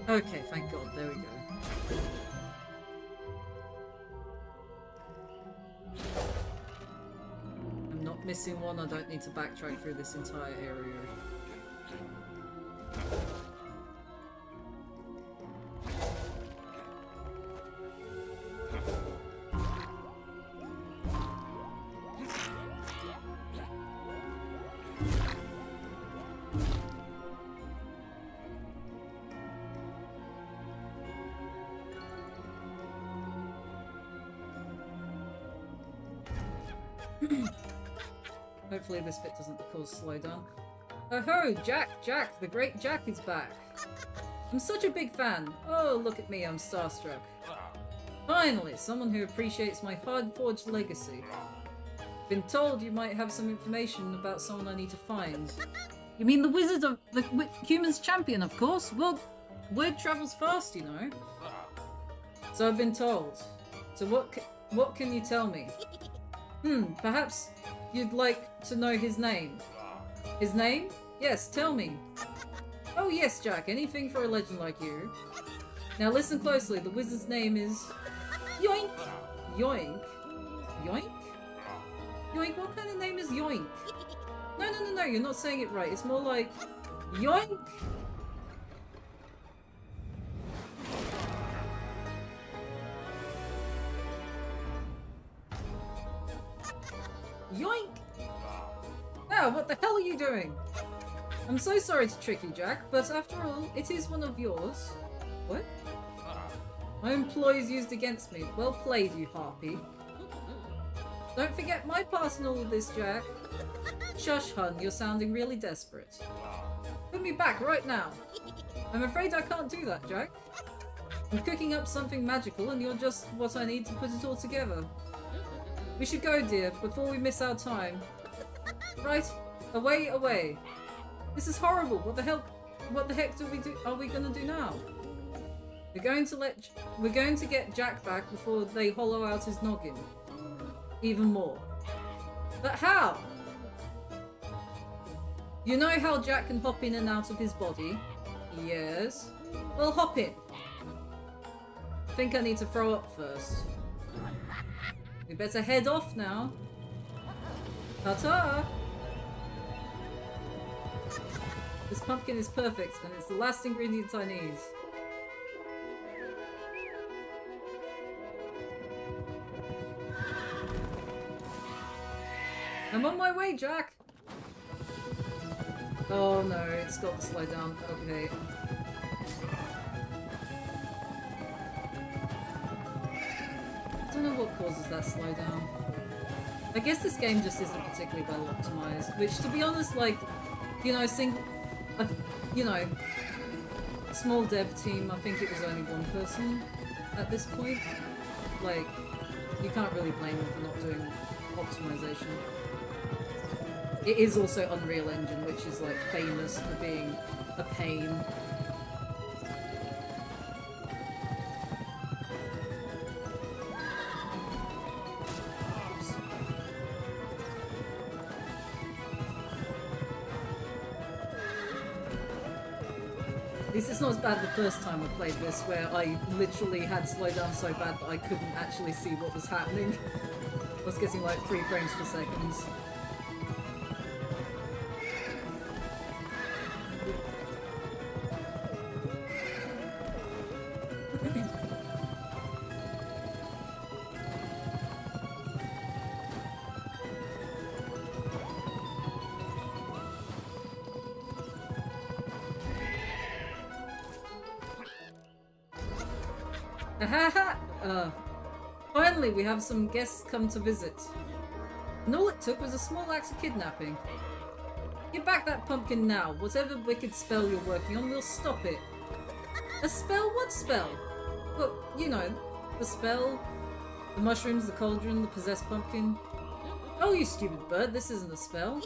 Okay, thank God, there we go. I'm not missing one, I don't need to backtrack through this entire area. Hopefully this bit doesn't cause slowdown. Oh ho, Jack, the great Jack is back. I'm such a big fan. Oh, look at me, I'm starstruck. Finally, someone who appreciates my hard-forged legacy. Been told you might have some information about someone I need to find. You mean the wizard of the humans champion, of course? Well, word travels fast, you know. So I've been told. So what can you tell me? Perhaps you'd like to know his name. His name? Yes, tell me. Oh yes, Jack, anything for a legend like you. Now listen closely, the wizard's name is... Yoink! Yoink? Yoink? Yoink, what kind of name is Yoink? No, you're not saying it right. It's more like... Yoink! Yoink! Now, what the hell are you doing? I'm so sorry to trick you, Jack, but after all, it is one of yours. What? My employees used against me. Well played, you harpy. Don't forget my part in all of this, Jack. Shush, hun, you're sounding really desperate. Put me back right now. I'm afraid I can't do that, Jack. I'm cooking up something magical and you're just what I need to put it all together. We should go, dear, before we miss our time. Right, away, away. This is horrible. What the heck are we gonna do now? We're going to get Jack back before they hollow out his noggin. Even more. But how? You know how Jack can hop in and out of his body? Yes. Well, hop in. I think I need to throw up first. We better head off now. Ta-ta! This pumpkin is perfect, and it's the last ingredient I need. I'm on my way, Jack! Oh no, it's got to slow down. Okay. I don't know what causes that slowdown. I guess this game just isn't particularly well optimized, which, to be honest, like, you know, small dev team, I think it was only one person at this point. Like, you can't really blame them for not doing optimization. It is also Unreal Engine, which is like famous for being a pain. Oops. At least it's not as bad the first time I played this, where I literally had slowed down so bad that I couldn't actually see what was happening. I was getting like 3 frames per second. Finally, we have some guests come to visit. And all it took was a small act of kidnapping. Get back that pumpkin now. Whatever wicked spell you're working on, we'll stop it. A spell? What spell? Well, you know, the spell, the mushrooms, the cauldron, the possessed pumpkin. Oh, you stupid bird, this isn't a spell.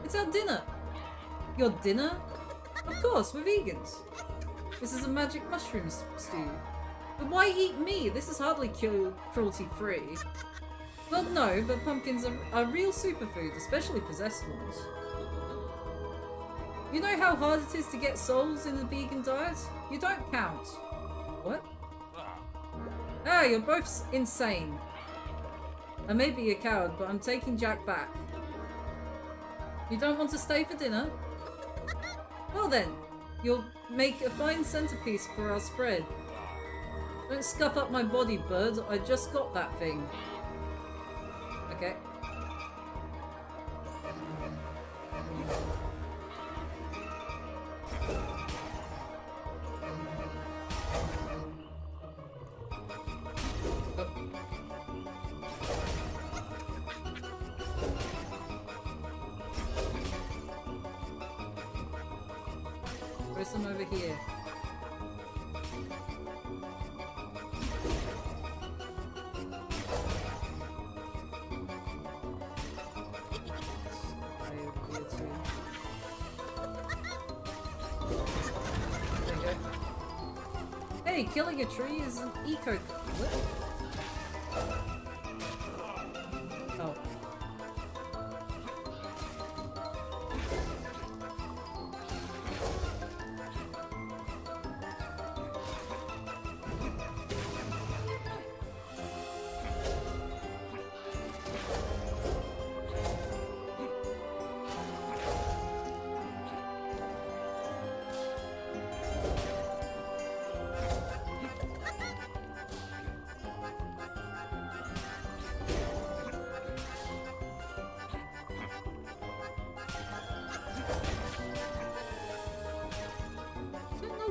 It's our dinner. Your dinner? Of course, we're vegans. This is a magic mushroom stew. But why eat me? This is hardly cruelty-free. Well, no, but pumpkins are real superfood, especially possessed ones. You know how hard it is to get souls in a vegan diet? You don't count. What? Ah, you're both insane. I may be a coward, but I'm taking Jack back. You don't want to stay for dinner? Well then, you'll make a fine centerpiece for our spread. Don't scuff up my body, bird. I just got that thing. Okay. guess I'm over here. Hey, killing a tree is an eco. What? Oh.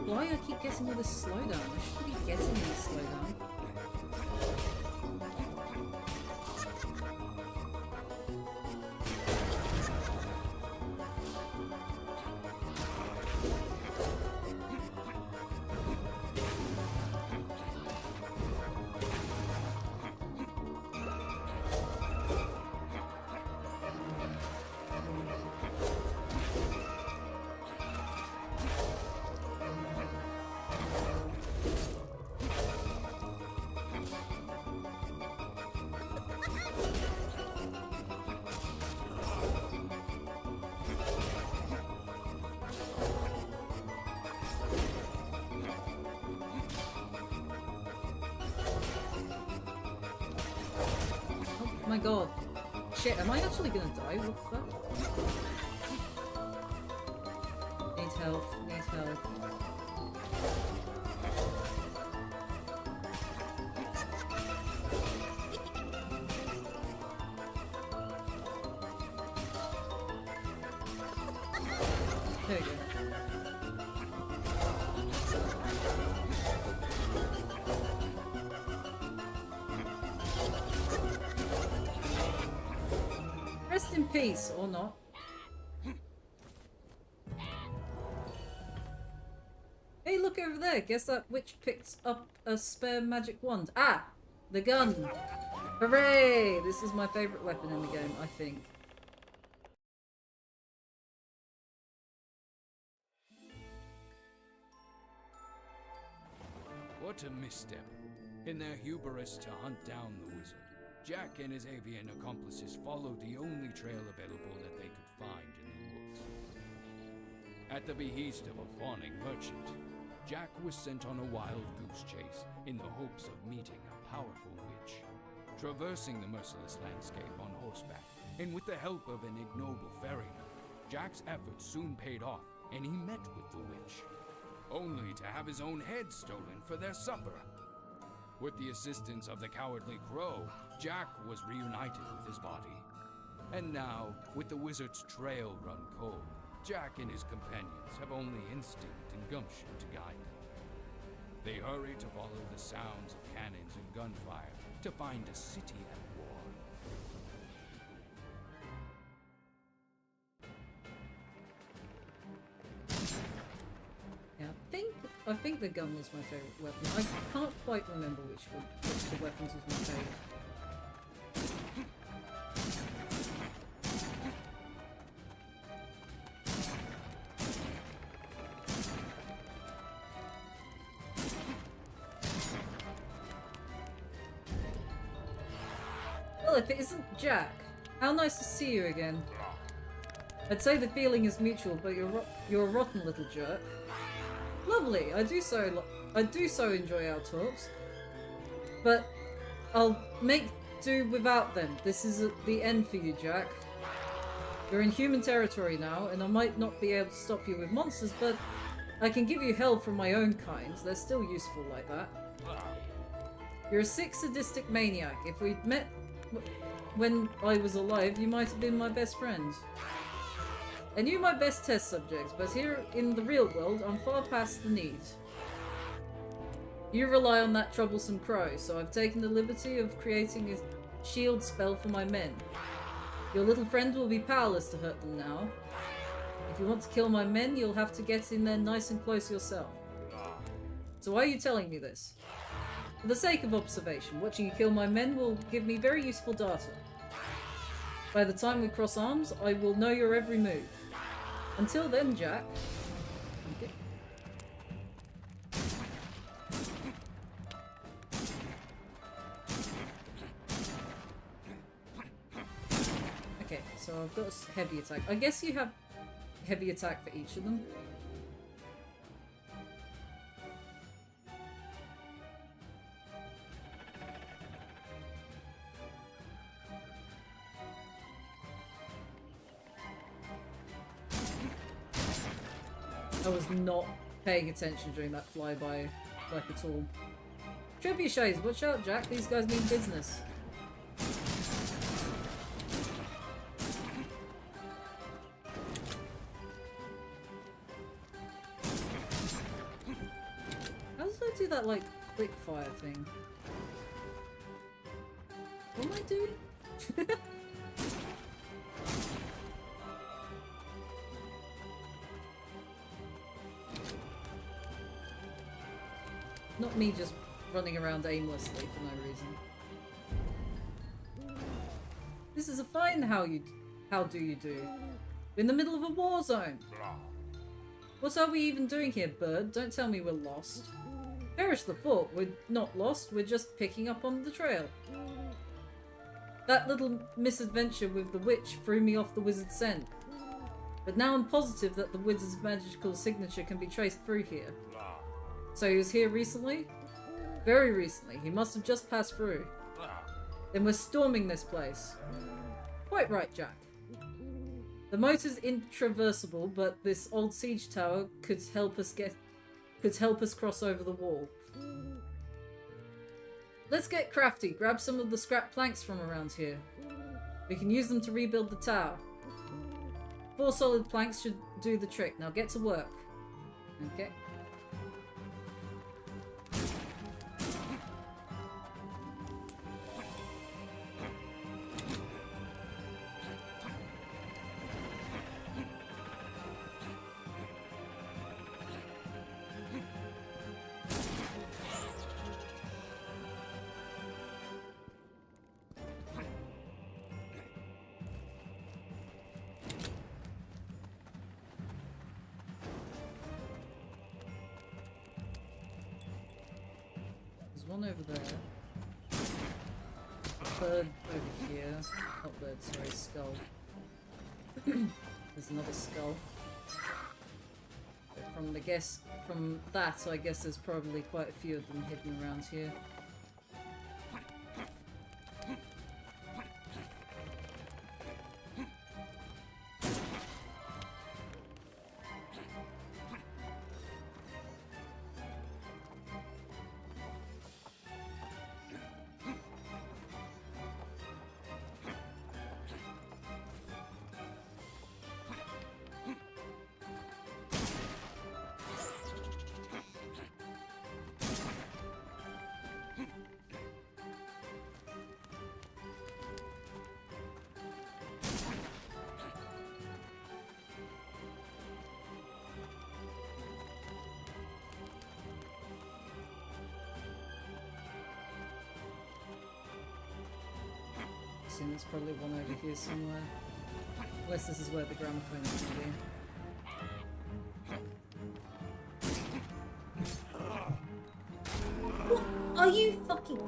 Why I keep getting all this slowdown? I shouldn't be getting any slowdown. Oh my god. Shit, am I actually gonna die? What the fuck? Need health, need health. There you go. Rest in peace, or not. Hey, look over there. Guess that witch picked up a spare magic wand. Ah! The gun! Hooray! This is my favourite weapon in the game, I think. What a misstep. In their hubris to hunt down the wizard, Jack and his avian accomplices followed the only trail available that they could find in the woods. At the behest of a fawning merchant, Jack was sent on a wild goose chase in the hopes of meeting a powerful witch. Traversing the merciless landscape on horseback, and with the help of an ignoble ferryman, Jack's efforts soon paid off, and he met with the witch, only to have his own head stolen for their supper. With the assistance of the cowardly crow, Jack was reunited with his body. And now, with the wizard's trail run cold, Jack and his companions have only instinct and gumption to guide them. They hurry to follow the sounds of cannons and gunfire to find a city at war. Yeah, I think the gun was my favourite weapon. I can't quite remember which of the weapons was my favourite. Well, if it isn't Jack, how nice to see you again. I'd say the feeling is mutual, but you're a rotten little jerk. Lovely. I do so enjoy our talks, but I'll make do without them. This is the end for you, Jack. You're in human territory now, and I might not be able to stop you with monsters, but I can give you help from my own kind. They're still useful like that. You're a sick, sadistic maniac. If we'd met when I was alive, you might have been my best friend. And you my best test subjects, but here in the real world, I'm far past the need. You rely on that troublesome crow, so I've taken the liberty of creating a shield spell for my men. Your little friend will be powerless to hurt them now. If you want to kill my men, you'll have to get in there nice and close yourself. So why are you telling me this? For the sake of observation, watching you kill my men will give me very useful data. By the time we cross arms, I will know your every move. Until then, Jack... Okay. Okay, so I've got a heavy attack. I guess you have heavy attack for each of them. I was not paying attention during that flyby, like at all. Trebuchets, watch out, Jack. These guys mean business. How does I do that, like, quick fire thing? What am I doing? Not me just running around aimlessly for no reason. This is a fine how do you do? We're in the middle of a war zone. What are we even doing here, bird? Don't tell me we're lost. Perish the thought, we're not lost, we're just picking up on the trail. That little misadventure with the witch threw me off the wizard's scent. But now I'm positive that the wizard's magical signature can be traced through here. So he was here recently? Very recently. He must have just passed through. Then we're storming this place. Quite right, Jack. The moat is intraversible, but this old siege tower could help us cross over the wall. Let's get crafty. Grab some of the scrap planks from around here. We can use them to rebuild the tower. 4 solid planks should do the trick. Now get to work. Okay. One over there. A bird over here. Not bird, sorry, skull. There's another skull. But from that, I guess there's probably quite a few of them hidden around here. There's probably one over here somewhere. Unless this is where the gramophone is going to be. What? Are you fucking...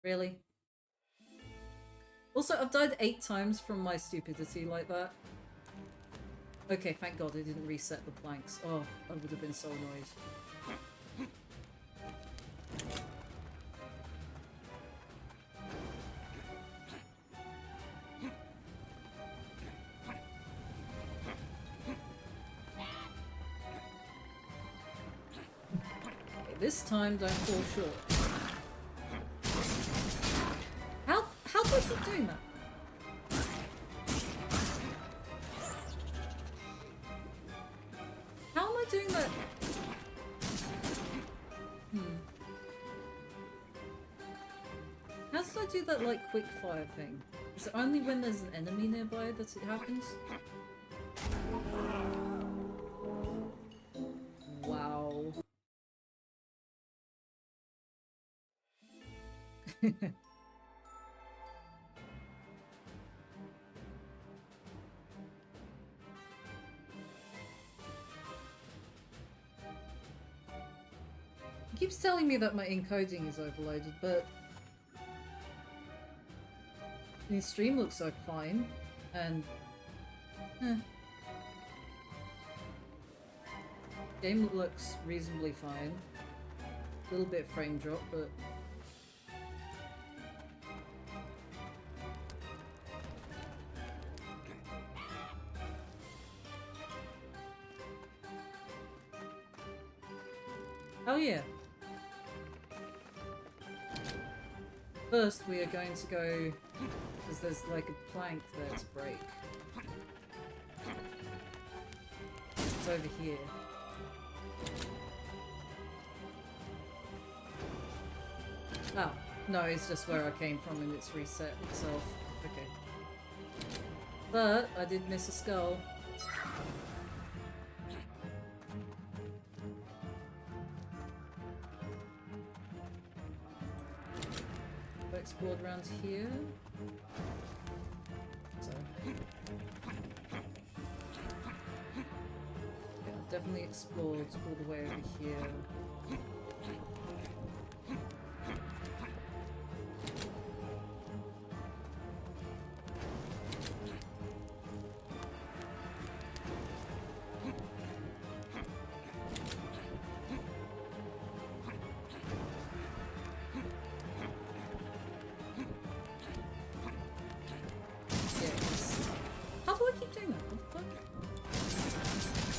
Really? Also, I've died 8 times from my stupidity like that. Okay, thank God it didn't reset the planks. Oh, I would have been so annoyed. This time, don't fall short. How do I keep doing that? How am I doing that? How did I do that, like, quick fire thing? Is it only when there's an enemy nearby that it happens? Wow. It keeps telling me that my encoding is overloaded, but the stream looks like fine, and game looks reasonably fine. A little bit frame drop, but oh yeah. First, we are going to go, because there's like a plank there to break. It's over here. Oh, no, it's just where I came from and it's reset itself. Okay. But I did miss a skull. I explored around here. So. Yeah, I've definitely explored all the way over here.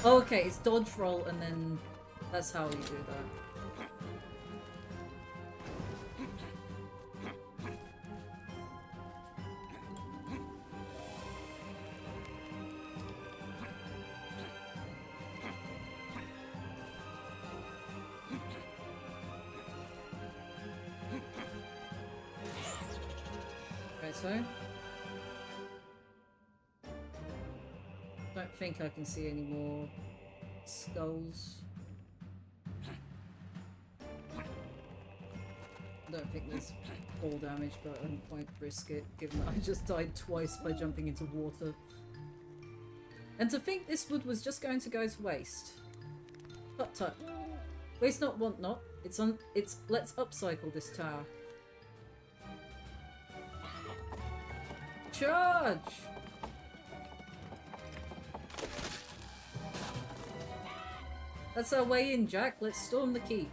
Oh, okay, it's dodge roll and then that's how you do that. Okay, so don't think I can see any more skulls. I don't think there's fall damage, but I don't quite risk it, given that I just died twice by jumping into water. And to think this wood was just going to go to waste. Tut tut. Waste not, want not. Let's upcycle this tower. Charge! That's our way in, Jack. Let's storm the keep.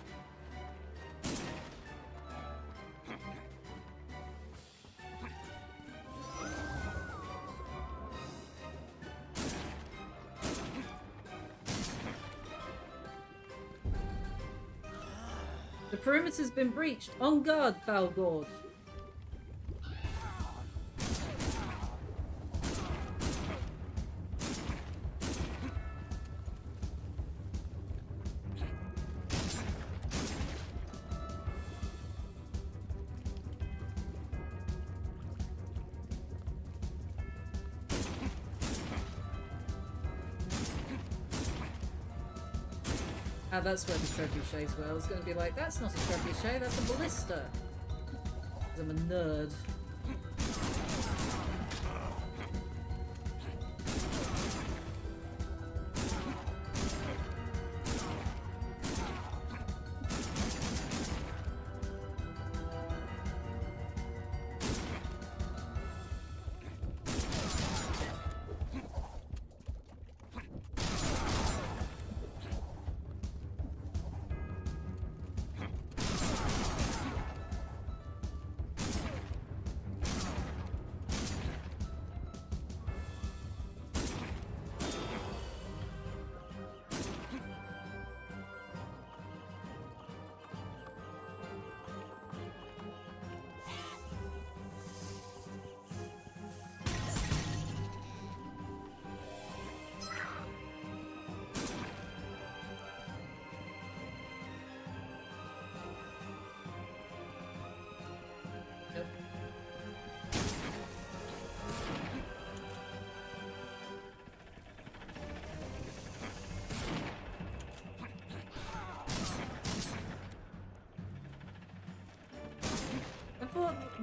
The perimeter's been breached. On guard, foul god. Ah, that's where the trebuchets were. I was going to be like, that's not a trebuchet, that's a ballista. 'Cause I'm a nerd.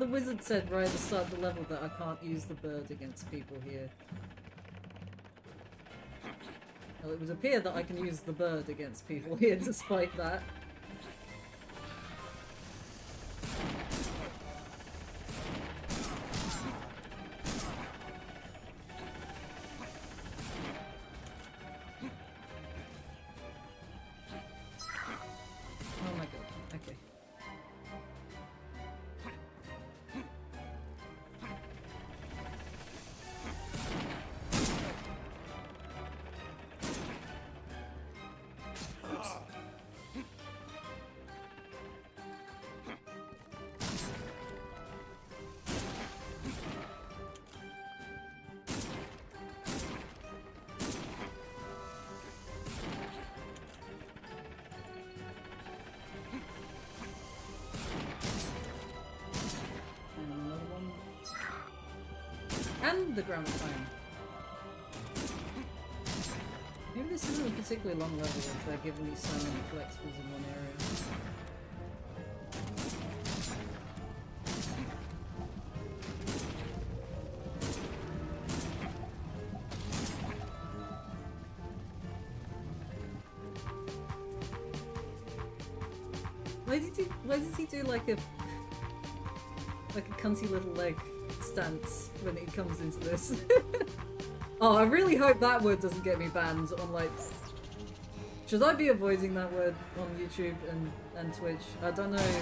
the wizard said right at the start of the level that I can't use the bird against people here. Well, it would appear that I can use the bird against people here despite that. Oh my god, okay. And the gramophone. Maybe this isn't a particularly long level if they're giving me so many collectibles in one area. Why did he do like a cunty little leg stance when he comes into this? Oh, I really hope that word doesn't get me banned on like... Should I be avoiding that word on YouTube and Twitch? I don't know.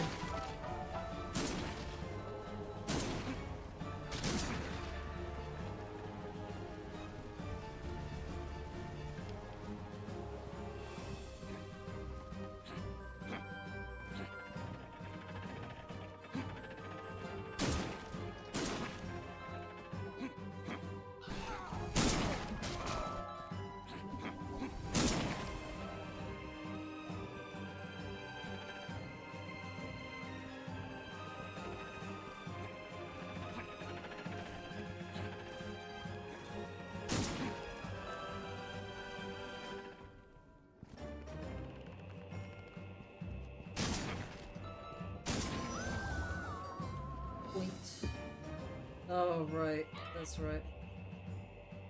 Oh, right. That's right.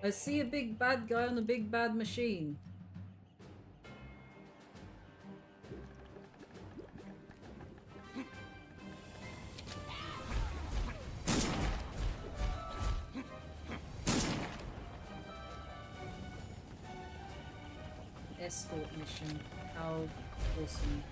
I see a big bad guy on a big bad machine. Escort mission. How awesome.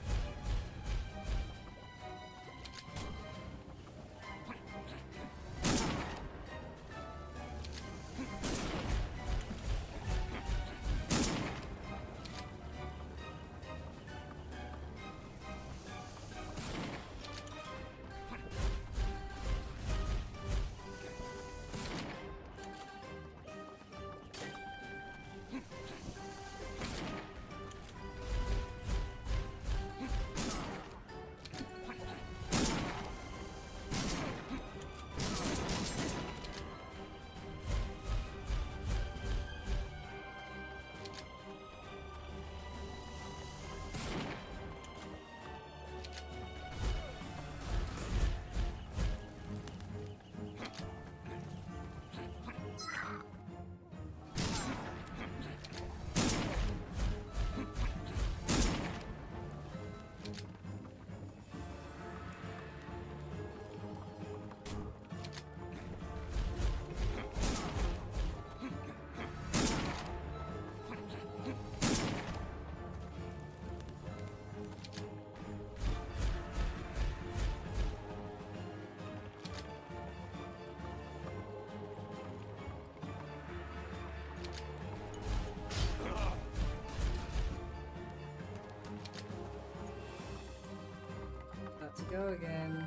To go again.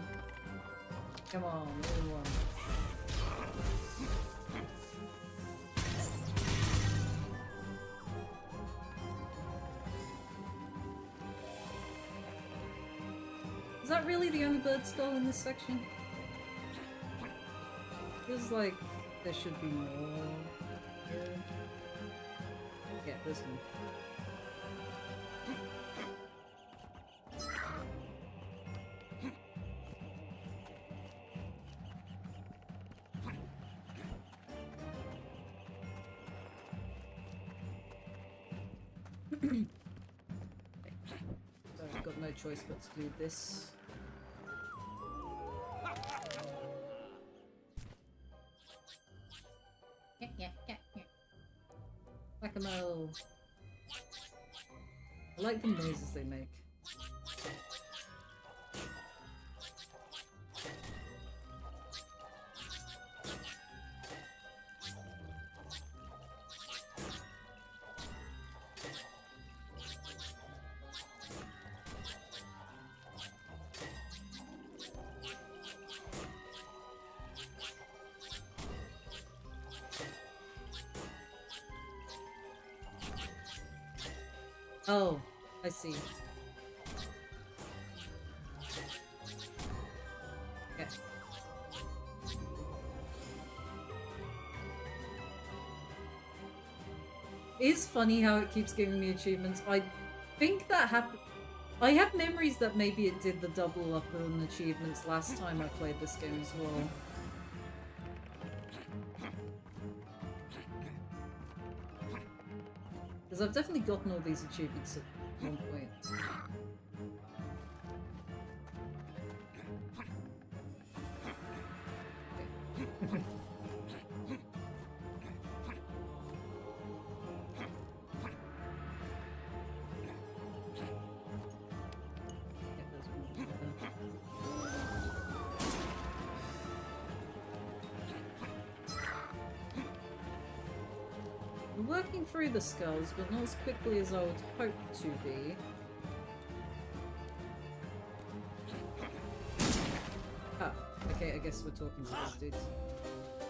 Come on, everyone. Is that really the only bird skull in this section? Feels like there should be more here. Yeah, this one. So I've got no choice but to do this. Whack-a-mole. I like the noises they make. Oh, I see. Okay. It is funny how it keeps giving me achievements. I think that happened. I have memories that maybe it did the double up on achievements last time I played this game as well. Because I've definitely gotten all these achievements at one point. Okay. I'm working through the skulls, but not as quickly as I would hope to be. Ah, okay, I guess we're talking to those dudes.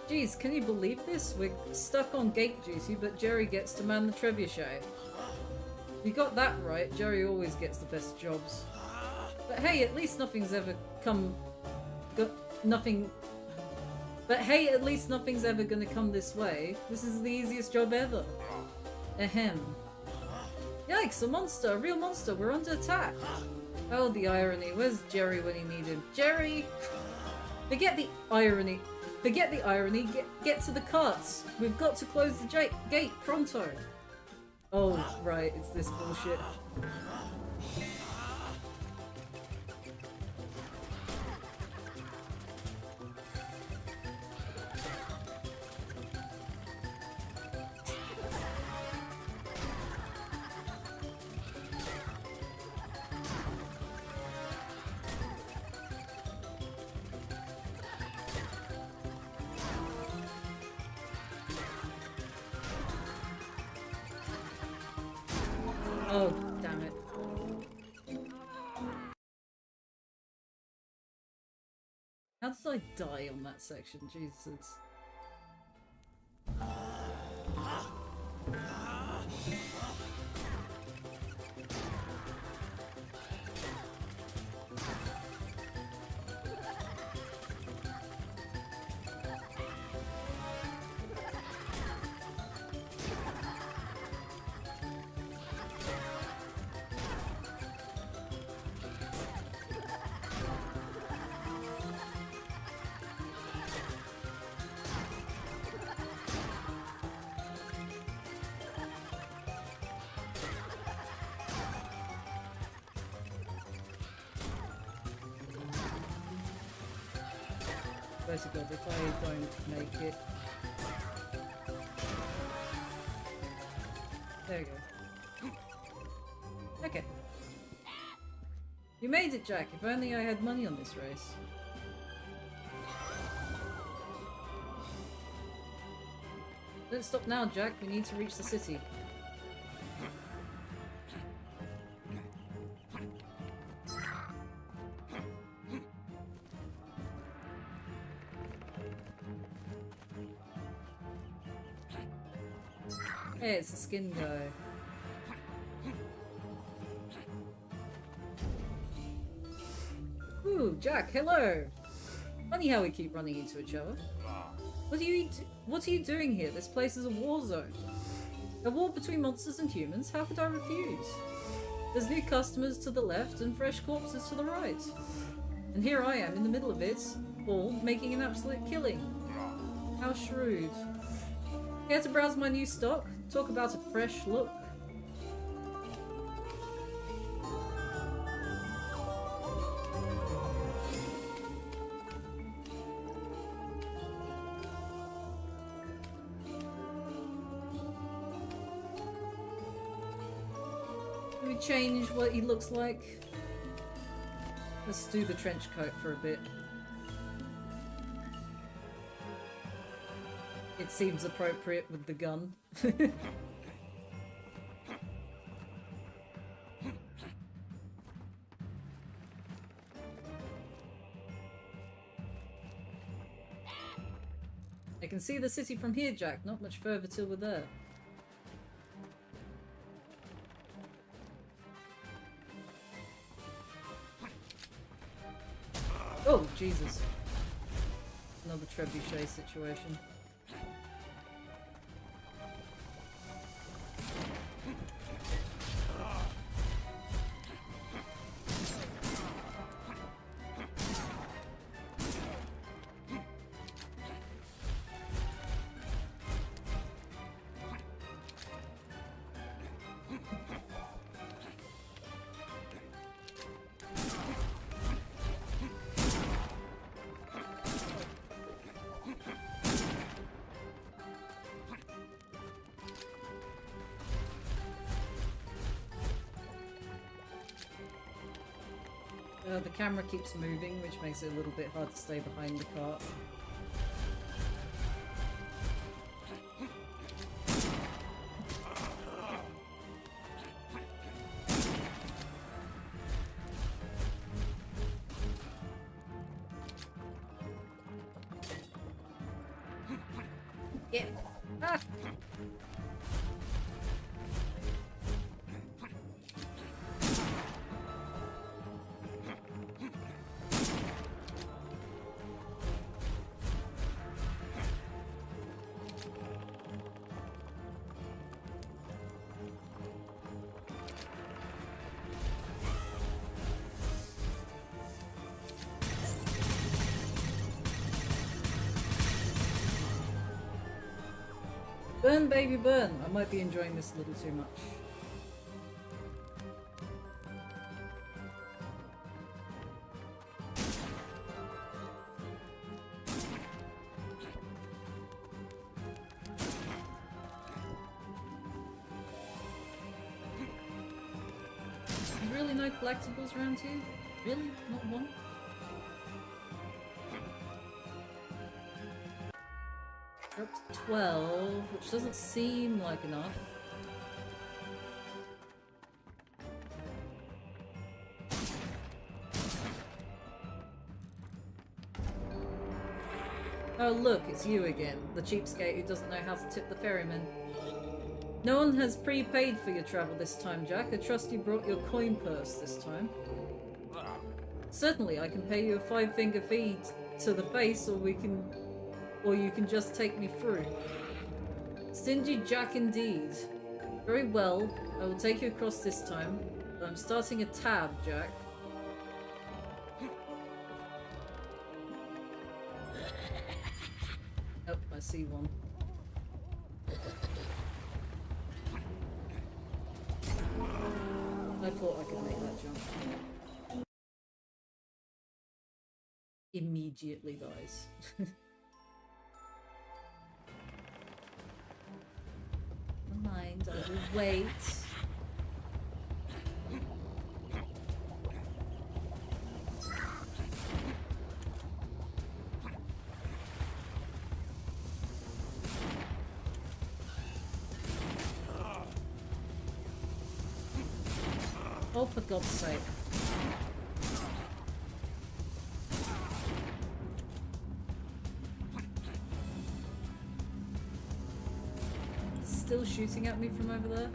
Jeez, can you believe this? We're stuck on gate duty, but Jerry gets to man the trebuchet. You got that right, Jerry always gets the best jobs. But hey, at least nothing's ever But hey, at least nothing's ever gonna come this way. This is the easiest job ever. Ahem. Yikes, a monster, a real monster, we're under attack. Oh, the irony. Where's Jerry when you need him? Jerry! Forget the irony. Forget the irony. Get to the carts. We've got to close the gate pronto. Oh, right, it's this bullshit. Oh, damn it. How did I die on that section? Jesus. Swear to God, if I don't make it... There we go. Okay. You made it, Jack. If only I had money on this race. Don't stop now, Jack. We need to reach the city. Hey, it's the skin guy. Ooh, Jack, hello! Funny how we keep running into each other. What are you doing here? This place is a war zone. A war between monsters and humans? How could I refuse? There's new customers to the left and fresh corpses to the right. And here I am in the middle of it, all making an absolute killing. How shrewd. Care to browse my new stock? Talk about a fresh look. we change what he looks like? Let's do the trench coat for a bit. It seems appropriate with the gun. I can see the city from here, Jack. Not much further till we're there. Oh, Jesus. Another trebuchet situation. The camera keeps moving, which makes it a little bit hard to stay behind the cart. Yeah. Ah. Burn, baby, burn! I might be enjoying this a little too much. Really no collectibles around here? Really? Not one? We're up to 12, which doesn't seem like enough. Oh look, it's you again, the cheapskate who doesn't know how to tip the ferryman. No one has prepaid for your travel this time, Jack. I trust you brought your coin purse this time. Certainly, I can pay you a 5-finger fee to the face, or you can just take me through. Stingy Jack indeed. Very well, I will take you across this time, but I'm starting a tab, Jack. Oh, I see one. I thought I could make that jump. Immediately dies. Never mind, I will wait. Oh, for God's sake. Still shooting at me from over there?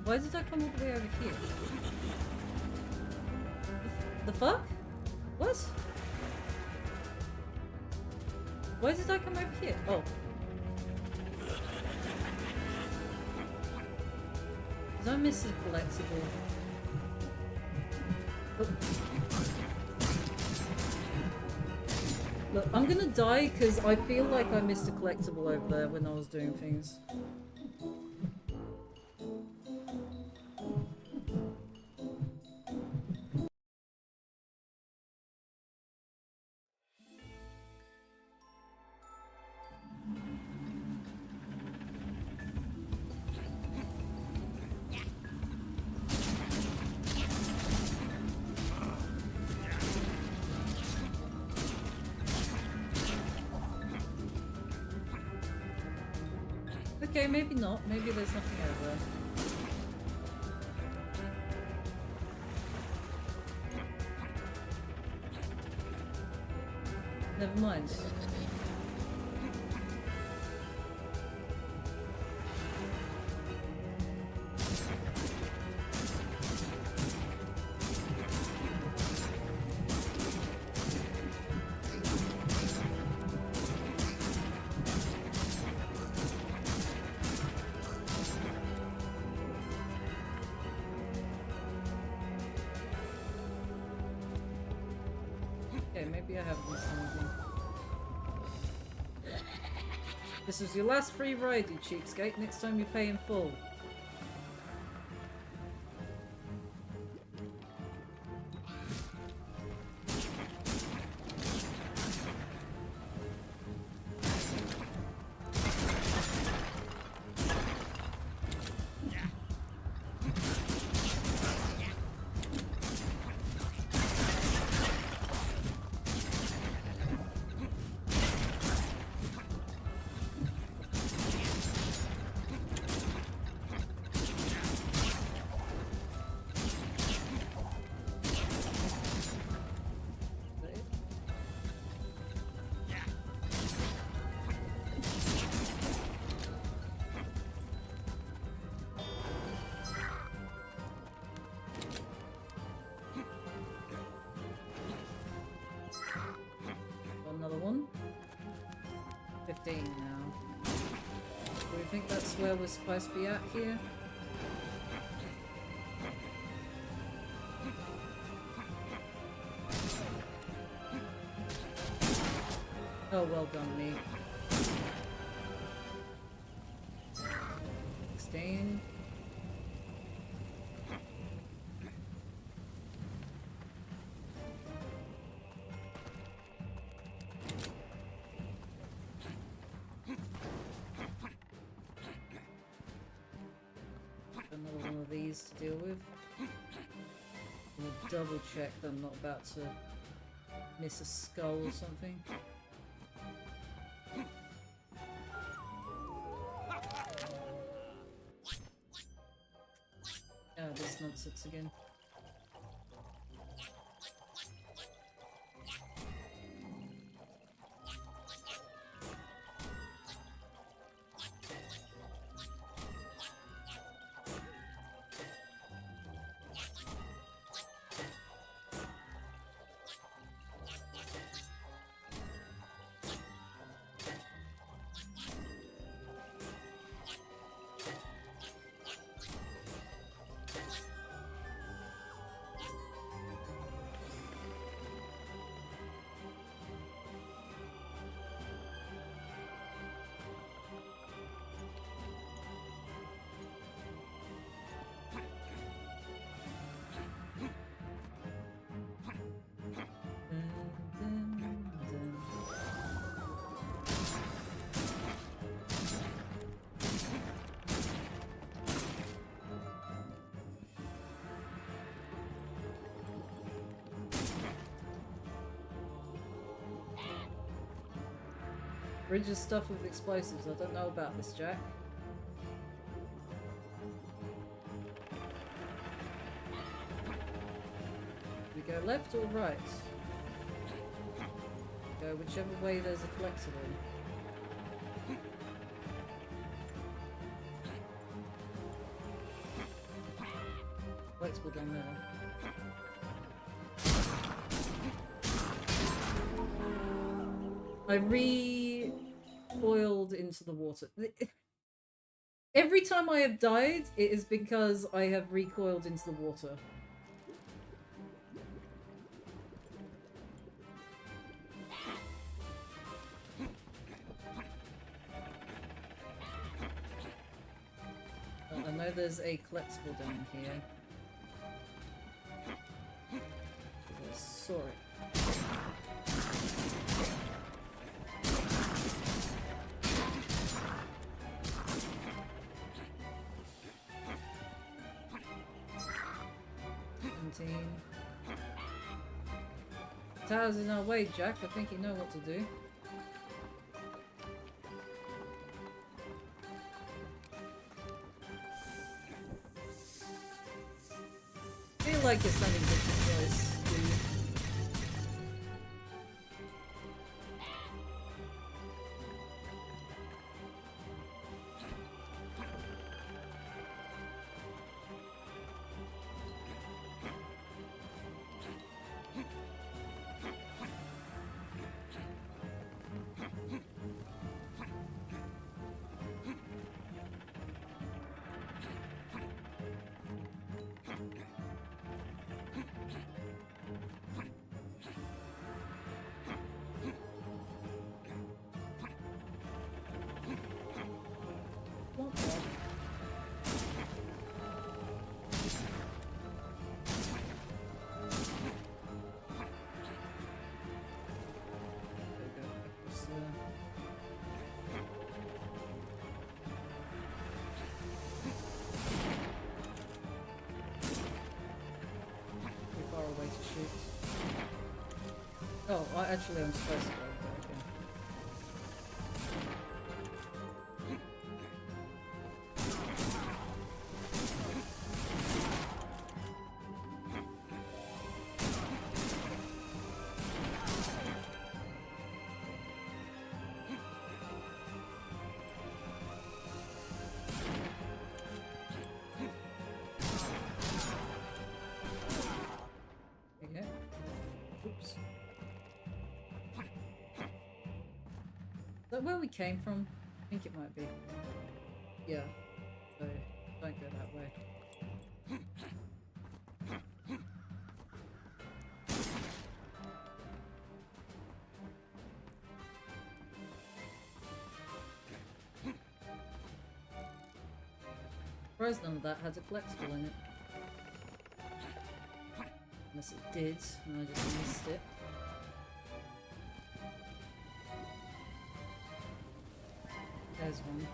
Why did I come all the way over here? The fuck? What? Why did I come over here? Oh. Did I miss a collectible? Oh. Look, I'm gonna die because I feel like I missed a collectible over there when I was doing things. Okay, maybe not. Maybe there's nothing over there. Never mind. Okay, maybe I have missed something. This was your last free ride, you cheapskate. Next time you pay in full. Another one. 15 now. Do we think that's where we're supposed to be at here? Oh, well done, me. 16. Another one of these to deal with. We'll double check that I'm not about to miss a skull or something. Oh, this nonsense again. Bridge is stuffed with explosives. I don't know about this, Jack. We go left or right? Go whichever way there's a collectible. collectible down there. I recoiled into the water. Every time I have died, it is because I have recoiled into the water. I know there's a collectible down here. I saw it. 17. Tower's in our way, Jack. I think you know what to do. I feel like you're standing different place, dude. What the? Too far away to shoot. Oh, actually I'm supposed to go there again. Oops. Is that where we came from? I think it might be. Yeah. So, don't go that way. Surprised none of that had a collectible in it. Unless it did, and I just missed it. There's one.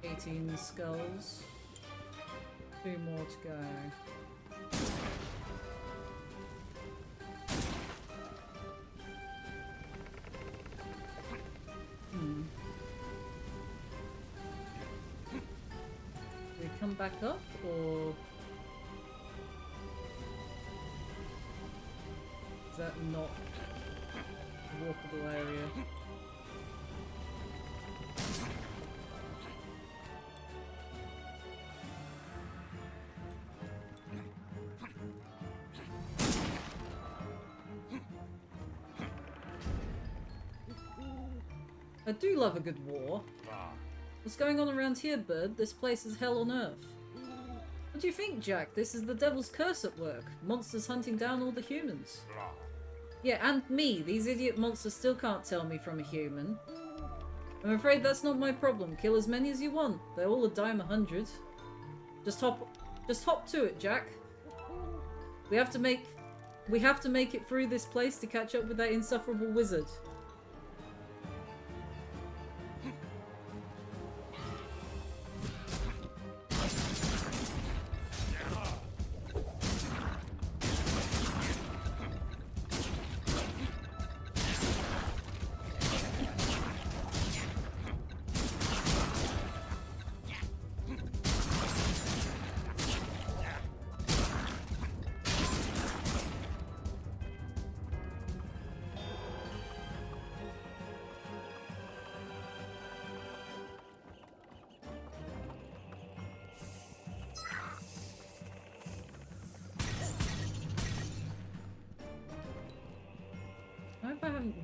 $18 skulls. 2 more to go. Do we come back up, or is that not a walkable area? I do love a good war. What's going on around here, bird? This place is hell on earth. What do you think, Jack? This is the devil's curse at work. Monsters hunting down all the humans. Yeah, and me. These idiot monsters still can't tell me from a human. I'm afraid that's not my problem. Kill as many as you want. They're all a dime 100. Just hop to it, Jack. We have to make it through this place to catch up with that insufferable wizard.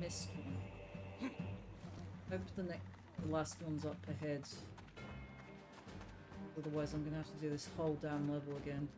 missed one. Hope the last one's up ahead. Otherwise I'm gonna have to do this whole damn level again.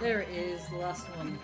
There it is, the last one.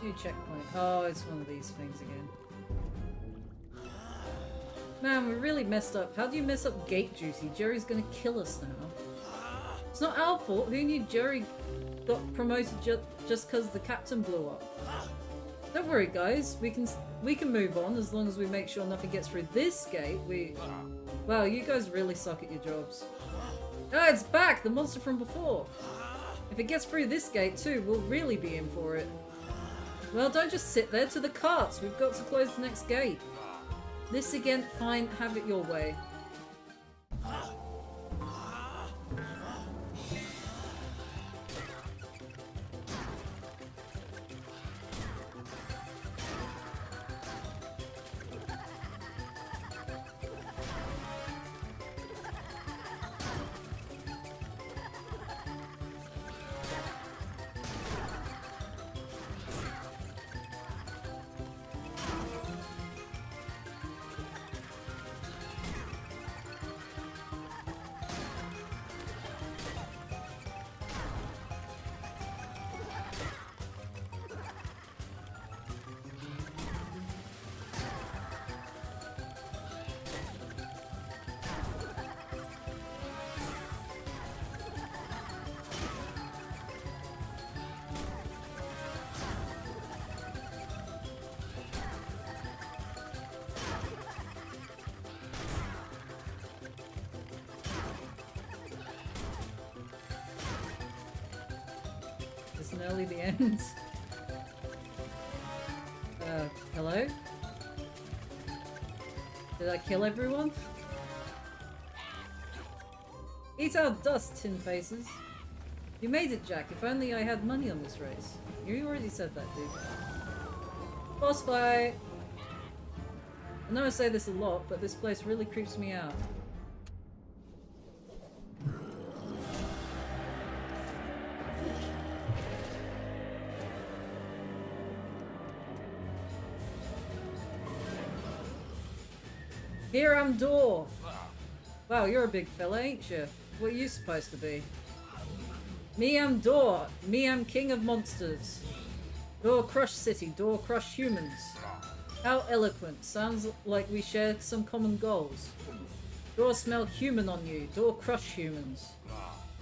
New checkpoint. Oh, it's one of these things again. Man, we really messed up. How do you mess up Gate Juicy? Jerry's gonna kill us now. It's not our fault. Who knew Jerry got promoted just because the captain blew up? Don't worry, guys. We can move on as long as we make sure nothing gets through this gate. Wow, you guys really suck at your jobs. Ah, it's back! The monster from before! If it gets through this gate too, we'll really be in for it. Well, don't just sit there. To the carts! We've got to close the next gate. This again, fine, have it your way. Nearly the end. Hello? Did I kill everyone? Eat our dust, tin faces. You made it, Jack. If only I had money on this race. You already said that, dude. Boss fight! I know I say this a lot, but this place really creeps me out. Here I'm Door. Wow, you're a big fella, ain't you? What are you supposed to be? Me am Door. Me am king of monsters. Door crush city. Door crush humans. How eloquent. Sounds like we share some common goals. Door smell human on you. Door crush humans.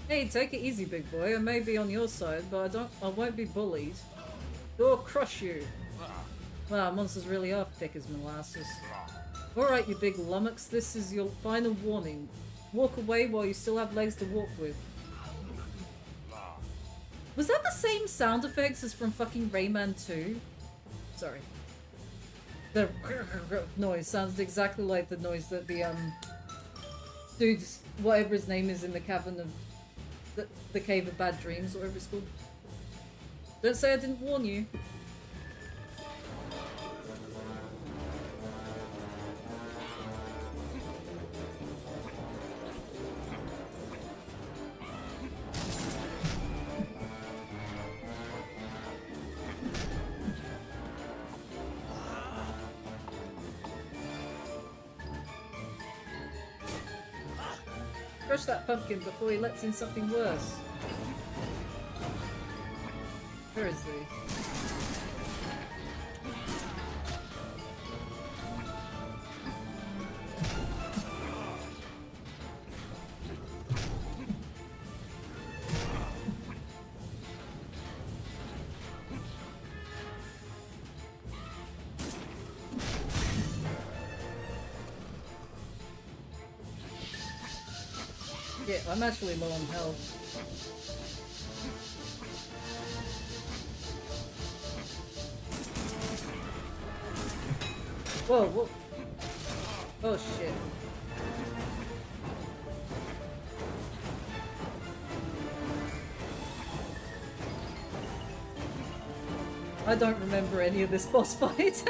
Hey, take it easy, big boy. I may be on your side, but I won't be bullied. Door crush you. Wow, monsters really are thick as molasses. Alright, you big lummox, this is your final warning. Walk away while you still have legs to walk with. Was that the same sound effects as from fucking Rayman 2? Sorry. The noise sounds exactly like the noise that the dude's whatever his name is in the cavern of the Cave of Bad Dreams, or whatever it's called. Don't say I didn't warn you. Crush that pumpkin before he lets in something worse. Where is he? Yeah, I'm actually low on health. Whoa, whoa. Oh shit. I don't remember any of this boss fight.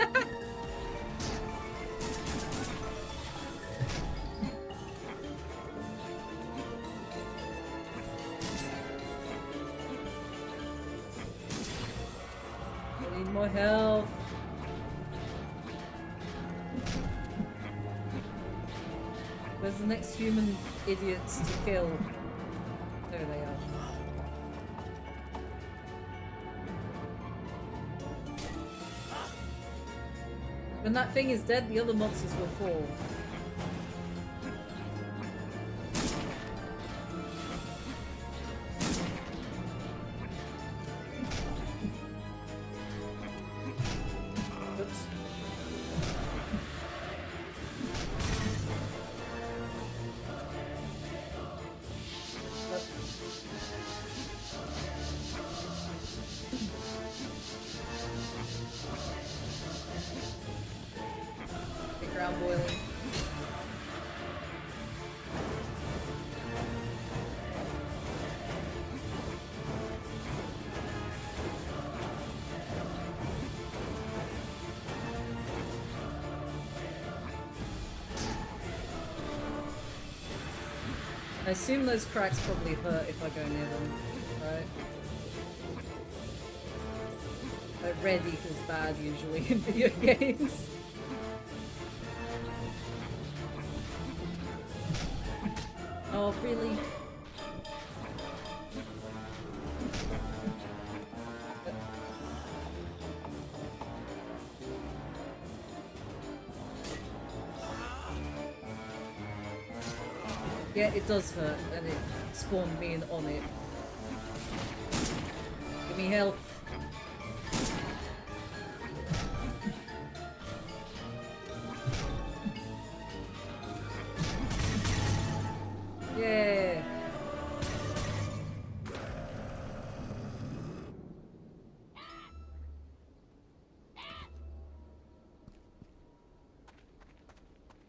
I need more health. Where's the next human idiots to kill? There they are. When that thing is dead, the other monsters will fall. Oops. Get ground boiling. I assume those cracks probably hurt if I go near them, right? Like red equals bad usually in video games. Oh, really? Yeah, it does hurt, and it spawned me in on it. Give me health. Yeah.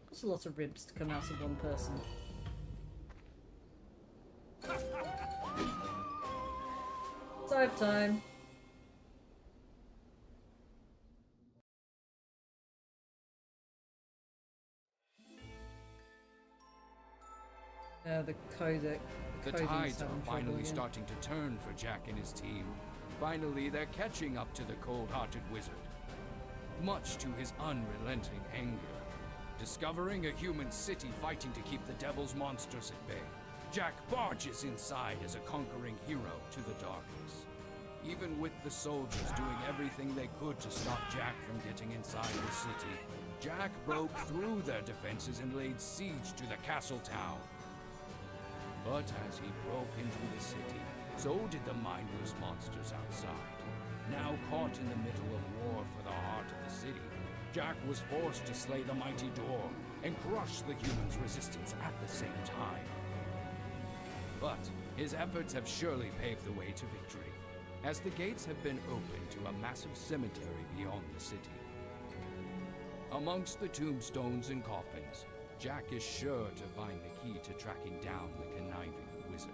That's a lot of ribs to come out of one person. Dive time. The codec. The tides are finally starting to turn for Jack and his team. Finally, they're catching up to the cold-hearted wizard. Much to his unrelenting anger. Discovering a human city fighting to keep the devil's monsters at bay, Jack barges inside as a conquering hero to the darkness. Even with the soldiers doing everything they could to stop Jack from getting inside the city, Jack broke through their defenses and laid siege to the castle town. But as he broke into the city, so did the mindless monsters outside. Now caught in the middle of war for the heart of the city, Jack was forced to slay the mighty door and crush the humans' resistance at the same time. But his efforts have surely paved the way to victory. as the gates have been opened to a massive cemetery beyond the city. Amongst the tombstones and coffins, Jack is sure to find the key to tracking down the conniving wizard.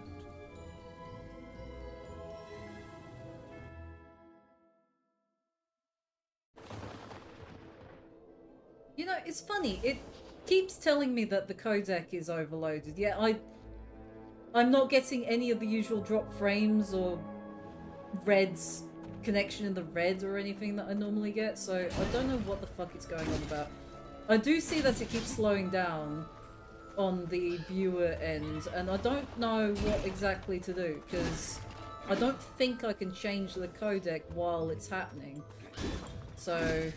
You know, it's funny. It keeps telling me that the codec is overloaded. Yeah, I'm not getting any of the usual drop frames or reds, connection in the red or anything that I normally get, so I don't know what the fuck it's going on about. I do see that it keeps slowing down on the viewer end, and I don't know what exactly to do, because I don't think I can change the codec while it's happening. So...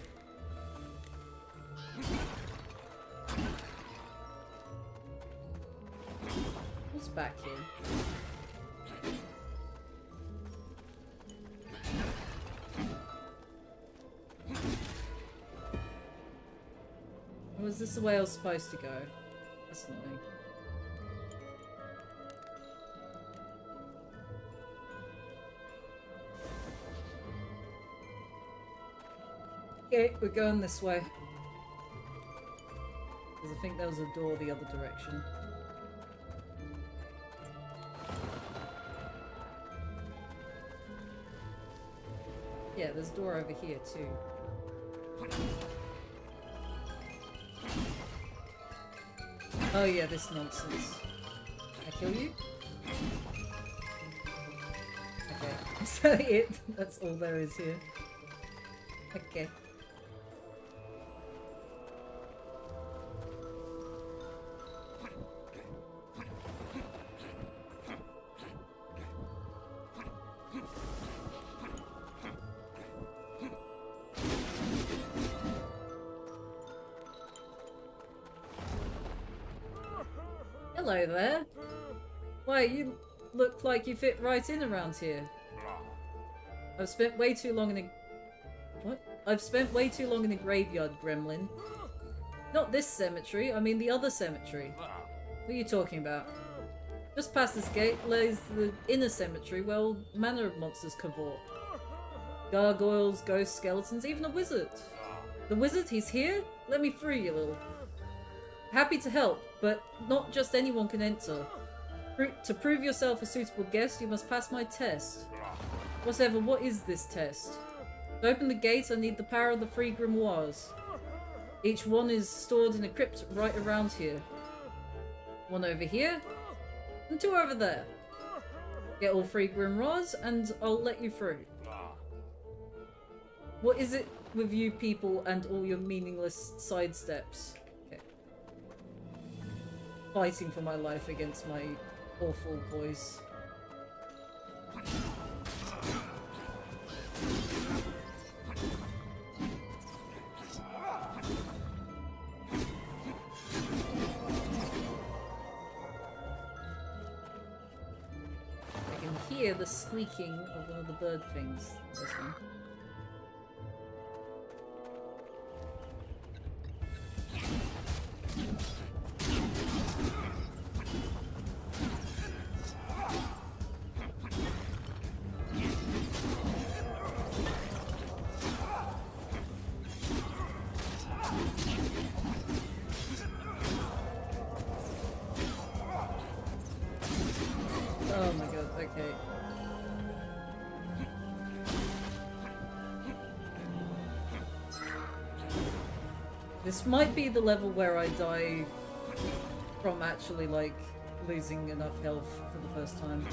what's back here? Was this the way I was supposed to go? That's annoying. Okay, we're going this way. Because I think there was a door the other direction. Yeah, there's a door over here too. Oh yeah, this nonsense. I kill you? Okay, is that it? That's all there is here. Okay. Hello there. Why, you look like you fit right in around here. I've spent way too long in a... What? I've spent way too long in a graveyard, gremlin. Not this cemetery, I mean the other cemetery. What are you talking about? Just past this gate lays the inner cemetery where all manner of monsters cavort. Gargoyles, ghosts, skeletons, even a wizard. The wizard, he's here? Let me through, you little... Happy to help, but not just anyone can enter. To prove yourself a suitable guest, you must pass my test. Whatever, what is this test? To open the gate, I need the power of the 3 grimoires. Each one is stored in a crypt right around here. One over here, and 2 over there. Get all 3 grimoires, and I'll let you through. What is it with you people and all your meaningless sidesteps? Fighting for my life against my awful voice. I can hear the squeaking of one of the bird things. This one. Oh my god, okay. This might be the level where I die from actually, like, losing enough health for the first time.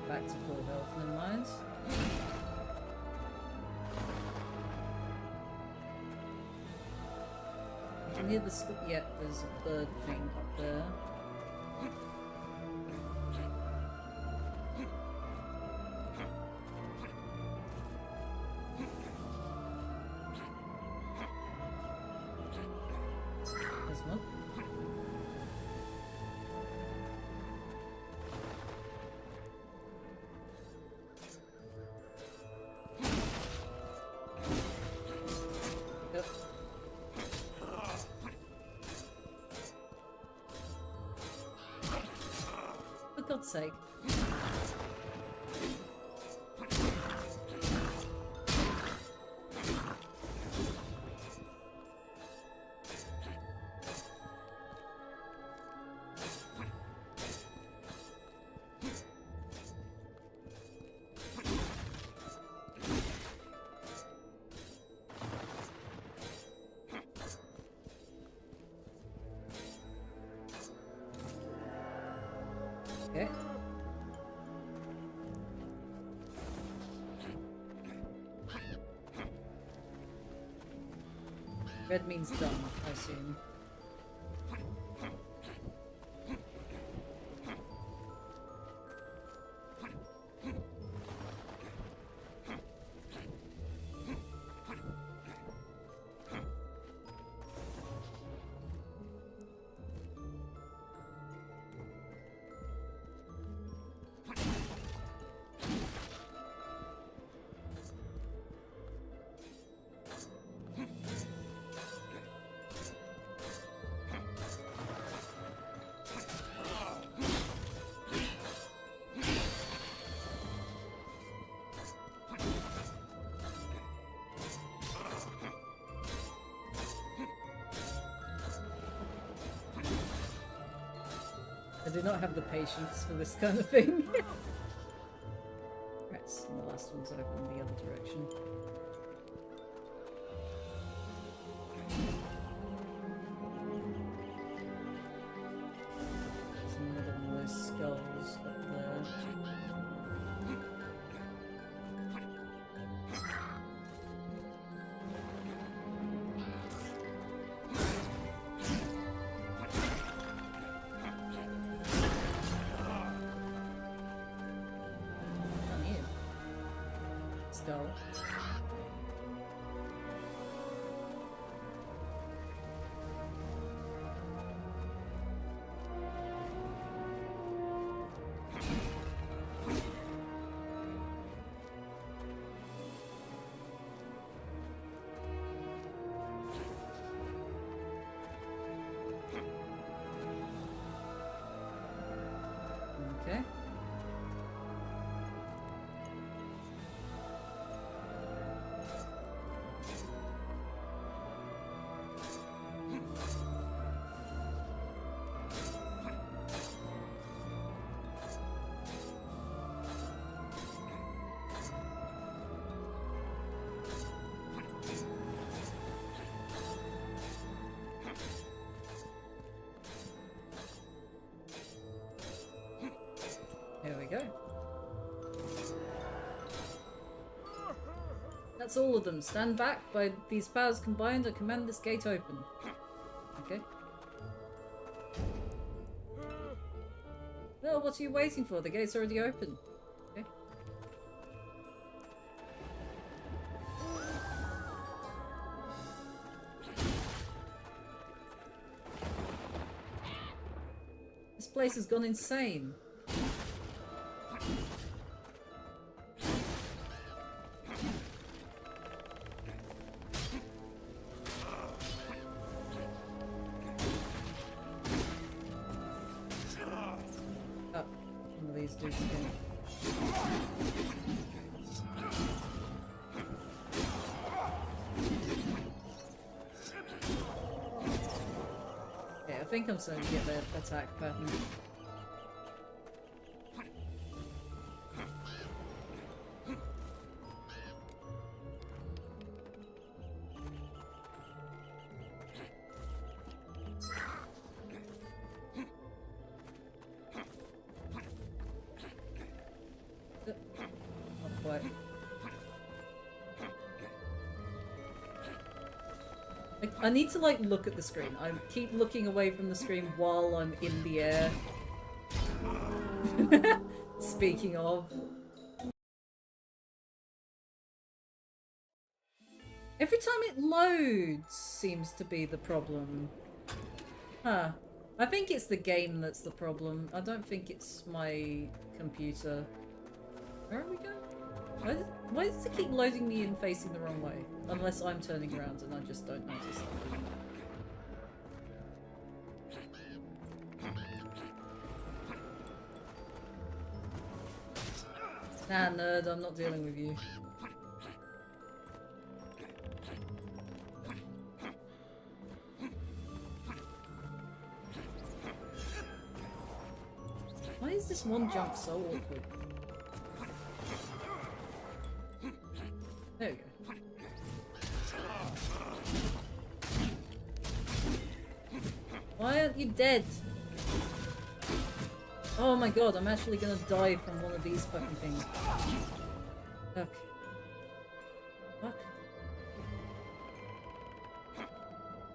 Back to full health, never mind. Near the yeah, there's a bird thing up there. There's one. sake. Okay. Red means done, I assume. I do not have the patience for this kind of thing. Right, and the last one's open the other direction. There's another one of those skulls up there. Skull. Okay. There we go. That's all of them. Stand back. By these powers combined, I command this gate open. Okay. Well, what are you waiting for? The gate's already open. Okay. This place has gone insane. Dudes again. Okay, I think I'm starting to get their attack pattern. I need to like look at the screen. I keep looking away from the screen while I'm in the air. Speaking of. Every time it loads seems to be the problem. Huh. I think it's the game that's the problem. I don't think it's my computer. Where are we going? Why does it keep loading me in facing the wrong way? Unless I'm turning around and I just don't notice that. Nah, nerd, I'm not dealing with you. Why is this one jump so awkward? There we go. Why aren't you dead? Oh my god, I'm actually gonna die from one of these fucking things. Fuck. Fuck.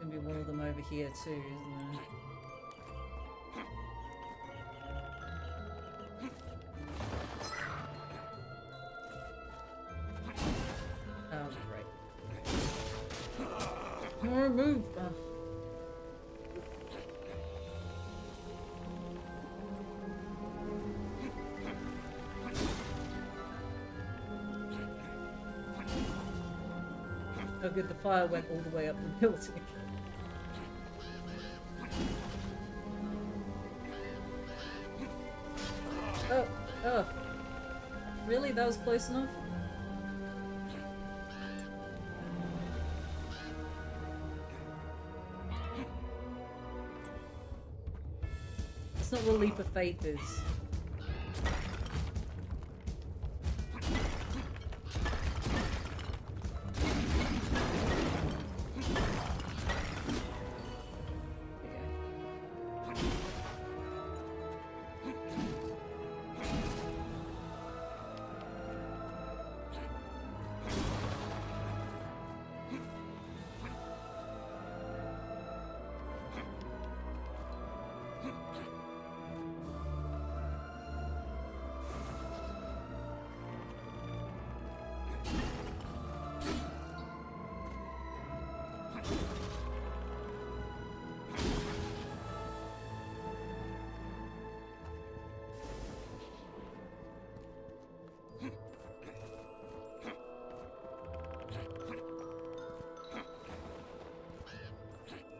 Gonna be one of them over here too, isn't there? Oh, right. More move! Oh. Oh good, the fire went all the way up the building. Oh, oh. Really? That was close enough? That's not what a leap of faith is.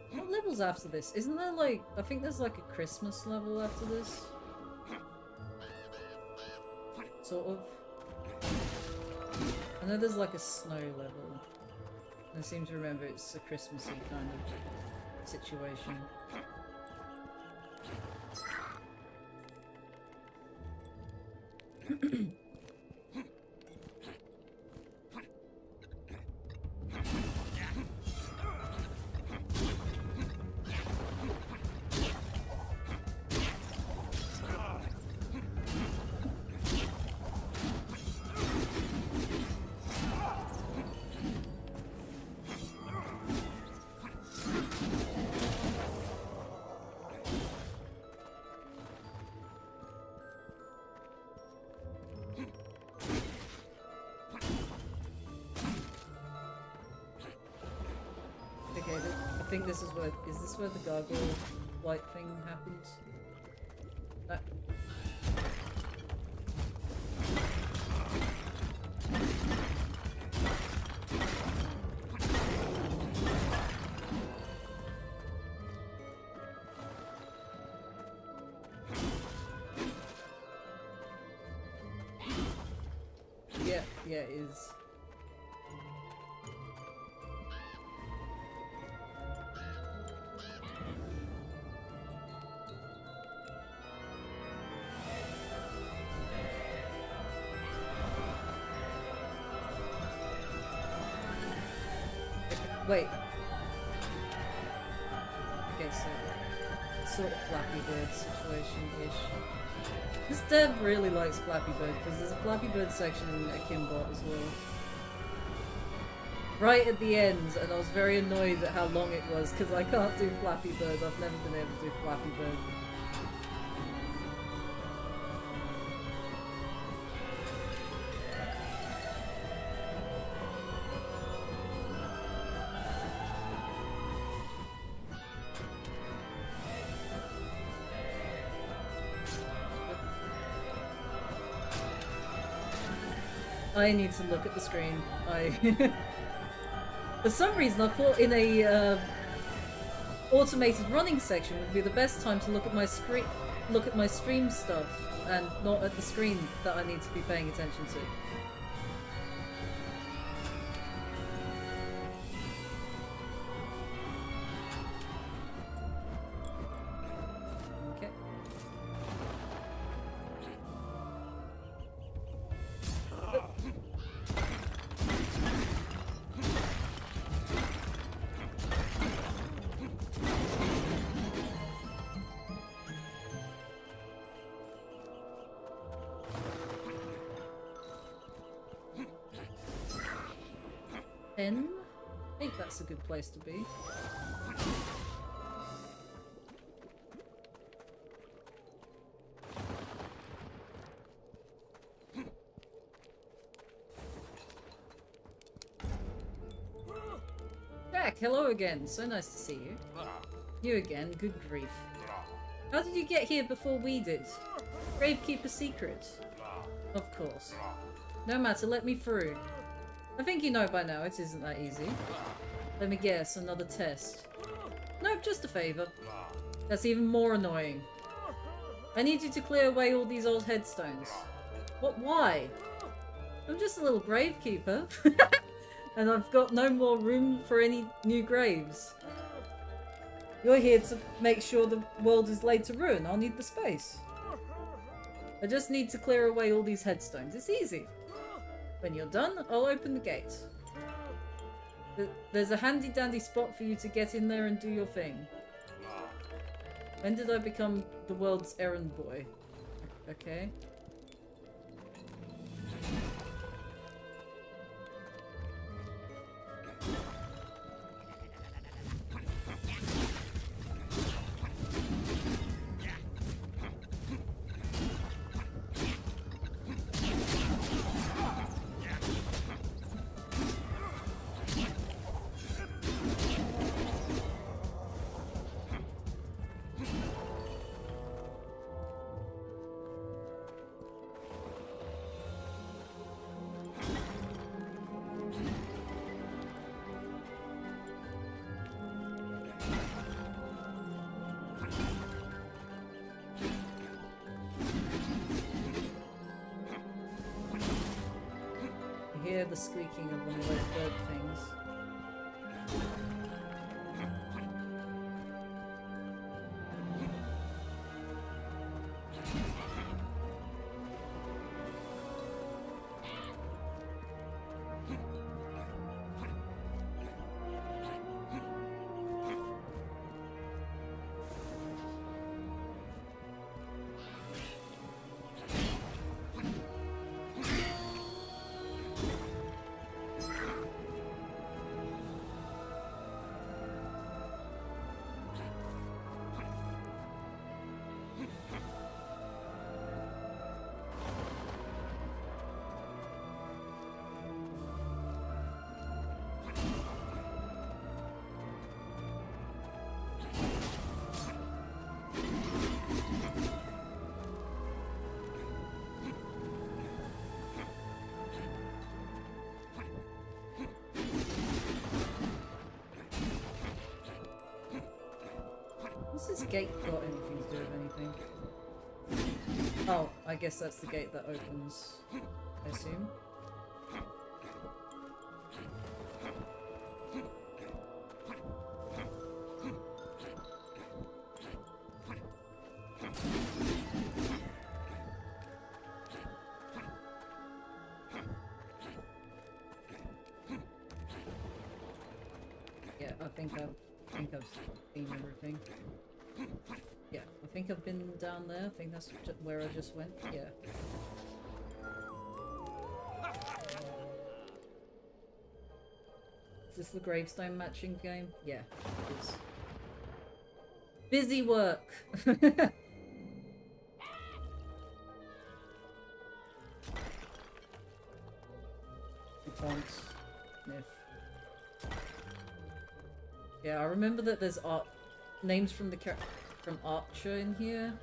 What level's after this? Isn't there like... I think there's like a Christmas level after this? Sort of. I know there's like a snow level. I seem to remember it's a Christmassy kind of situation. I think this is where... Is this where the gargoyle light thing happens? Yeah, it is. Wait. Okay, so sort of Flappy Bird situation-ish. This dev really likes Flappy Bird because there's a Flappy Bird section in Akimbot as well. Right at the end, and I was very annoyed at how long it was because I can't do Flappy Bird. I've never been able to do Flappy Bird. I need to look at the screen. For some reason I thought in a automated running section would be the best time to look at my screen, look at my stream stuff. and not at the screen that I need to be paying attention to. Okay. N? I think that's a good place to be. Jack, hello again. So nice to see you. You again, good grief. How did you get here before we did? Gravekeeper secret. Of course. No matter, let me through. I think you know by now it isn't that easy. Let me guess, another test. Nope, just a favor. That's even more annoying. I need you to clear away all these old headstones. What? Why? I'm just a little gravekeeper. And I've got no more room for any new graves. You're here to make sure the world is laid to ruin. I'll need the space. I just need to clear away all these headstones. It's easy. When you're done, I'll open the gate. There's a handy dandy spot for you to get in there and do your thing. When did I become the world's errand boy? Okay. Hear the squeaking of one of those bird things. What's this gate got anything to do with anything? Oh, I guess that's the gate that opens, I assume. Yeah, I think I've seen everything. Yeah, I think I've been down there. I think that's where I just went. Yeah. Is this the gravestone matching game? Yeah, it is. Busy work! Fonts. Sniff. Yeah, I remember that there's names from the from Archer in here.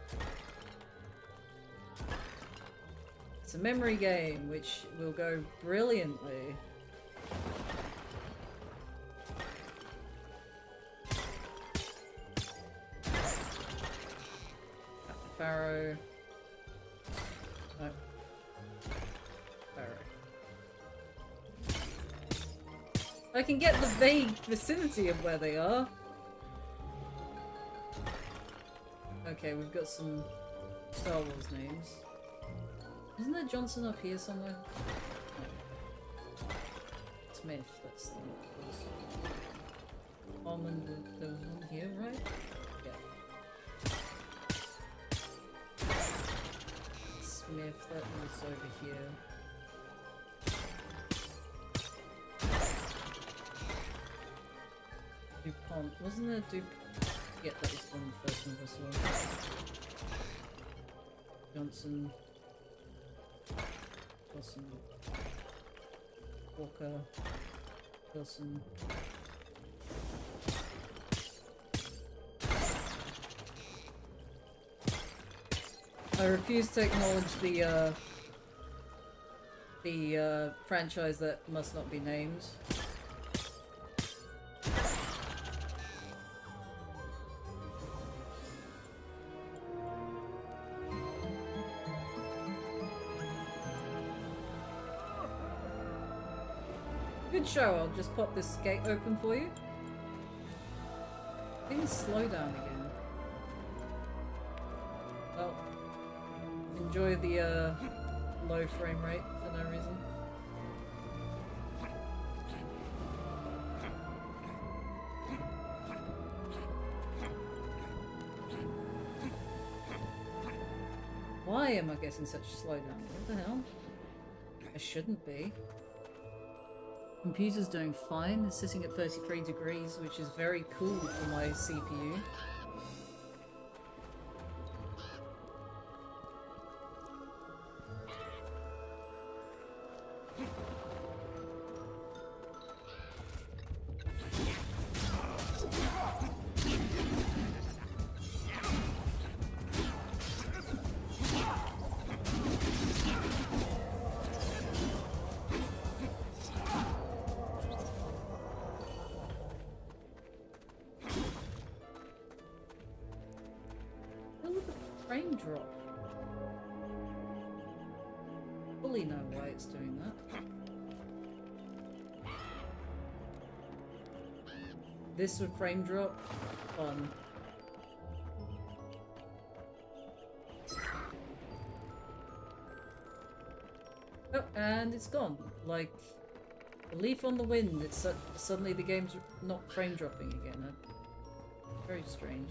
It's a memory game, which will go brilliantly. Pharaoh. I can get the vague vicinity of where they are. Okay, we've got some Star Wars names. Isn't there Johnson up here somewhere? No. Smith, that's the one it was. Almond, there was one here, right? Yeah. Smith, that was over here. DuPont, wasn't there DuPont? Yeah, that was one of the first ones I saw. Johnson. Wilson. Walker. Wilson. I refuse to acknowledge the franchise that must not be named. Good show, I'll just pop this gate open for you. Things slow down again. Well, enjoy the low frame rate for no reason. Why am I getting such a slowdown? What the hell? I shouldn't be. Computer's doing fine. It's sitting at 33 degrees, which is very cool for my CPU. Frame drop. Fully know why it's doing that. This would frame drop on. Oh, and it's gone. Like a leaf on the wind. It's suddenly the game's not frame dropping again. Very strange.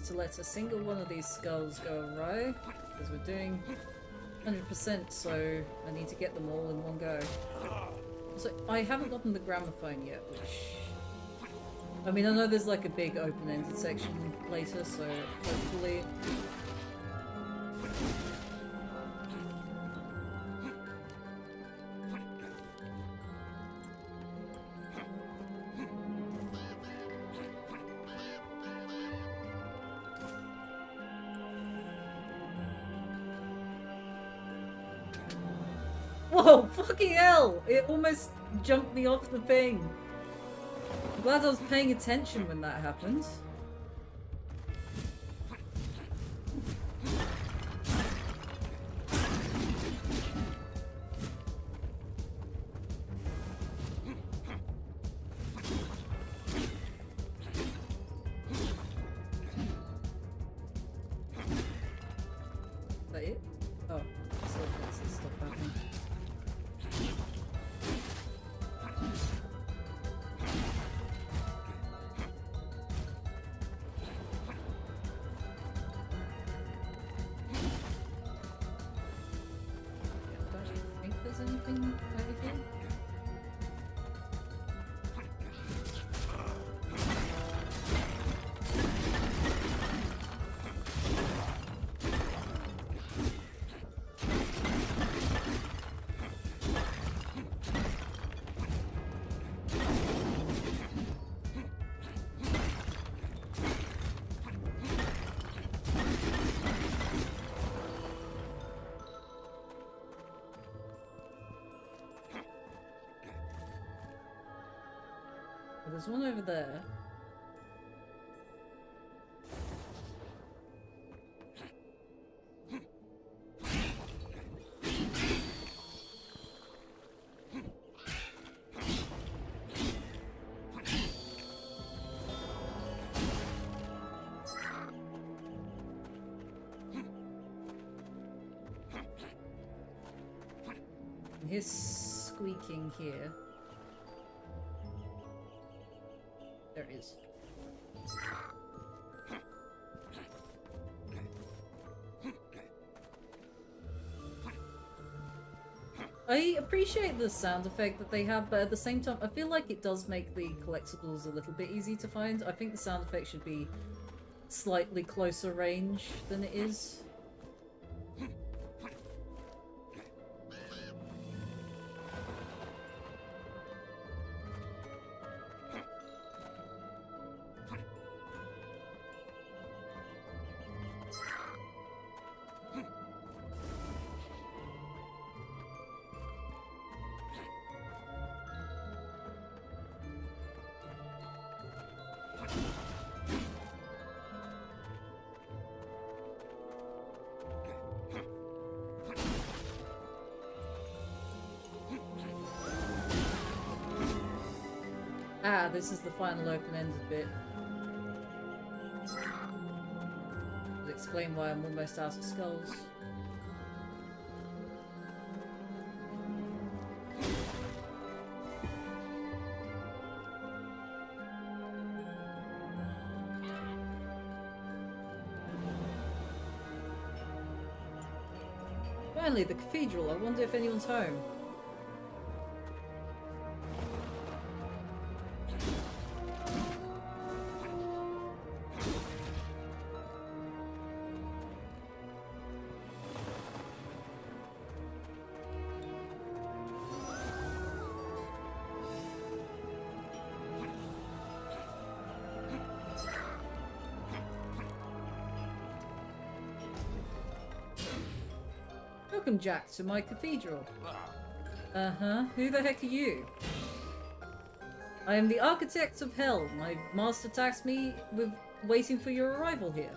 To let a single one of these skulls go awry, because we're doing 100%, so I need to get them all in one go. So I haven't gotten the gramophone yet, which... I mean, I know there's like a big open-ended section later, so hopefully... Whoa, fucking hell! It almost jumped me off the thing. I'm glad I was paying attention when that happened. Is that it? Oh, so that's stuff happening. There's one over there. And here's squeaking here. There it is. I appreciate the sound effect that they have, but at the same time, I feel like it does make the collectibles a little bit easy to find. I think the sound effect should be slightly closer range than it is. Ah, this is the final open-ended bit. It'll explain why I'm almost out of skulls. Finally, the cathedral. I wonder if anyone's home. Welcome, Jack, to my cathedral. Uh-huh. Who the heck are you? I am the architect of hell. My master tasked me with waiting for your arrival here.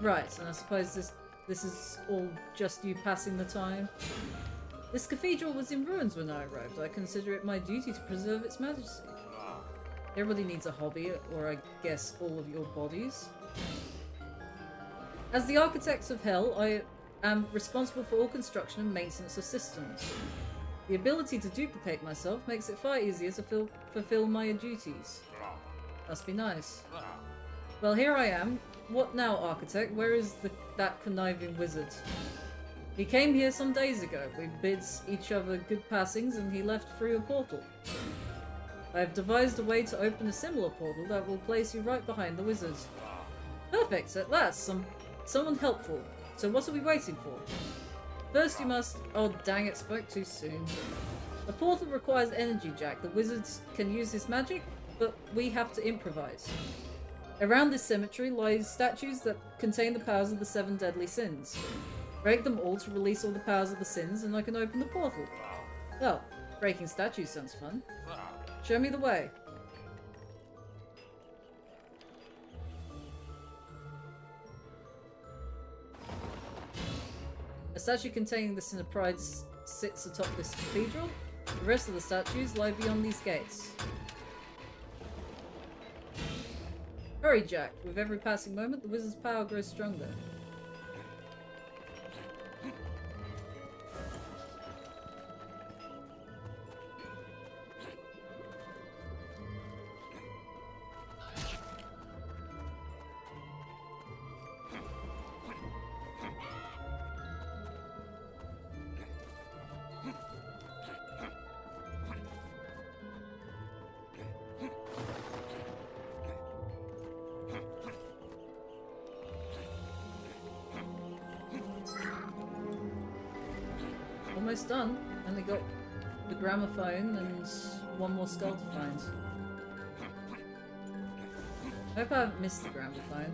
Right, and I suppose this is all just you passing the time? This cathedral was in ruins when I arrived. I consider it my duty to preserve its majesty. Everybody needs a hobby, or I guess all of your bodies. As the architect of hell, I am responsible for all construction and maintenance of systems. The ability to duplicate myself makes it far easier to fulfill my duties. Must be nice. Well, here I am. What now, architect? Where is that conniving wizard? He came here some days ago. We bid each other good passings and he left through a portal. I have devised a way to open a similar portal that will place you right behind the wizards. Perfect, at last, someone helpful. So what are we waiting for? First you must... Oh dang it, spoke too soon. The portal requires energy, Jack. The wizards can use this magic, but we have to improvise. Around this cemetery lies statues that contain the powers of the 7 deadly sins. Break them all to release all the powers of the sins and I can open the portal. Well, breaking statues sounds fun. Show me the way. A statue containing the Sin of Pride sits atop this cathedral. The rest of the statues lie beyond these gates. Hurry, Jack. With every passing moment, the wizard's power grows stronger. Almost done. Only got the gramophone and one more skull to find. I hope I haven't missed the gramophone.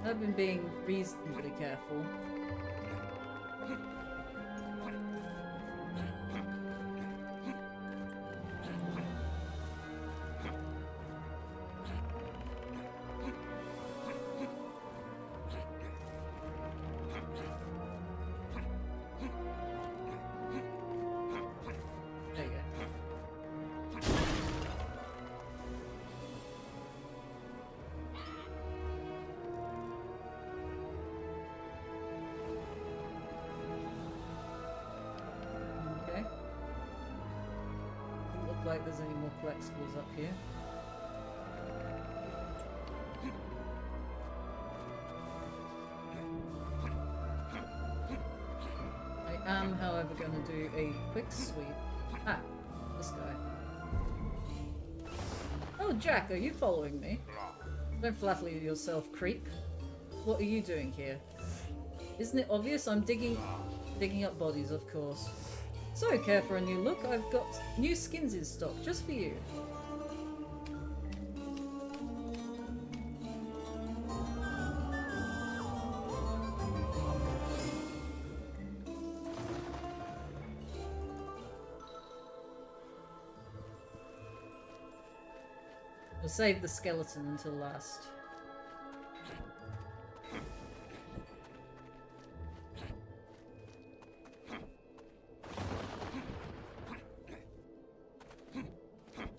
I've been being reasonably careful. look like there's any more collectibles up here. I am, however, going to do a quick sweep. Ah, this guy. Oh, Jack, are you following me? Don't flatter yourself, creep. What are you doing here? Isn't it obvious? I'm digging up bodies, of course. So, care for a new look? I've got new skins in stock, just for you. We'll save the skeleton until last.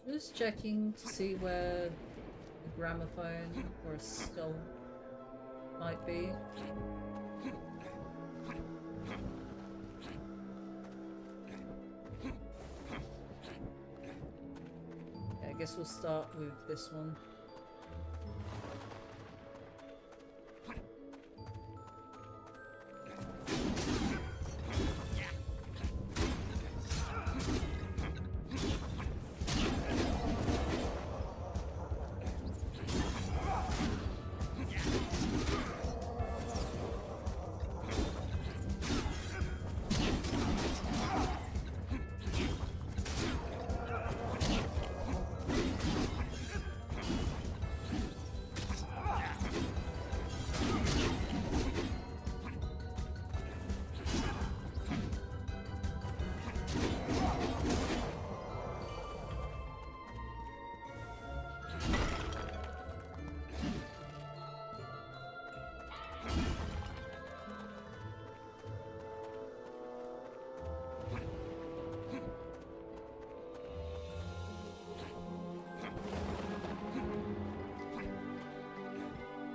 Just checking to see where a gramophone or a skull might be. Okay, I guess we'll start with this one.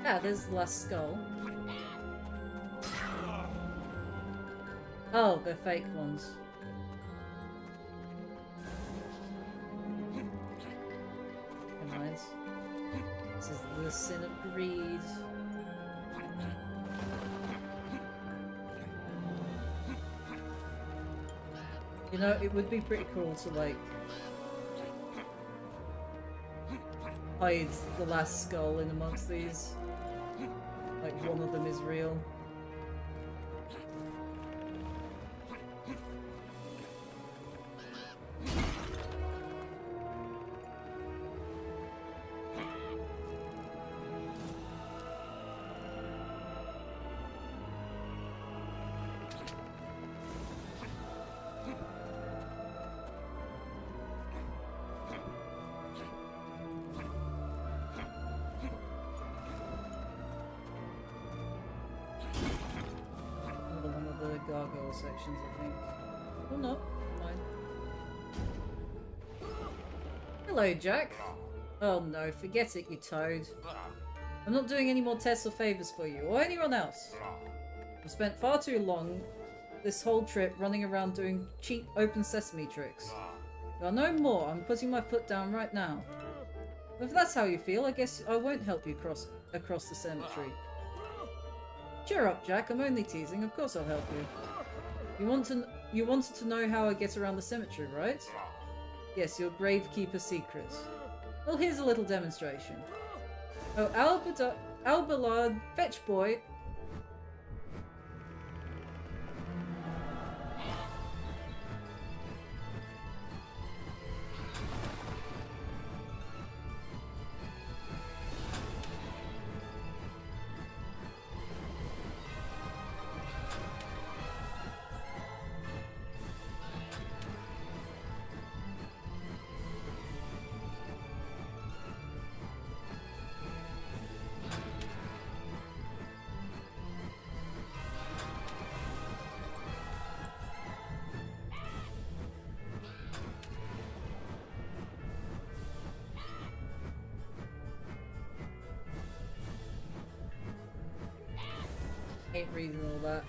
Ah, there's the last skull. Oh, they're fake ones. Never mind. This is the sin of greed. You know, it would be pretty cool to, like, hide the last skull in amongst these. Like, one of them is real. Gargoyle sections, I think. Or not. Fine. Hello, Jack. Oh no, forget it, you toad. I'm not doing any more tests or favours for you, or anyone else. I've spent far too long this whole trip running around doing cheap open sesame tricks. There are no more. I'm putting my foot down right now. If that's how you feel, I guess I won't help you across the cemetery. Cheer up, Jack. I'm only teasing. Of course I'll help you. You wanted to know how I get around the cemetery, right? Yes, your gravekeeper secrets. Well, here's a little demonstration. Oh, Alballard, fetch boy. Ain't reading all that.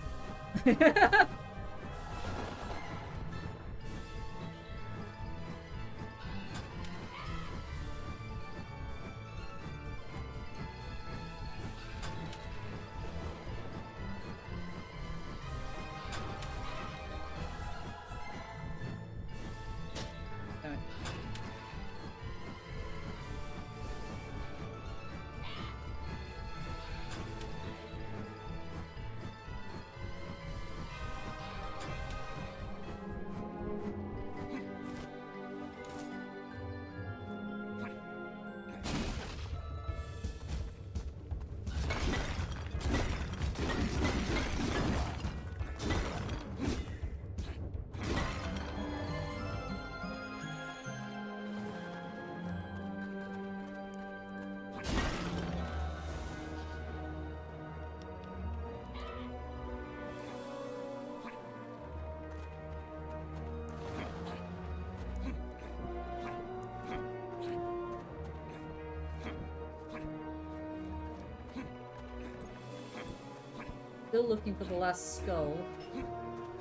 Still looking for the last skull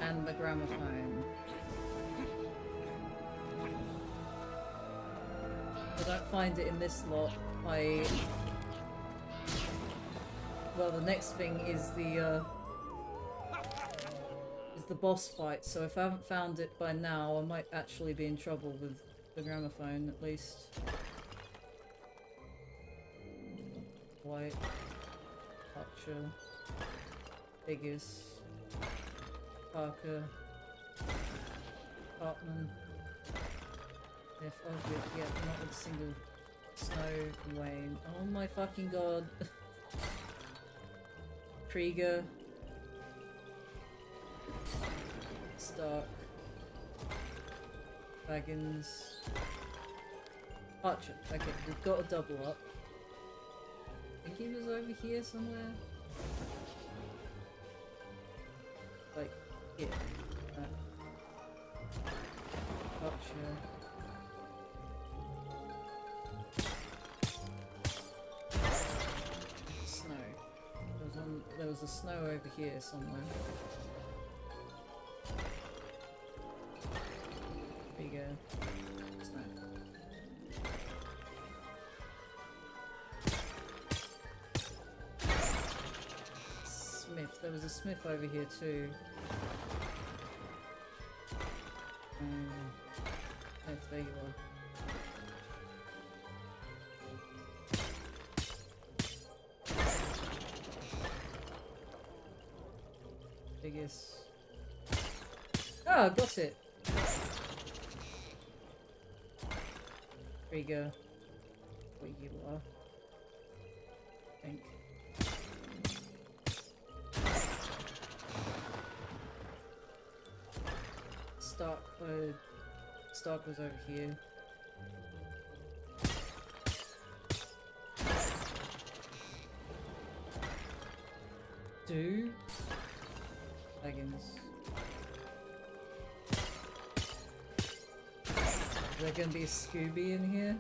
and the gramophone. If I don't find it in this lot, well, the next thing is the boss fight, so if I haven't found it by now, I might actually be in trouble with the gramophone, at least. White. Archer. Biggest. Parker. Hartman. If yeah, not with a single Snow, Wayne. Oh my fucking god. Krieger. Stark. Baggins. Archer. Okay, we've got a double up. I think he was over here somewhere. Like, here. Archer. Snow. There was a snow over here somewhere. There you go. Snow. Smith. There was a Smith over here too. Yes, there you are. Biggest. Oh, got it. Trigger. Where you are. I think. Stark was over here. Do. Leggings. Is there gonna be a Scooby in here?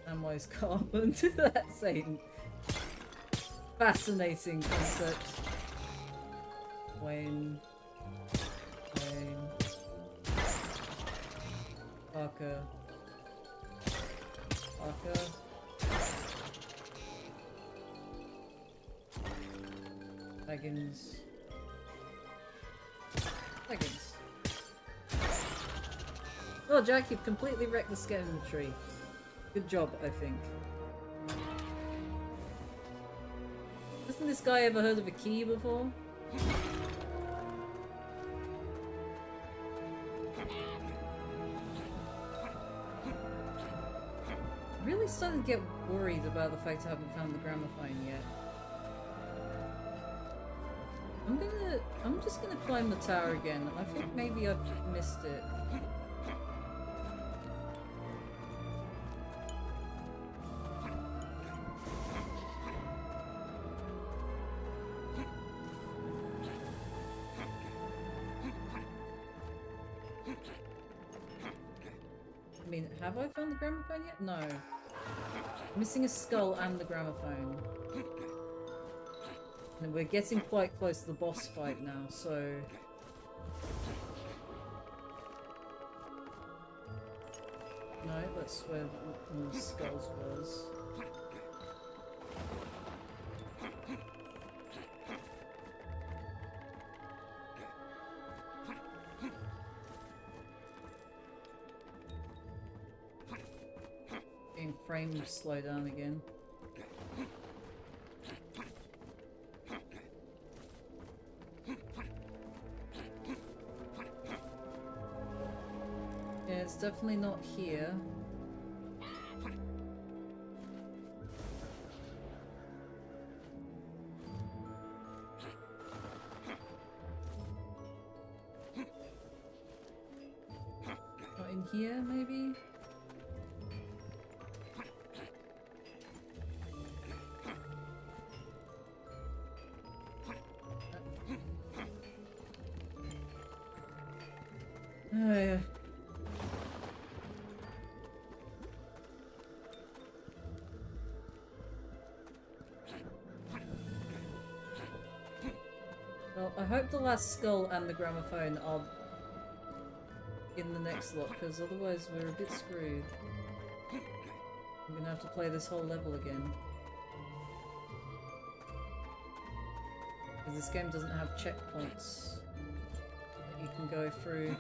Samwise Carbon. That's a fascinating concept. Wayne. Parker. Leggings. Oh, Jack, you've completely wrecked the skeleton tree. Good job, I think. Hasn't this guy ever heard of a key before? I'm really starting to get worried about the fact I haven't found the gramophone yet. I'm just gonna climb the tower again. I think maybe I've missed it. I mean, have I found the gramophone yet? No. I'm missing a skull and the gramophone. And we're getting quite close to the boss fight now, so... No, that's where one of the skulls was. Getting frames slow down again. It's definitely not here. Not in here, maybe? Oh, yeah. Well, I hope the last skull and the gramophone are in the next lot, because otherwise we're a bit screwed. I'm gonna have to play this whole level again. Because this game doesn't have checkpoints that you can go through.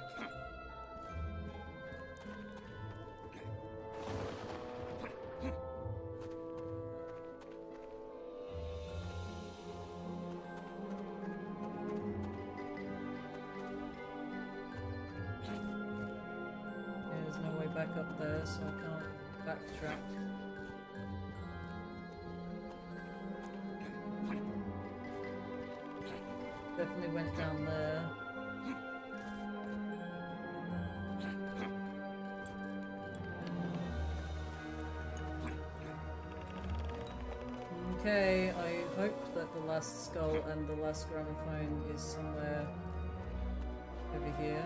There's no way back up there, so I can't backtrack. Definitely went down there. Okay, I hope that the last skull and the last gramophone is somewhere over here.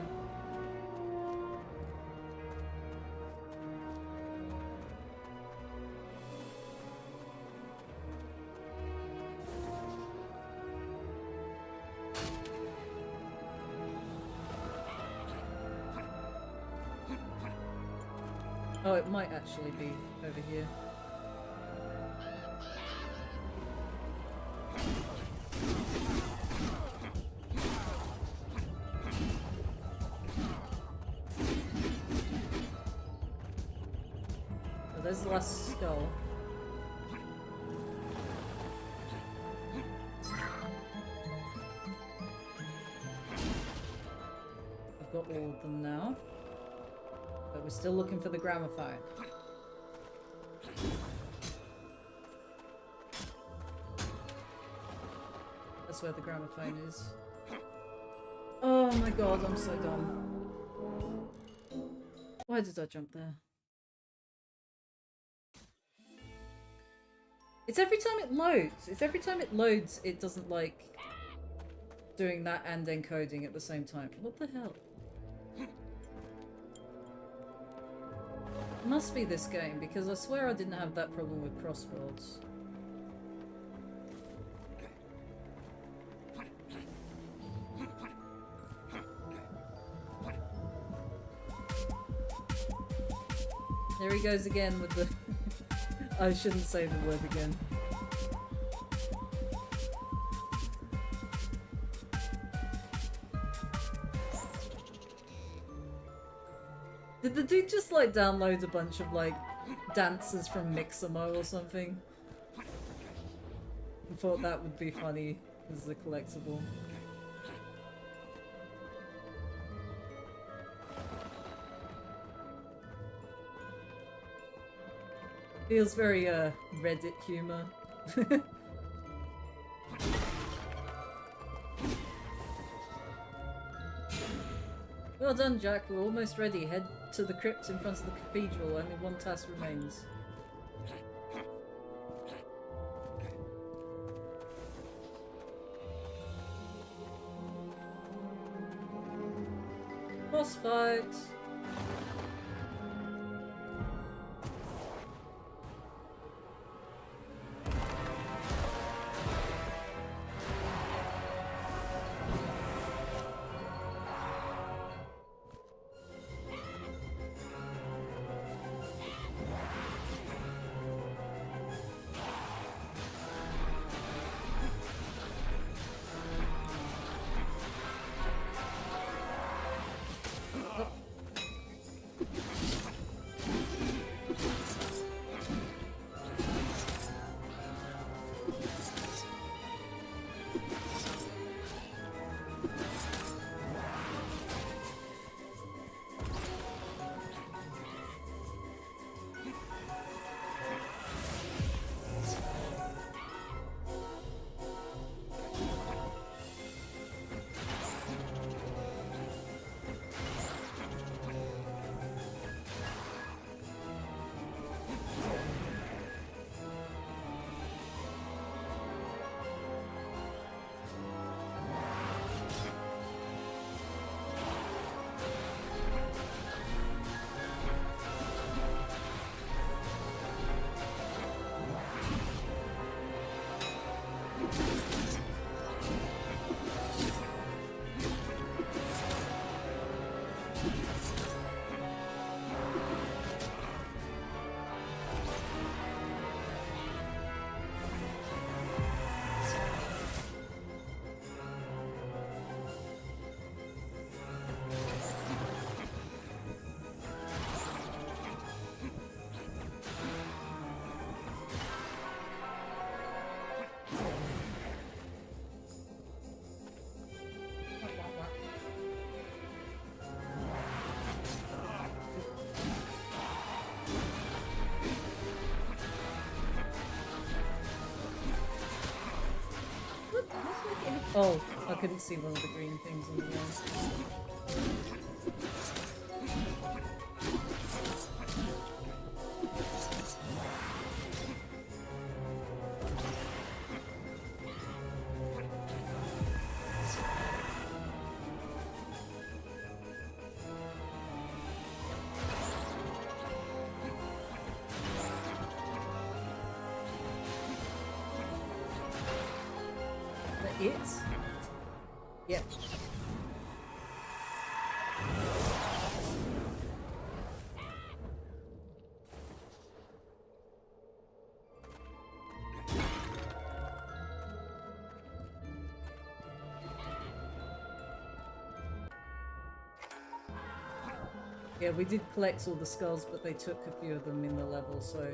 Oh, it might actually be over here. Oh, there's the last skull. I've got all of them now. But we're still looking for the gramophone. That's where the gramophone is. Oh my god, I'm so dumb. Why did I jump there? It's every time it loads. It's every time it loads, it doesn't like doing that and encoding at the same time. What the hell? It must be this game, because I swear I didn't have that problem with crosswords. There he goes again with the... I shouldn't say the word again. Did the dude just like download a bunch of like dances from Mixamo or something? I thought that would be funny as a collectible. Feels very Reddit humor. Well done, Jack. We're almost ready. Head to the crypt in front of the cathedral. Only one task remains. Boss fight! Oh, I couldn't see one of the green things on the wall. It? Yep. Yeah, we did collect all the skulls, but they took a few of them in the level, so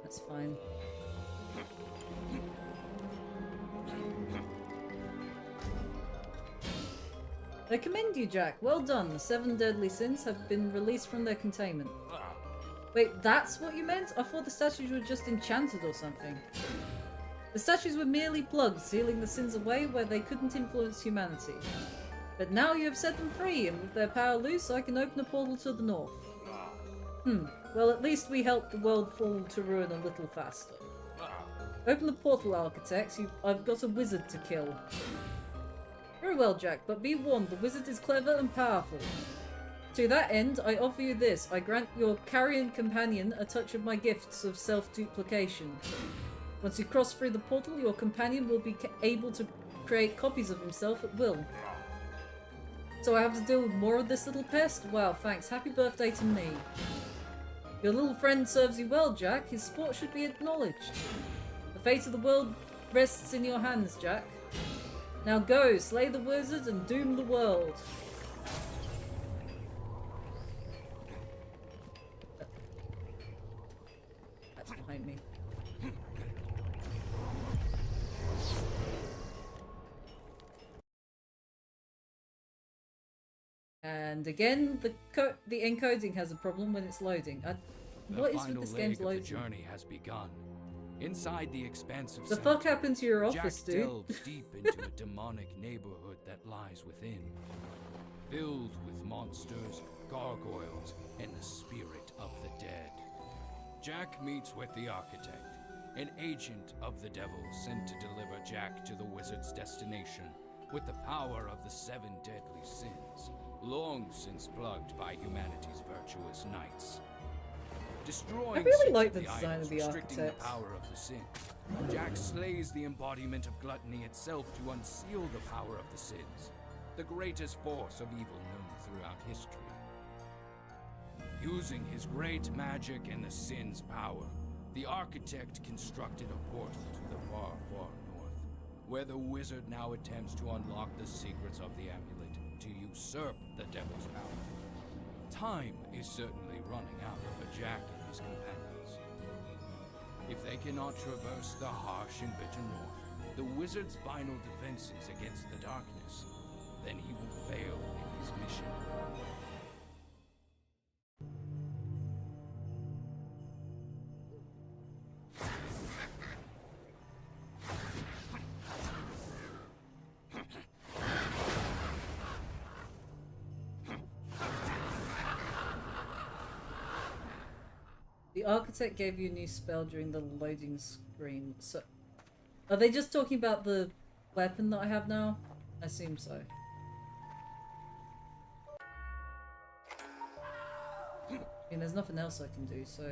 that's fine. I commend you, Jack. Well done. The 7 deadly sins have been released from their containment. Wait, that's what you meant? I thought the statues were just enchanted or something. The statues were merely plugs, sealing the sins away where they couldn't influence humanity. But now you have set them free, and with their power loose, I can open a portal to the north. Well, at least we helped the world fall to ruin a little faster. Open the portal, architects. I've got a wizard to kill. Very well, Jack, but be warned, the wizard is clever and powerful. To that end, I offer you this. I grant your carrion companion a touch of my gifts of self-duplication. Once you cross through the portal, your companion will be able to create copies of himself at will. So I have to deal with more of this little pest? Wow, thanks. Happy birthday to me. Your little friend serves you well, Jack. His sport should be acknowledged. The fate of the world rests in your hands, Jack. Now go, slay the wizard and doom the world. That's behind me. And again, the encoding has a problem when it's loading. What is with this game's loading? The journey has begun. Inside the expansive the fuck happened to your office, Jack dude? delves deep into a demonic neighborhood that lies within, filled with monsters, gargoyles, and the spirit of the dead. Jack meets with the architect, an agent of the devil sent to deliver Jack to the wizard's destination with the power of the 7 deadly sins, long since plugged by humanity's virtuous knights. Destroying I really like the the design idols, of the restricting architect. the power of the sin. Jack slays the embodiment of gluttony itself to unseal the power of the sins, the greatest force of evil known throughout history. Using his great magic and the sin's power, the architect constructed a portal to the far, far north, where the wizard now attempts to unlock the secrets of the amulet to usurp the devil's power. Time is certainly running out for Jack and his companions. If they cannot traverse the harsh and bitter north, the wizard's final defenses against the darkness, then he will fail in his mission. The architect gave you a new spell during the loading screen. So, are they just talking about the weapon that I have now? I assume so. I mean, there's nothing else I can do, so...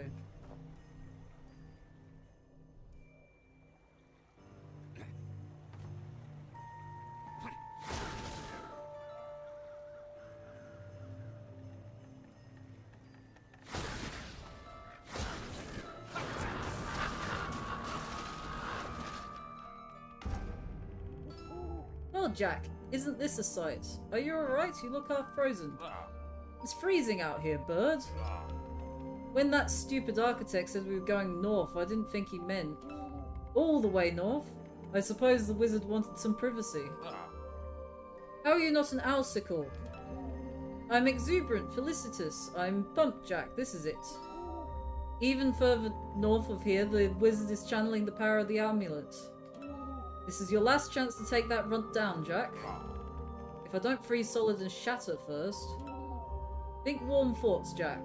Well, Jack, isn't this a sight? Are you alright? You look half frozen. It's freezing out here, bird. When that stupid architect said we were going north, I didn't think he meant all the way north. I suppose the wizard wanted some privacy. How are you not an owlsicle? I'm exuberant, felicitous. I'm pumped, Jack. This is it. Even further north of here, the wizard is channeling the power of the amulet. This is your last chance to take that runt down, Jack. If I don't freeze solid and shatter first... Think warm thoughts, Jack.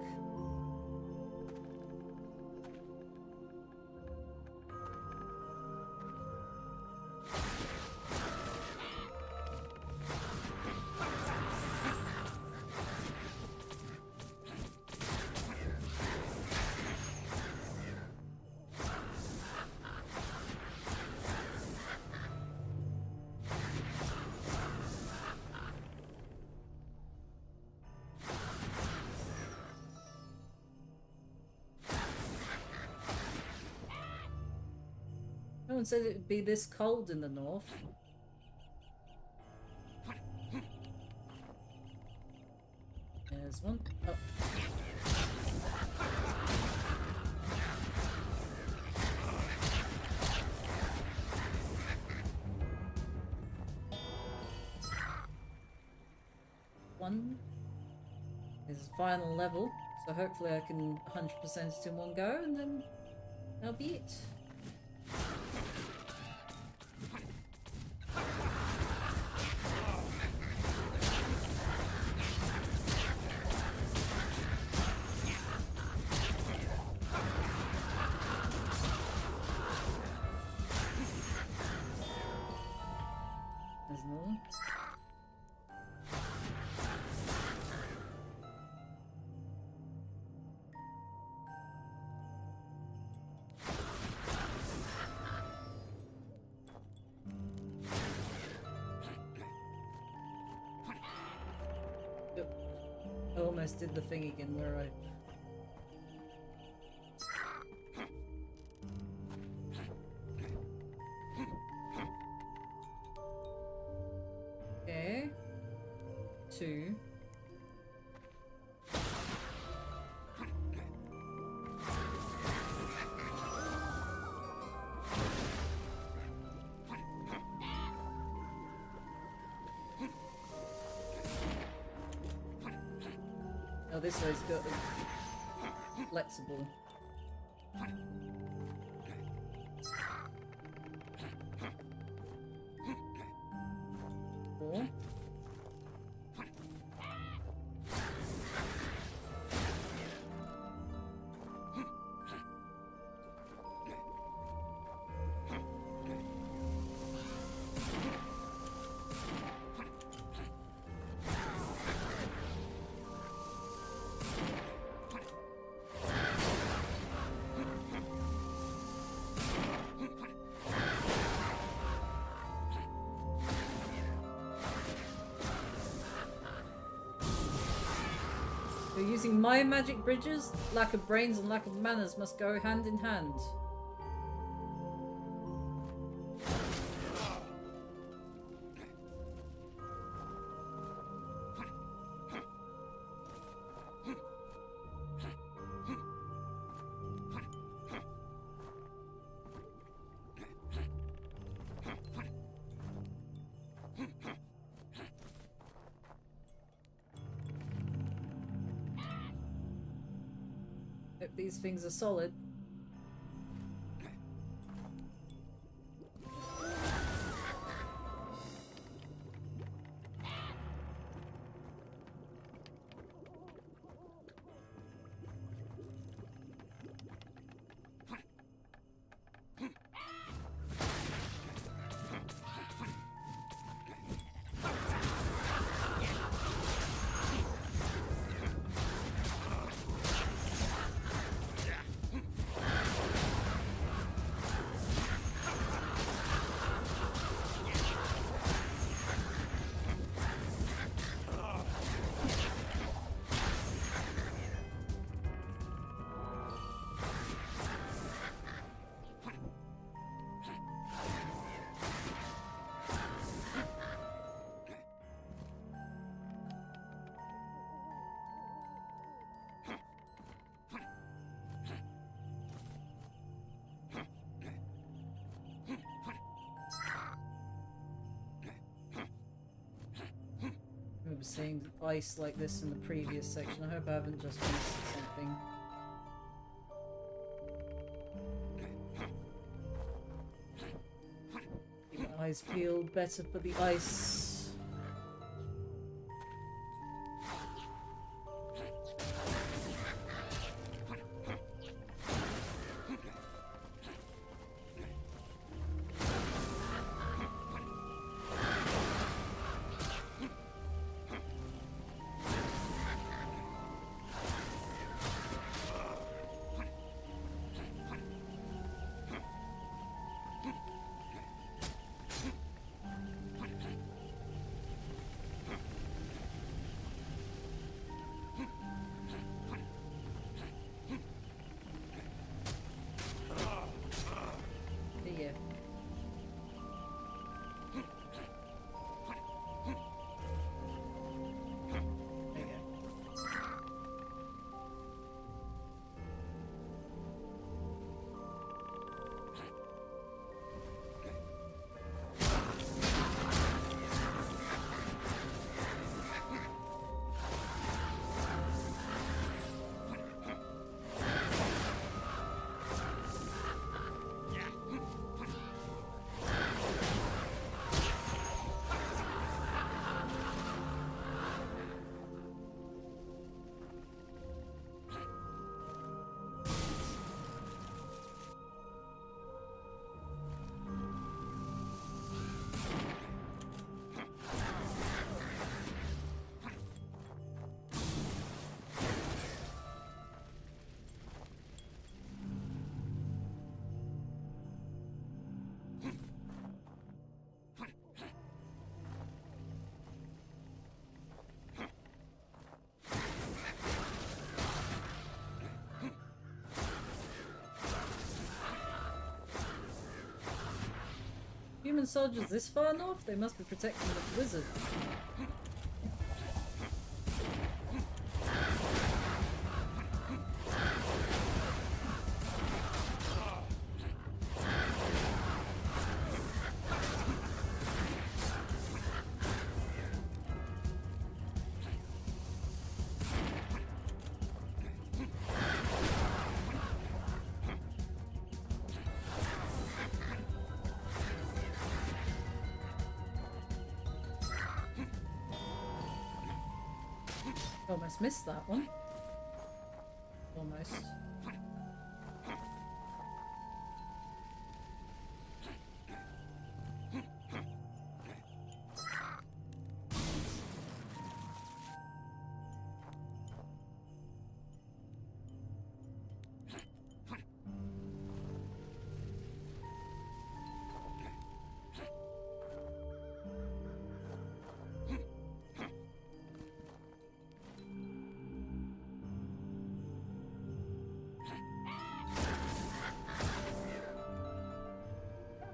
No one said it would be this cold in the north. There's one. Oh. One is the final level, so hopefully I can 100% it in one go, and then that'll be it. There's another one. Yep. I almost did the thing again where I... Okay. 2. Oh, this way's got flexible. 4. You're using my magic bridges? Lack of brains and lack of manners must go hand in hand. Hope these things are solid. I remember seeing ice like this in the previous section. I hope I haven't just missed something. Keep an Eyes peeled, better for the ice. Yeah. There you go. Human soldiers this far north? They must be protecting the wizard. Almost missed that one. Almost.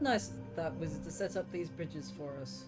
Nice of that wizard to set up these bridges for us.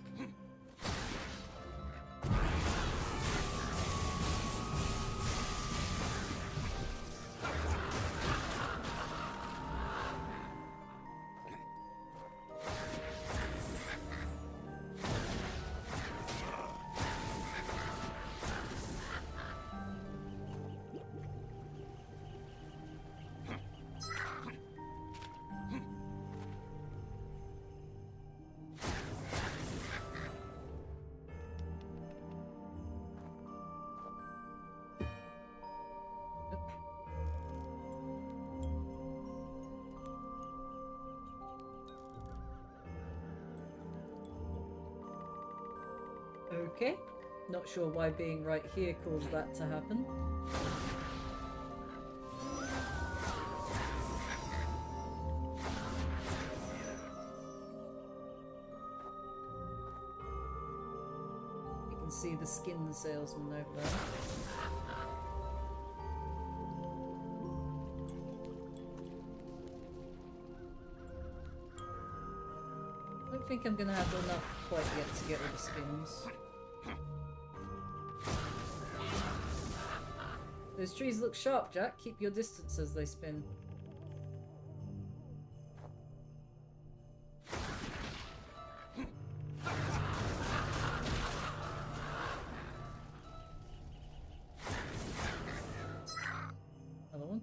Okay, not sure why being right here caused that to happen. You can see the skin salesman over there. I don't think I'm gonna have enough quite yet to get all the skins. Those trees look sharp, Jack. Keep your distance as they spin. Another one.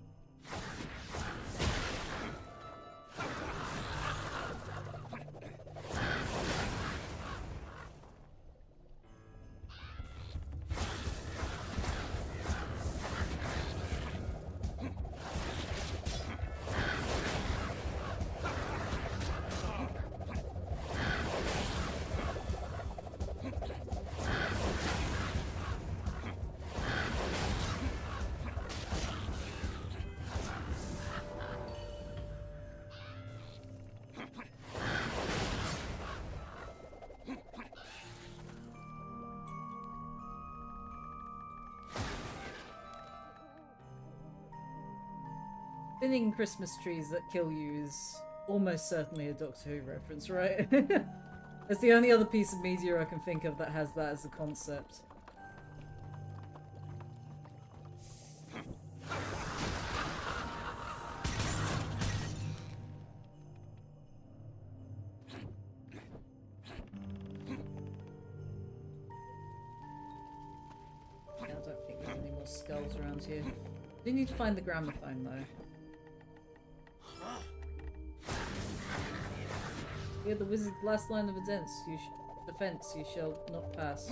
Spinning Christmas trees that kill you is almost certainly a Doctor Who reference, right? It's the only other piece of media I can think of that has that as a concept. I don't think there's any more skulls around here. Do need to find the gramophone though. Hear the wizard's last line of defense, you shall not pass.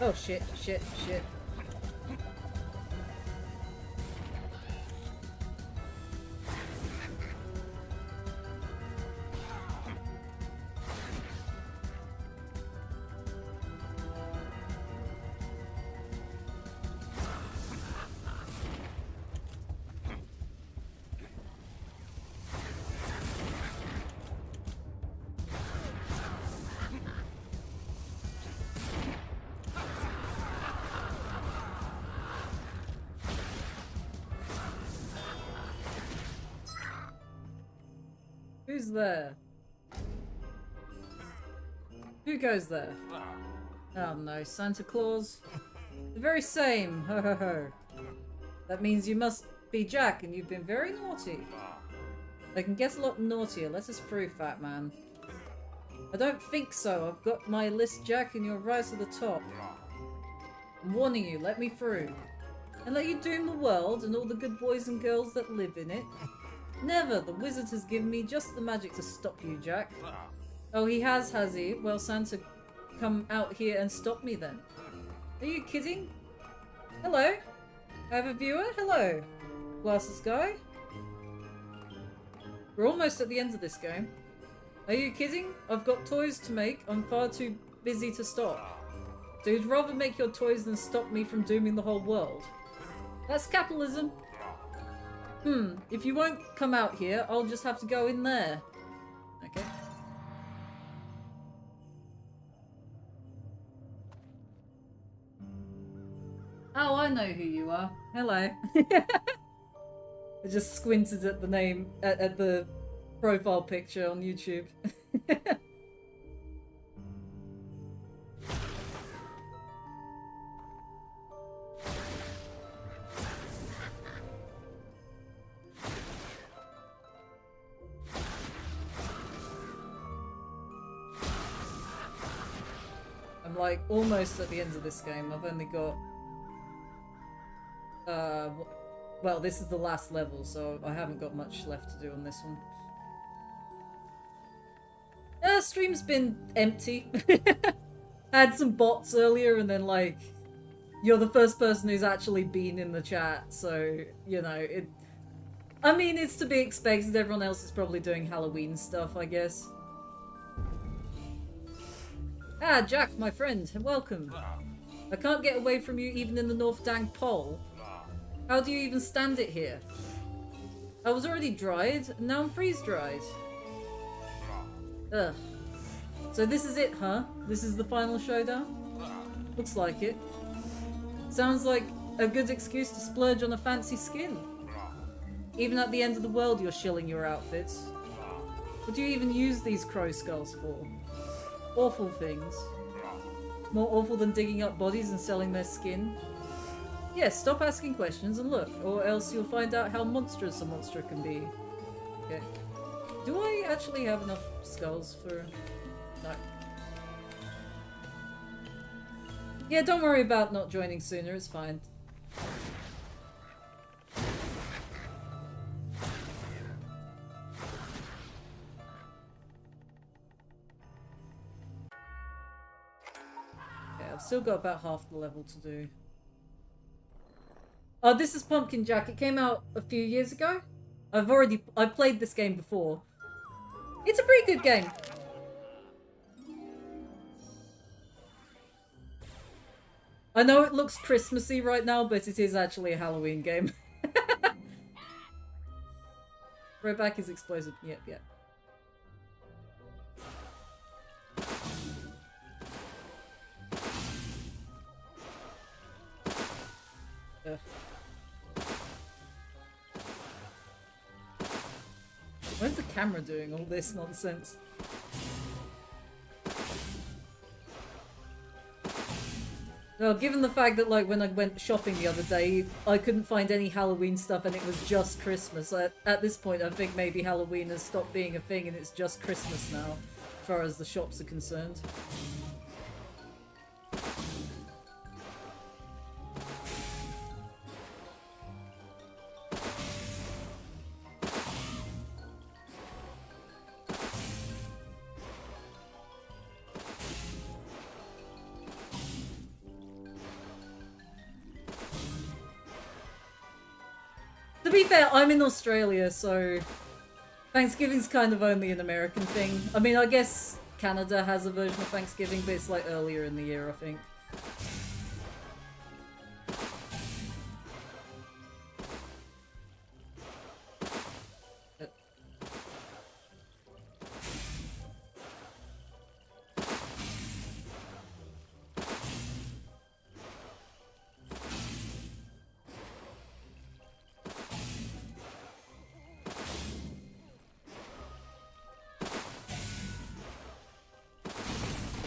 Oh shit, shit, shit. Who's there? Who goes there? Oh no, Santa Claus? The very same, ho ho ho. That means you must be Jack and you've been very naughty. They can get a lot naughtier, let us through, fat man. I don't think so, I've got my list, Jack, and you're right at the top. I'm warning you, let me through. And let you doom the world and all the good boys and girls that live in it. Never! The wizard has given me just the magic to stop you, Jack. Oh, he has he? Well, Santa, come out here and stop me then. Are you kidding? Hello? I have a viewer? Hello? Glasses guy? We're almost at the end of this game. Are you kidding? I've got toys to make. I'm far too busy to stop. So you'd rather make your toys than stop me from dooming the whole world. That's capitalism. If you won't come out here, I'll just have to go in there. Okay. Oh, I know who you are. Hello. I just squinted at the name, at the profile picture on YouTube. I'm like almost at the end of this game. I've only got well, this is the last level, so I haven't got much left to do on this one. Stream's been empty. Had some bots earlier, and then like you're the first person who's actually been in the chat, so you know it. I mean, it's to be expected. Everyone else is probably doing Halloween stuff, I guess. Ah, Jack, my friend, welcome. I can't get away from you even in the North Dang Pole. How do you even stand it here? I was already dried, and now I'm freeze-dried. Ugh. So this is it, huh? This is the final showdown? Looks like it. Sounds like a good excuse to splurge on a fancy skin. Even at the end of the world, you're shilling your outfits. What do you even use these crow skulls for? Awful things. More awful than digging up bodies and selling their skin. Yes, stop asking questions and look, or else you'll find out how monstrous a monster can be. Okay. Do I actually have enough skulls for... No. Yeah, don't worry about not joining sooner, it's fine. Yeah, I've still got about half the level to do. Oh, this is Pumpkin Jack. It came out a few years ago. I've played this game before. It's a pretty good game. I know it looks Christmassy right now, but it is actually a Halloween game. Throwback is explosive. Yep, yep. Ugh. Where's the camera doing all this nonsense? Well, given the fact that, like, when I went shopping the other day, I couldn't find any Halloween stuff and it was just Christmas. At this point, I think maybe Halloween has stopped being a thing and it's just Christmas now, as far as the shops are concerned. To be fair, I'm in Australia, so Thanksgiving's kind of only an American thing. I mean, I guess Canada has a version of Thanksgiving, but it's like earlier in the year, I think.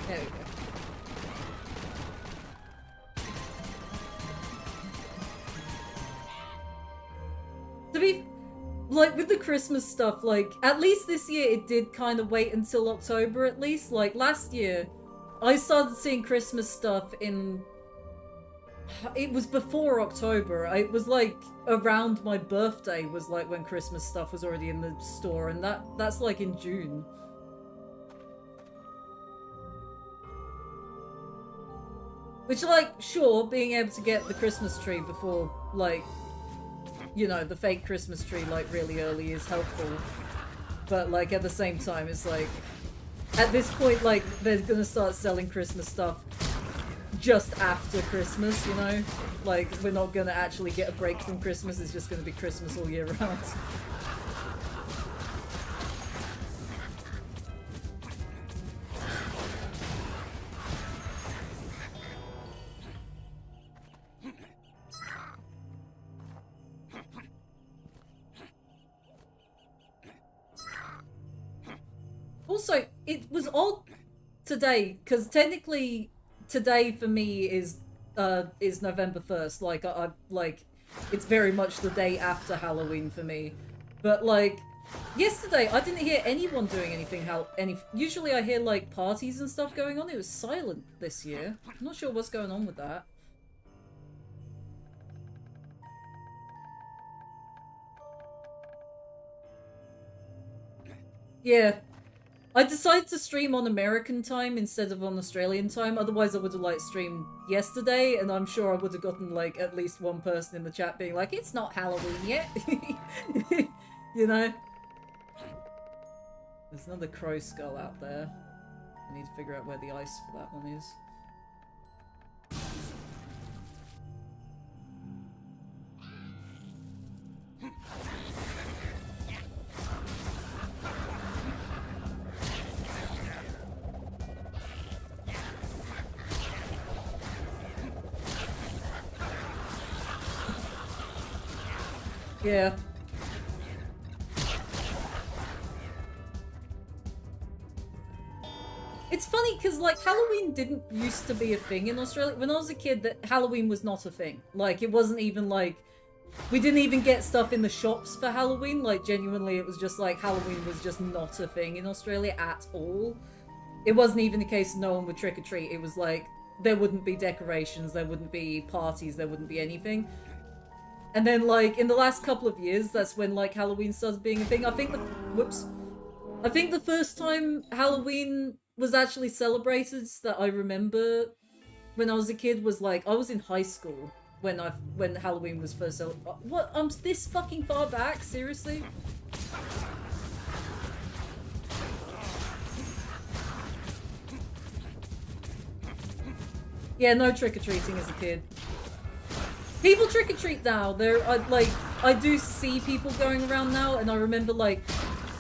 There we go. To be, like, with the Christmas stuff, like, at least this year it did kind of wait until October at least. Like, last year, I started seeing Christmas stuff in... It was before October. It was, like, around my birthday was, like, when Christmas stuff was already in the store, and that's, like, in June. Which, like, sure, being able to get the Christmas tree before, like, you know, the fake Christmas tree, like, really early is helpful. But, like, at the same time, it's like, at this point, like, they're gonna start selling Christmas stuff just after Christmas, you know? Like, we're not gonna actually get a break from Christmas, it's just gonna be Christmas all year round. Also, it was odd today, because technically today for me is November 1st. Like, like, it's very much the day after Halloween for me. But, like, yesterday I didn't hear anyone doing anything. Usually I hear, like, parties and stuff going on. It was silent this year. I'm not sure what's going on with that. Yeah. I decided to stream on American time instead of on Australian time, otherwise I would have, like, streamed yesterday, and I'm sure I would have gotten, like, at least one person in the chat being like, it's not Halloween yet! You know? There's another crow skull out there. I need to figure out where the ice for that one is. Yeah. It's funny because, like, Halloween didn't used to be a thing in Australia. When I was a kid, that Halloween was not a thing. Like, it wasn't even, like... We didn't even get stuff in the shops for Halloween. Like, genuinely, it was just, like, Halloween was just not a thing in Australia at all. It wasn't even the case no one would trick-or-treat. It was, like, there wouldn't be decorations, there wouldn't be parties, there wouldn't be anything. And then, like, in the last couple of years, that's when, like, Halloween starts being a thing. I think the... Whoops. I think the first time Halloween was actually celebrated that I remember when I was a kid was like I was in high school when Halloween was first celebrated. What? I'm this fucking far back? Seriously? Yeah, no trick-or-treating as a kid. People trick-or-treat now. I do see people going around now, and I remember, like,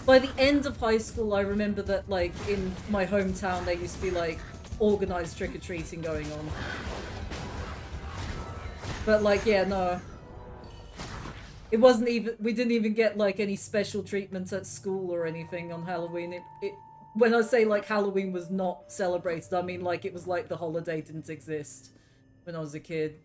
by the end of high school, I remember that, like, in my hometown, there used to be, like, organized trick-or-treating going on. But, like, yeah, no. It wasn't even... We didn't even get, like, any special treatment at school or anything on Halloween. When I say, like, Halloween was not celebrated, I mean, like, it was like the holiday didn't exist when I was a kid.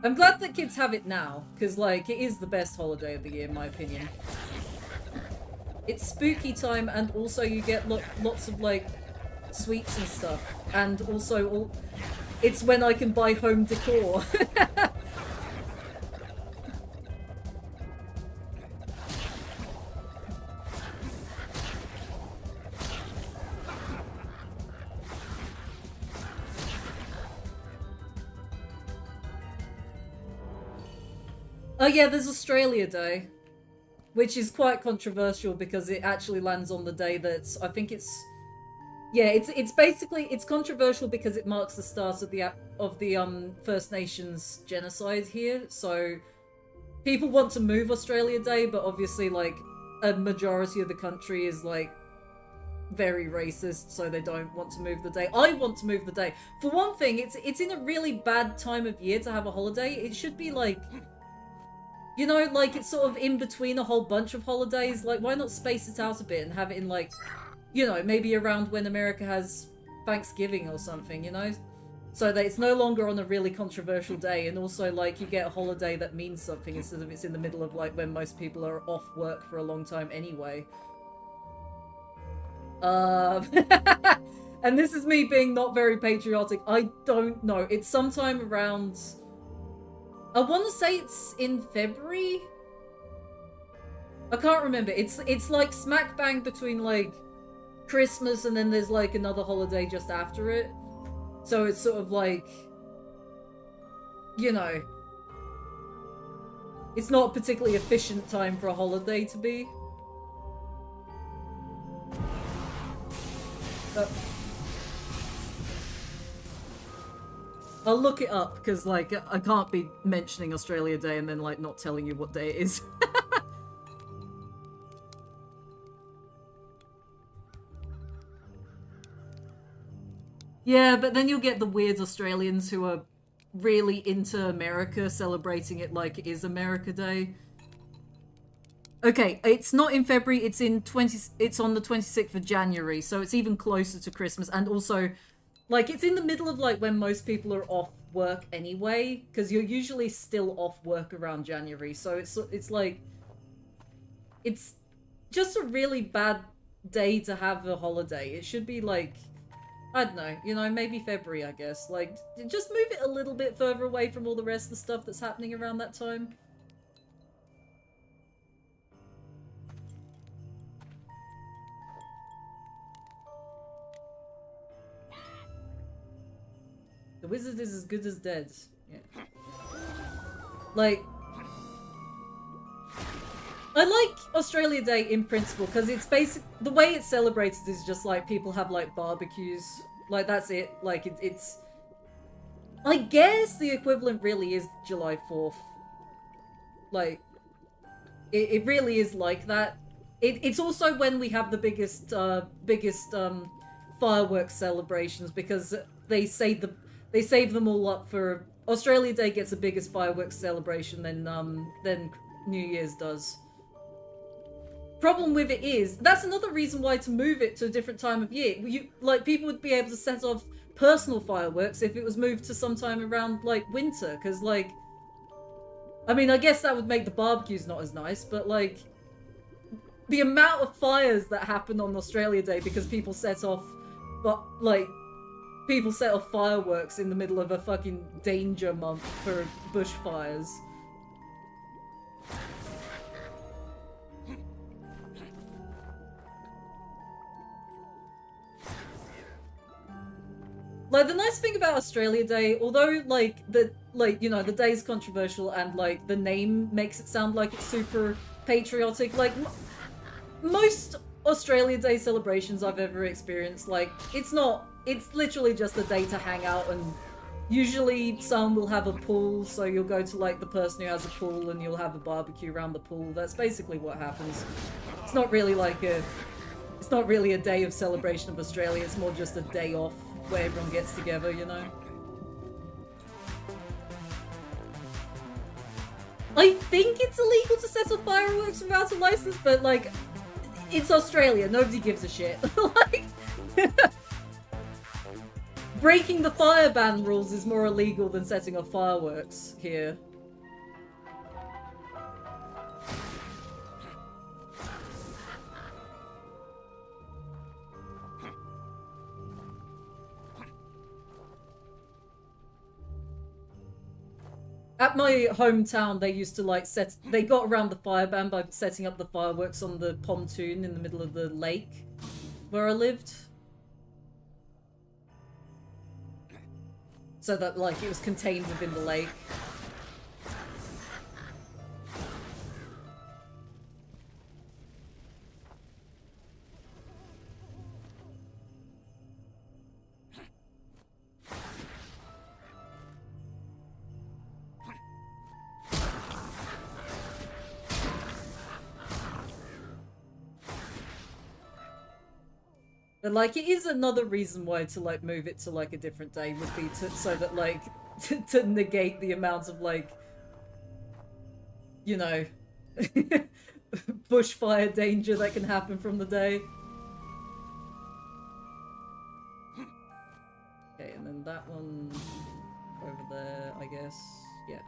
I'm glad that kids have it now, because, like, it is the best holiday of the year, in my opinion. It's spooky time, and also you get lots of, like, sweets and stuff. And also, it's when I can buy home decor. Oh yeah, there's Australia Day, which is quite controversial because it actually lands on the day that's, I think it's, yeah, it's basically, it's controversial because it marks the start of the First Nations genocide here. So people want to move Australia Day, but obviously, like, a majority of the country is, like, very racist, so they don't want to move the day. I want to move the day. For one thing, it's in a really bad time of year to have a holiday. It should be, like, you know, like, it's sort of in between a whole bunch of holidays. Like, why not space it out a bit and have it in, like, you know, maybe around when America has Thanksgiving or something, you know? So that it's no longer on a really controversial day, and also, like, you get a holiday that means something instead of it's in the middle of, like, when most people are off work for a long time anyway. And this is me being not very patriotic. I don't know. It's sometime around... I want to say it's in February? I can't remember. It's like smack bang between, like, Christmas and then there's, like, another holiday just after it. So it's sort of like, you know, it's not a particularly efficient time for a holiday to be. I'll look it up, because, like, I can't be mentioning Australia Day and then, like, not telling you what day it is. Yeah, but then you'll get the weird Australians who are really into America, celebrating it like it is America Day. Okay, it's not in February, it's on the 26th of January, so it's even closer to Christmas, and also... Like, it's in the middle of, like, when most people are off work anyway, because you're usually still off work around January, so it's like... It's just a really bad day to have a holiday. It should be, like... I don't know, you know, maybe February, I guess. Like, just move it a little bit further away from all the rest of the stuff that's happening around that time. The wizard is as good as dead. Yeah. Like... I like Australia Day in principle, because it's basic... The way it's celebrated is just, like, people have, like, barbecues. Like, that's it. Like, it's... I guess the equivalent really is July 4th. Like, it really is like that. It's also when we have the biggest fireworks celebrations, because they save them all up for... Australia Day gets the biggest fireworks celebration than New Year's does. problem with it is, that's another reason why to move it to a different time of year. Like, people would be able to set off personal fireworks if it was moved to sometime around, like, winter, because, like, I mean, I guess that would make the barbecues not as nice, but, like, the amount of fires that happen on Australia Day because people set off, people set off fireworks in the middle of a fucking danger month for bushfires. Like, the nice thing about Australia Day, although, like, you know, the day is controversial and, like, the name makes it sound like it's super patriotic, like, most Australia Day celebrations I've ever experienced, like, it's literally just a day to hang out, and usually someone will have a pool, so you'll go to, like, the person who has a pool and you'll have a barbecue around the pool. That's basically what happens. It's not really like it's not really a day of celebration of Australia, it's more just a day off where everyone gets together, you know? I think it's illegal to set off fireworks without a license, but, like, it's Australia, nobody gives a shit. Like, breaking the fire ban rules is more illegal than setting off fireworks here. At my hometown, they used to, like, they got around the fire ban by setting up the fireworks on the pontoon in the middle of the lake where I lived. So that, like, it was contained within the lake. But, like, it is another reason why to, like, move it to, like, a different day would be so that, like, to negate the amount of, like, you know, bushfire danger that can happen from the day. Okay, and then that one over there, I guess. Yeah.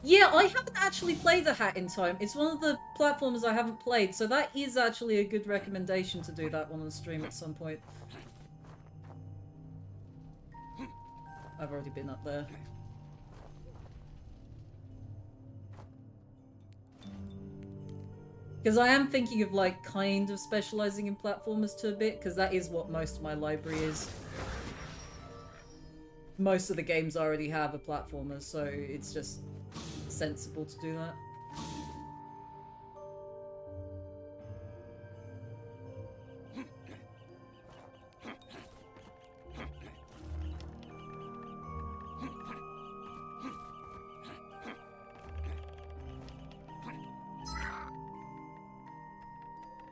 Yeah, I haven't actually played A Hat in Time. It's one of the platforms I haven't played, so that is actually a good recommendation to do that one on the stream at some point. I've already been up there. Because I am thinking of, like, kind of specializing in platformers to a bit, because that is what most of my library is. Most of the games already have a platformer, so it's just sensible to do that.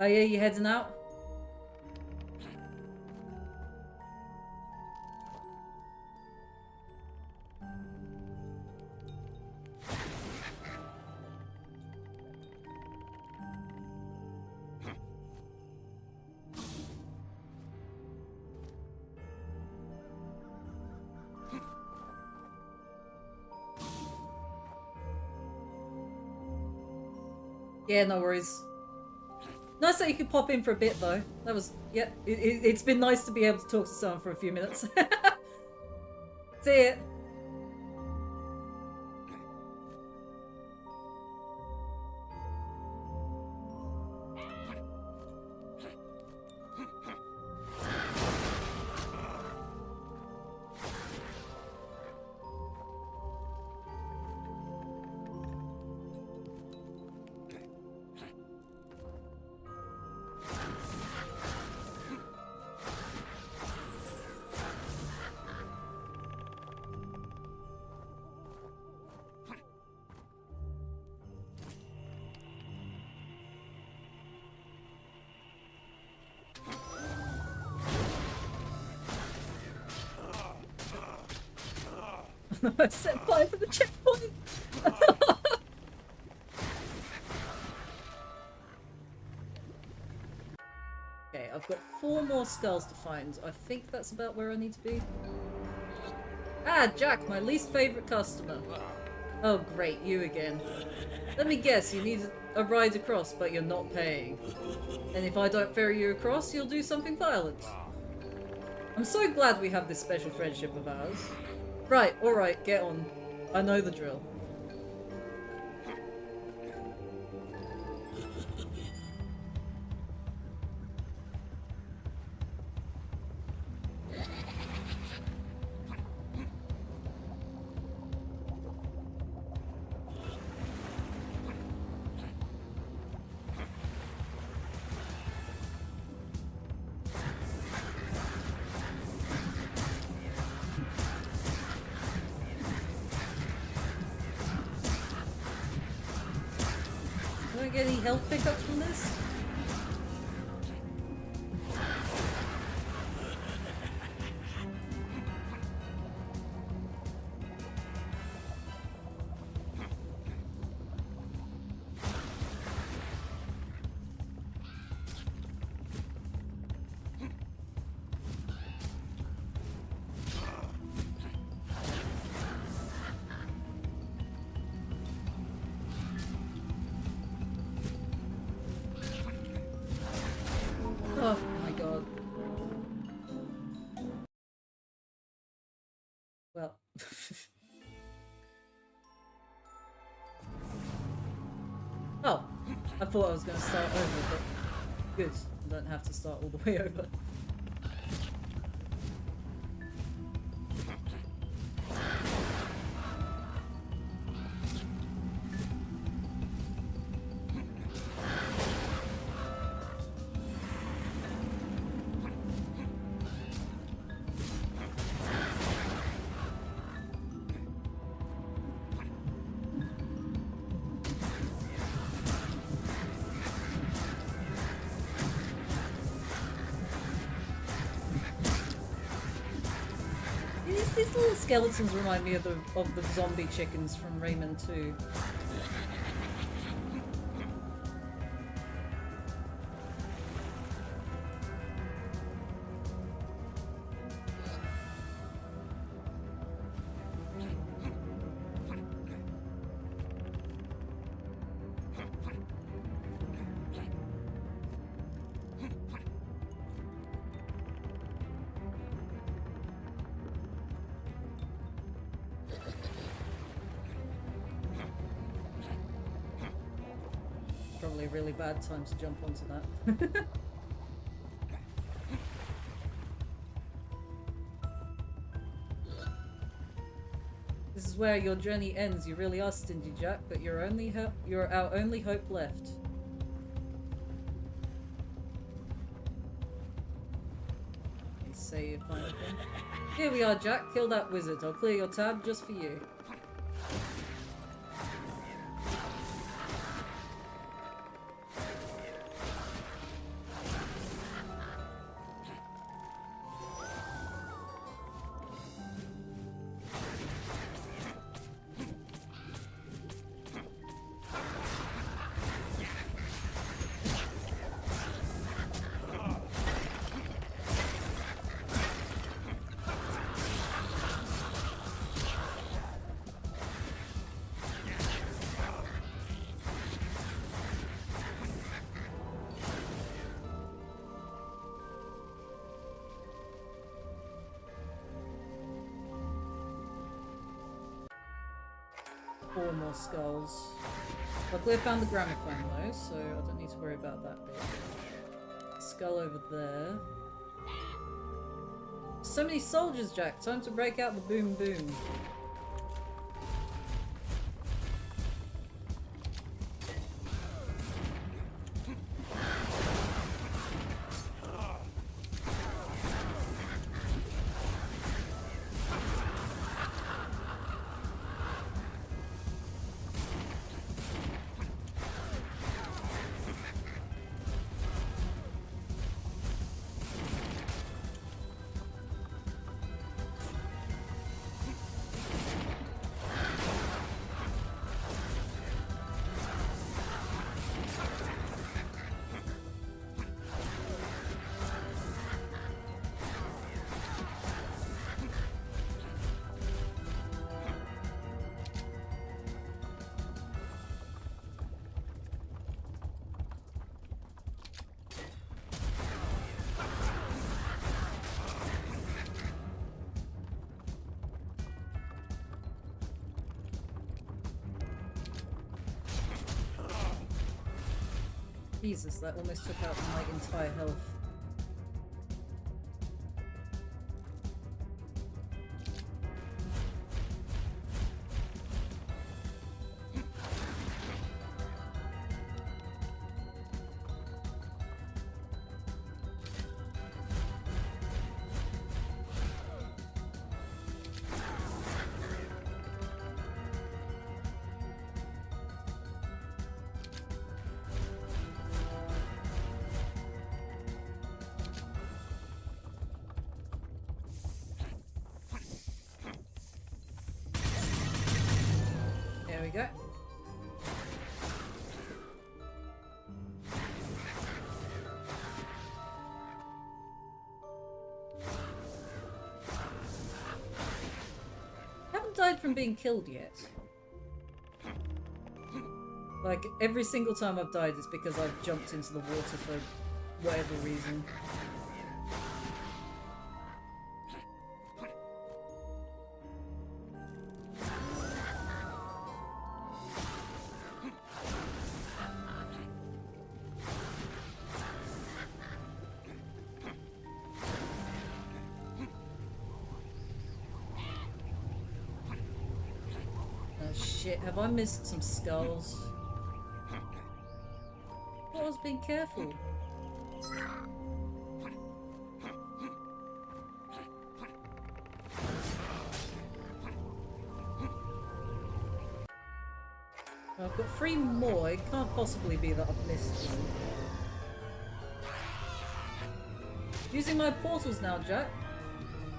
Oh yeah, you heading out? Yeah, no worries. Nice that you could pop in for a bit, though. That was, yeah, it's been nice to be able to talk to someone for a few minutes. See it. Set fire to the checkpoint! 4 more skulls to find. I think that's about where I need to be. Ah, Jack, my least favourite customer. Oh great, you again. Let me guess, you need a ride across, but you're not paying. And if I don't ferry you across, you'll do something violent. I'm so glad we have this special friendship of ours. Right, alright, get on. I know the drill. Do I get any health pickups from this? Oh my god. Well. Oh, I thought I was going to start over, but good. I don't have to start all the way over. These little skeletons remind me of the zombie chickens from Rayman 2. Probably a really bad time to jump onto that. This is where your journey ends. You really are stingy, Jack, but you're our only hope left. Let me say if I can. Here we are, Jack. Kill that wizard. I'll clear your tab just for you. Four more skulls. Luckily I found the gramophone though, so I don't need to worry about that bit. Skull over there. So many soldiers, Jack! Time to break out the boom boom. Jesus, that almost took out my entire health. There we go. I haven't died from being killed yet. Like, every single time I've died is because I've jumped into the water for whatever reason. Oh shit, have I missed some skulls? I was being careful. I've got 3 more, it can't possibly be that I've missed one. Using my portals now, Jack.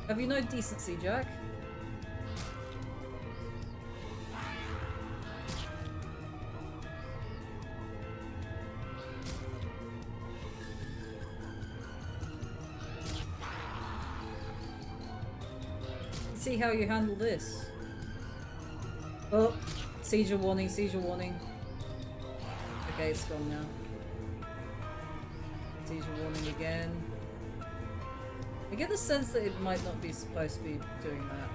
Have you no decency, Jack? See how you handle this. Oh, seizure warning, seizure warning. Okay, it's gone now. Seizure warning again. I get the sense that it might not be supposed to be doing that.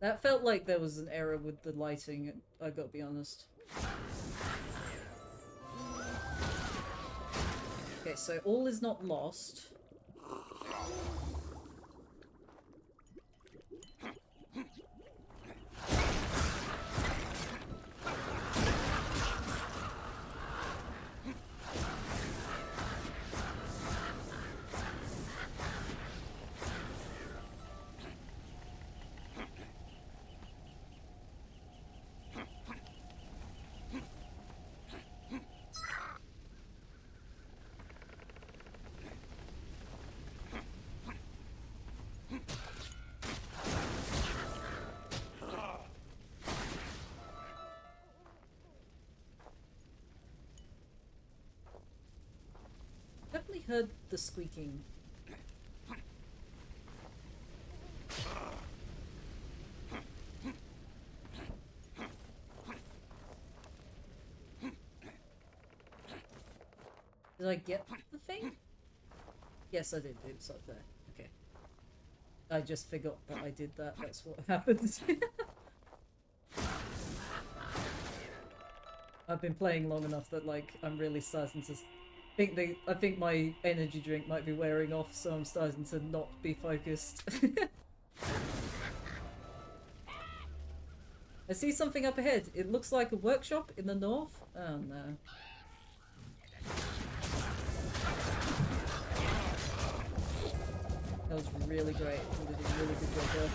That felt like there was an error with the lighting, I gotta be honest. Okay, so all is not lost. Definitely heard the squeaking. Did I get the thing? Yes, I did. It's up there. Okay. I just forgot that I did that. That's what happens. I've been playing long enough that, like, I'm really starting to I think my energy drink might be wearing off, so I'm starting to not be focused. I see something up ahead. It looks like a workshop in the north. Oh no. That was really great. You did a really good job there.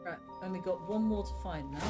Right, only got one more to find now.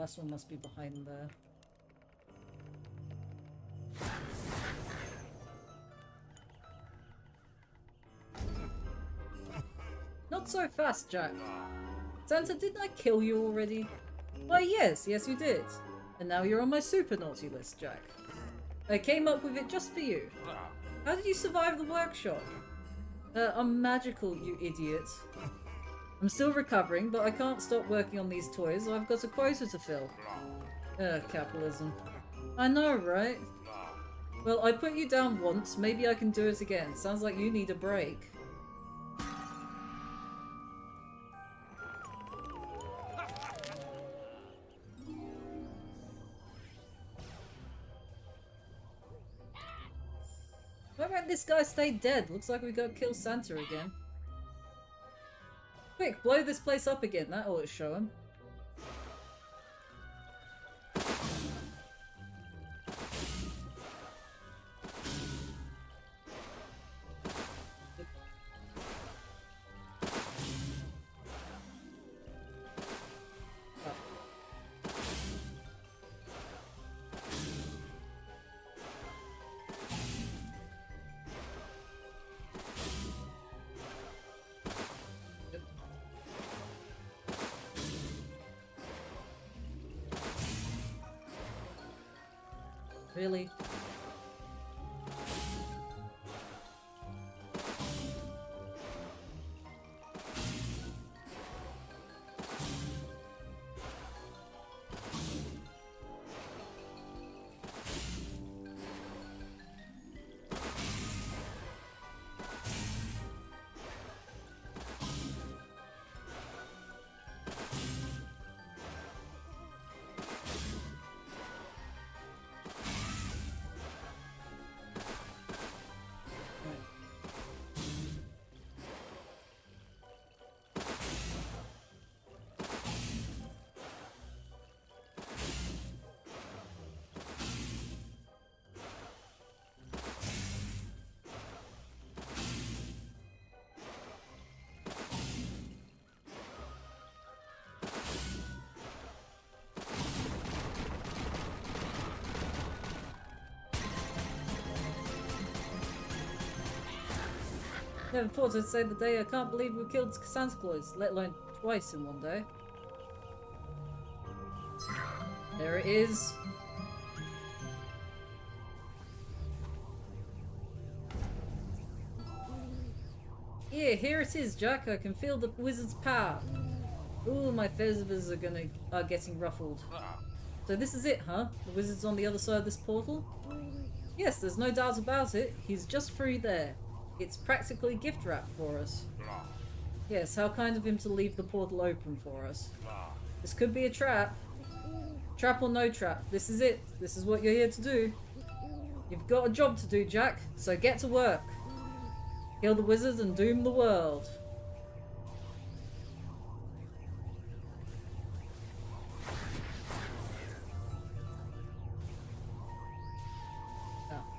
last one must be behind there. Not so fast, Jack. Santa, didn't I kill you already? Why, yes, you did. And now you're on my super naughty list, Jack. I came up with it just for you. How did you survive the workshop? I'm magical, you idiot. I'm still recovering, but I can't stop working on these toys. I've got a quota to fill. Capitalism. I know, right? Well, I put you down once. Maybe I can do it again. Sounds like you need a break. Why won't this guy stay dead? Looks like we gotta kill Santa again. Quick, blow this place up again. That ought to show him. Really? Never thought I'd say the day I can't believe we killed Santa Claus, let alone twice in one day. There it is. Yeah, here it is, Jack. I can feel the wizard's power. Ooh, my feathers are getting ruffled. So this is it, huh? The wizard's on the other side of this portal? Yes, there's no doubt about it. He's just through there. It's practically gift wrap for us. Yes, how kind of him to leave the portal open for us. This could be a trap. Trap or no trap, this is it. This is what you're here to do. You've got a job to do, Jack, so get to work. Kill the wizard and doom the world.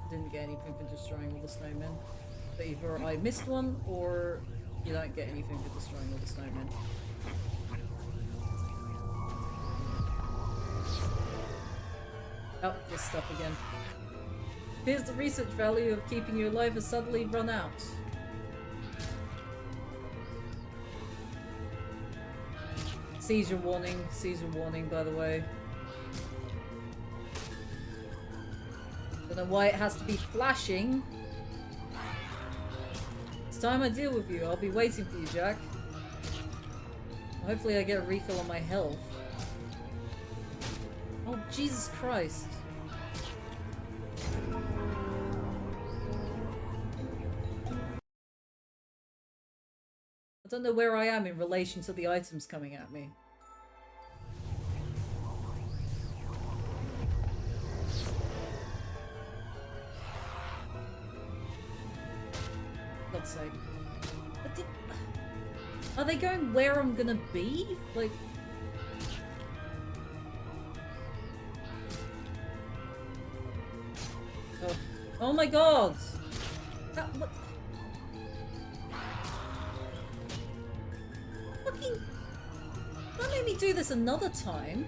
Didn't get anything for destroying all the snowmen. But either I missed one, or you don't get anything for destroying all the snowmen. Oh, this stuff again. Here's the research value of keeping you alive has suddenly run out. Seizure warning, by the way. Don't know why it has to be flashing. It's time I deal with you. I'll be waiting for you, Jack. Hopefully I get a refill on my health. Oh, Jesus Christ. I don't know where I am in relation to the items coming at me. God's sake. Are they going where I'm gonna be? Like... Oh, oh my god! What? Fucking... Don't make me do this another time.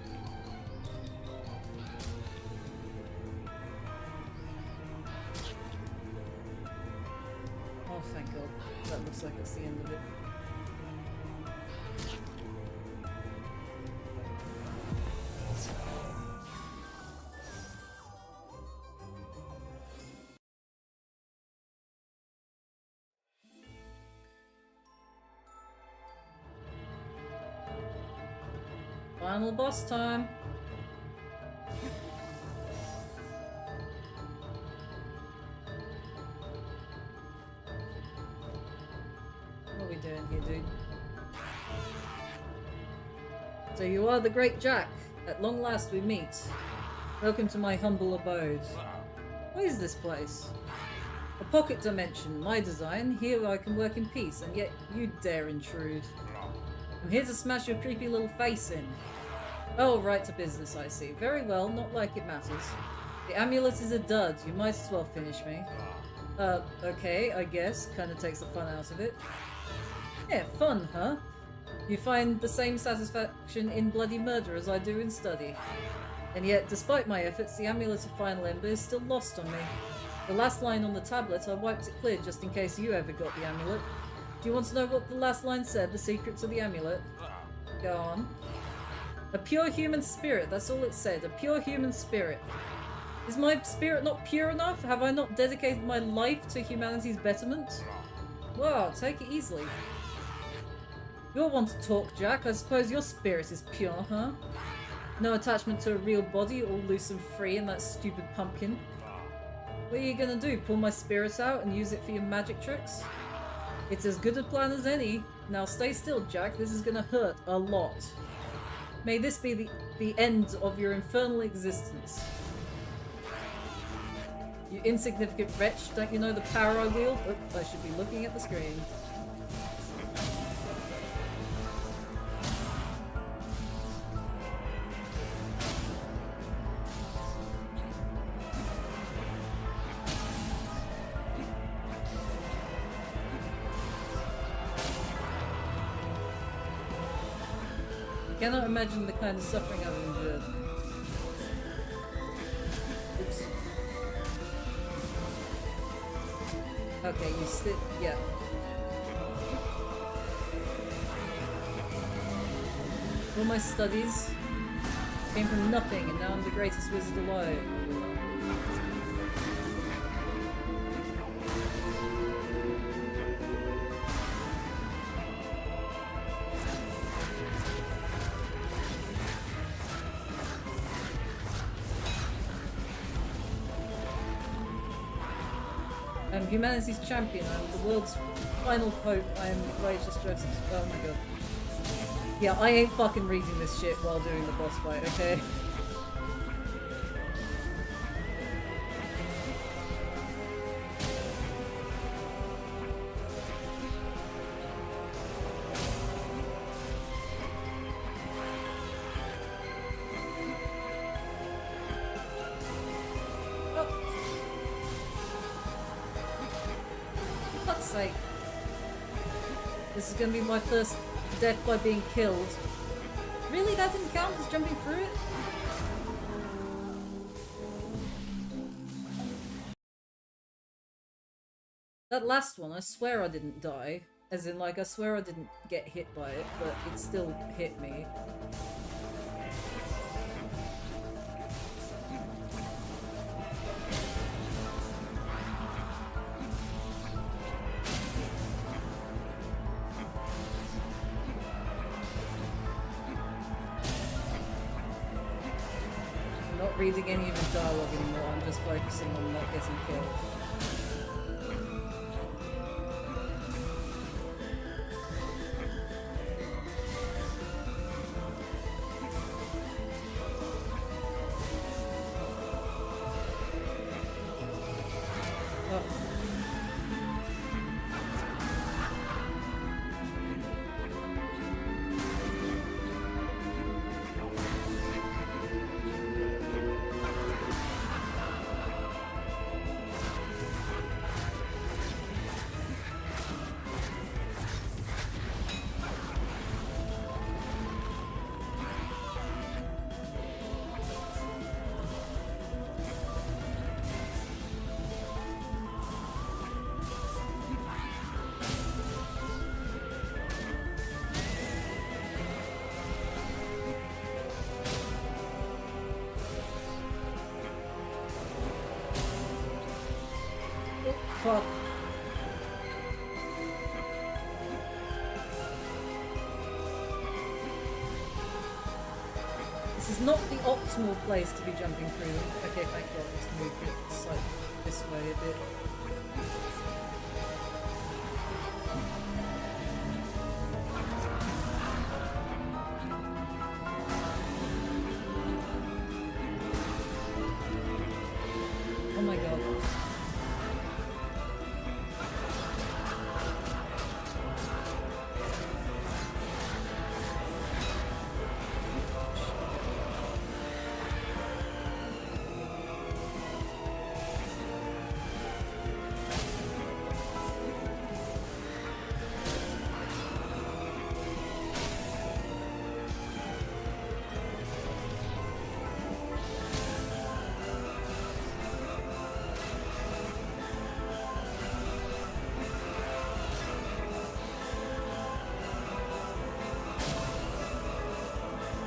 thank god. That looks like it's the end of it. Final boss time. What are we doing here, dude? So you are the great Jack. At long last we meet. Welcome to my humble abode. What is this place? A pocket dimension, my design. Here I can work in peace, and yet you dare intrude. I'm here to smash your creepy little face in. Oh, right to business, I see. Very well, not like it matters. The amulet is a dud. You might as well finish me. Okay, I guess. Kinda takes the fun out of it. Yeah, fun, huh? You find the same satisfaction in bloody murder as I do in study. And yet, despite my efforts, the amulet of Final Ember is still lost on me. The last line on the tablet, I wiped it clear just in case you ever got the amulet. Do you want to know what the last line said, the secret to the amulet? Go on. A pure human spirit, that's all it said. A pure human spirit. Is my spirit not pure enough? Have I not dedicated my life to humanity's betterment? Wow, take it easily. You'll want to talk, Jack. I suppose your spirit is pure, huh? No attachment to a real body, all loose and free in that stupid pumpkin. What are you gonna do? Pull my spirit out and use it for your magic tricks? It's as good a plan as any. Now stay still, Jack. This is gonna hurt a lot. May this be the end of your infernal existence. You insignificant wretch. Don't you know the power I wield? Oh, I should be looking at the screen. I cannot imagine the kind of suffering I've endured. Oops. Okay, you sit. Yeah. All my studies came from nothing, and now I'm the greatest wizard alive. I'm humanity's champion. I'm the world's final hope. I am righteous justice. Oh my god. Yeah, I ain't fucking reading this shit while doing the boss fight, okay? Sake. This is gonna be my first death by being killed. Really? That didn't count as jumping through it? That last one, I swear I didn't die. As in, like, I swear I didn't get hit by it, but it still hit me. Reading any of the dialogue anymore, I'm just focusing on not getting killed. fuck. This is not the optimal place to be jumping through them. Okay, thank God, let's move it like this way a bit. Oh my God.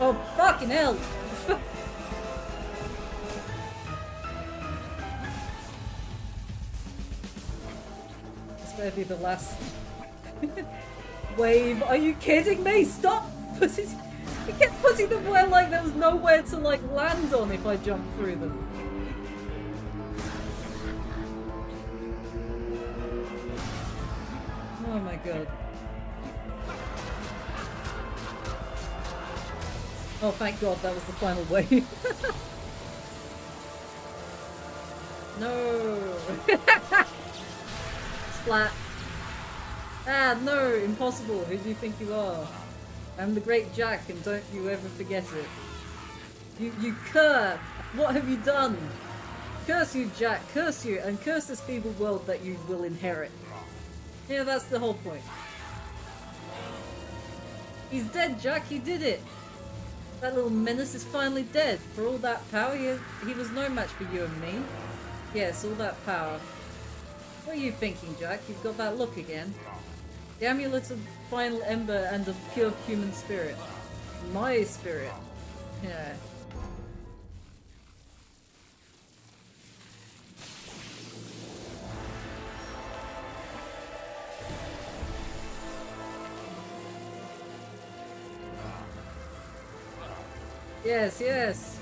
Oh, fucking hell! This better be the last wave. Are you kidding me? Stop! He kept putting them where, like, there was nowhere to, like, land on if I jumped through them. Oh my God. Oh, thank God, that was the final wave. No! Splat. Ah, no, impossible. Who do you think you are? I'm the great Jack, and don't you ever forget it. You cur! What have you done? Curse you, Jack, curse you, and curse this feeble world that you will inherit. Yeah, that's the whole point. He's dead, Jack, he did it! That little menace is finally dead. For all that power, he was no match for you and me. Yes, all that power. What are you thinking, Jack? You've got that look again. The amulet's of final ember and of pure human spirit. My spirit. Yeah. Yes, yes.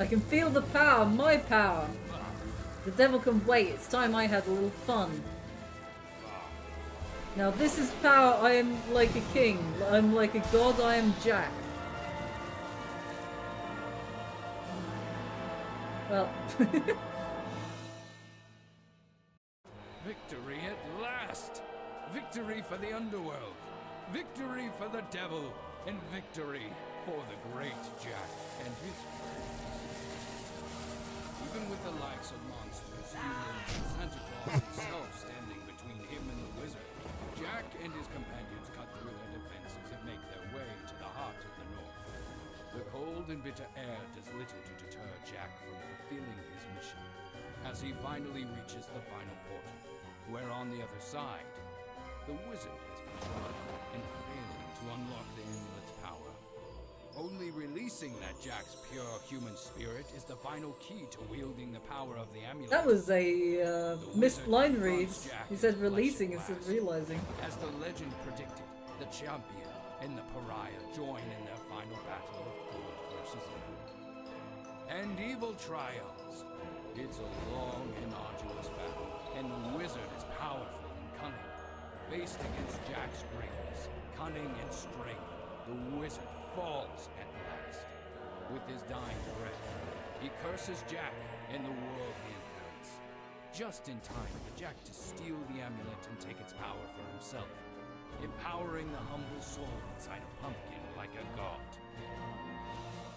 I can feel the power, my power. The devil can wait. It's time I had a little fun. Now this is power. I am like a king. I'm like a god. I am Jack. Well. Victory at last! Victory for the underworld! Victory for the devil! And victory for the great Jack and his friends. Even with the likes of monsters, humans, and Santa Claus himself standing between him and the wizard, Jack and his companions cut through their defenses and make their way to the heart of the north. The cold and bitter air does little to deter Jack from fulfilling his mission, as he finally reaches the final portal, where on the other side, the wizard has been trying and failing to unlock the amulet's power. Only releasing that Jack's pure human spirit is the final key to wielding the power of the amulet. That was a missed line read. He said releasing instead of realizing. As the legend predicted, the champion and the pariah join in their final battle of good versus evil. And evil triumphs. It's a long and arduous battle, and the wizard is powerful and cunning. Faced against Jack's greatness, cunning and strength, the wizard falls at last. With his dying breath, he curses Jack and the world he inherits. Just in time for Jack to steal the amulet and take its power for himself, empowering the humble soul inside a pumpkin like a god.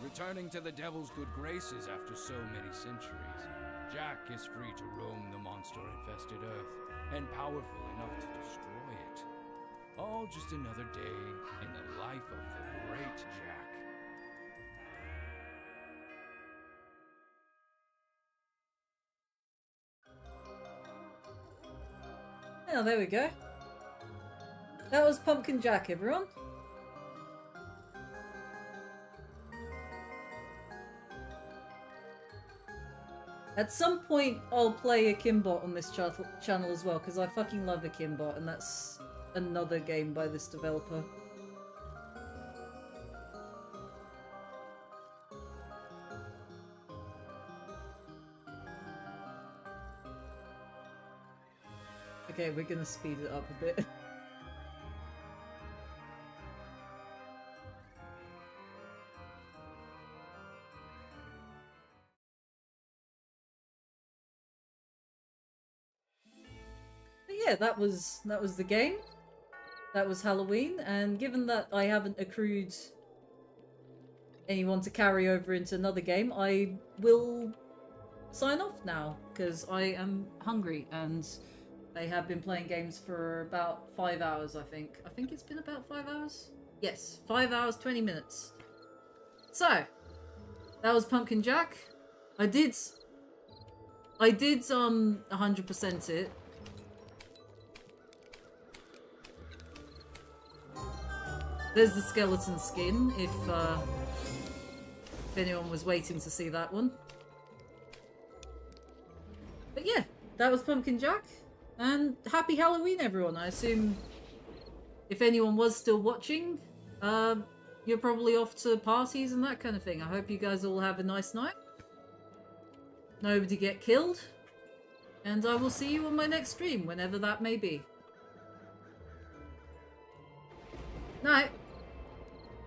Returning to the devil's good graces after so many centuries, Jack is free to roam the monster-infested earth and powerful enough to destroy it. All just another day in the life of the great Jack. Oh, there we go. That was Pumpkin Jack, everyone. At some point, I'll play a Kimbot on this channel as well, because I fucking love a Kimbot, and that's another game by this developer. Okay, we're gonna speed it up a bit. But yeah, that was the game. That was Halloween, and given that I haven't accrued anyone to carry over into another game, I will sign off now, because I am hungry, and I have been playing games for about 5 hours, I think. I think it's been about 5 hours? Yes, 5 hours, 20 minutes. So, that was Pumpkin Jack. I did 100% it. There's the skeleton skin, if anyone was waiting to see that one. But yeah, that was Pumpkin Jack. And happy Halloween, everyone. I assume if anyone was still watching, you're probably off to parties and that kind of thing. I hope you guys all have a nice night. Nobody get killed. And I will see you on my next stream, whenever that may be. Night.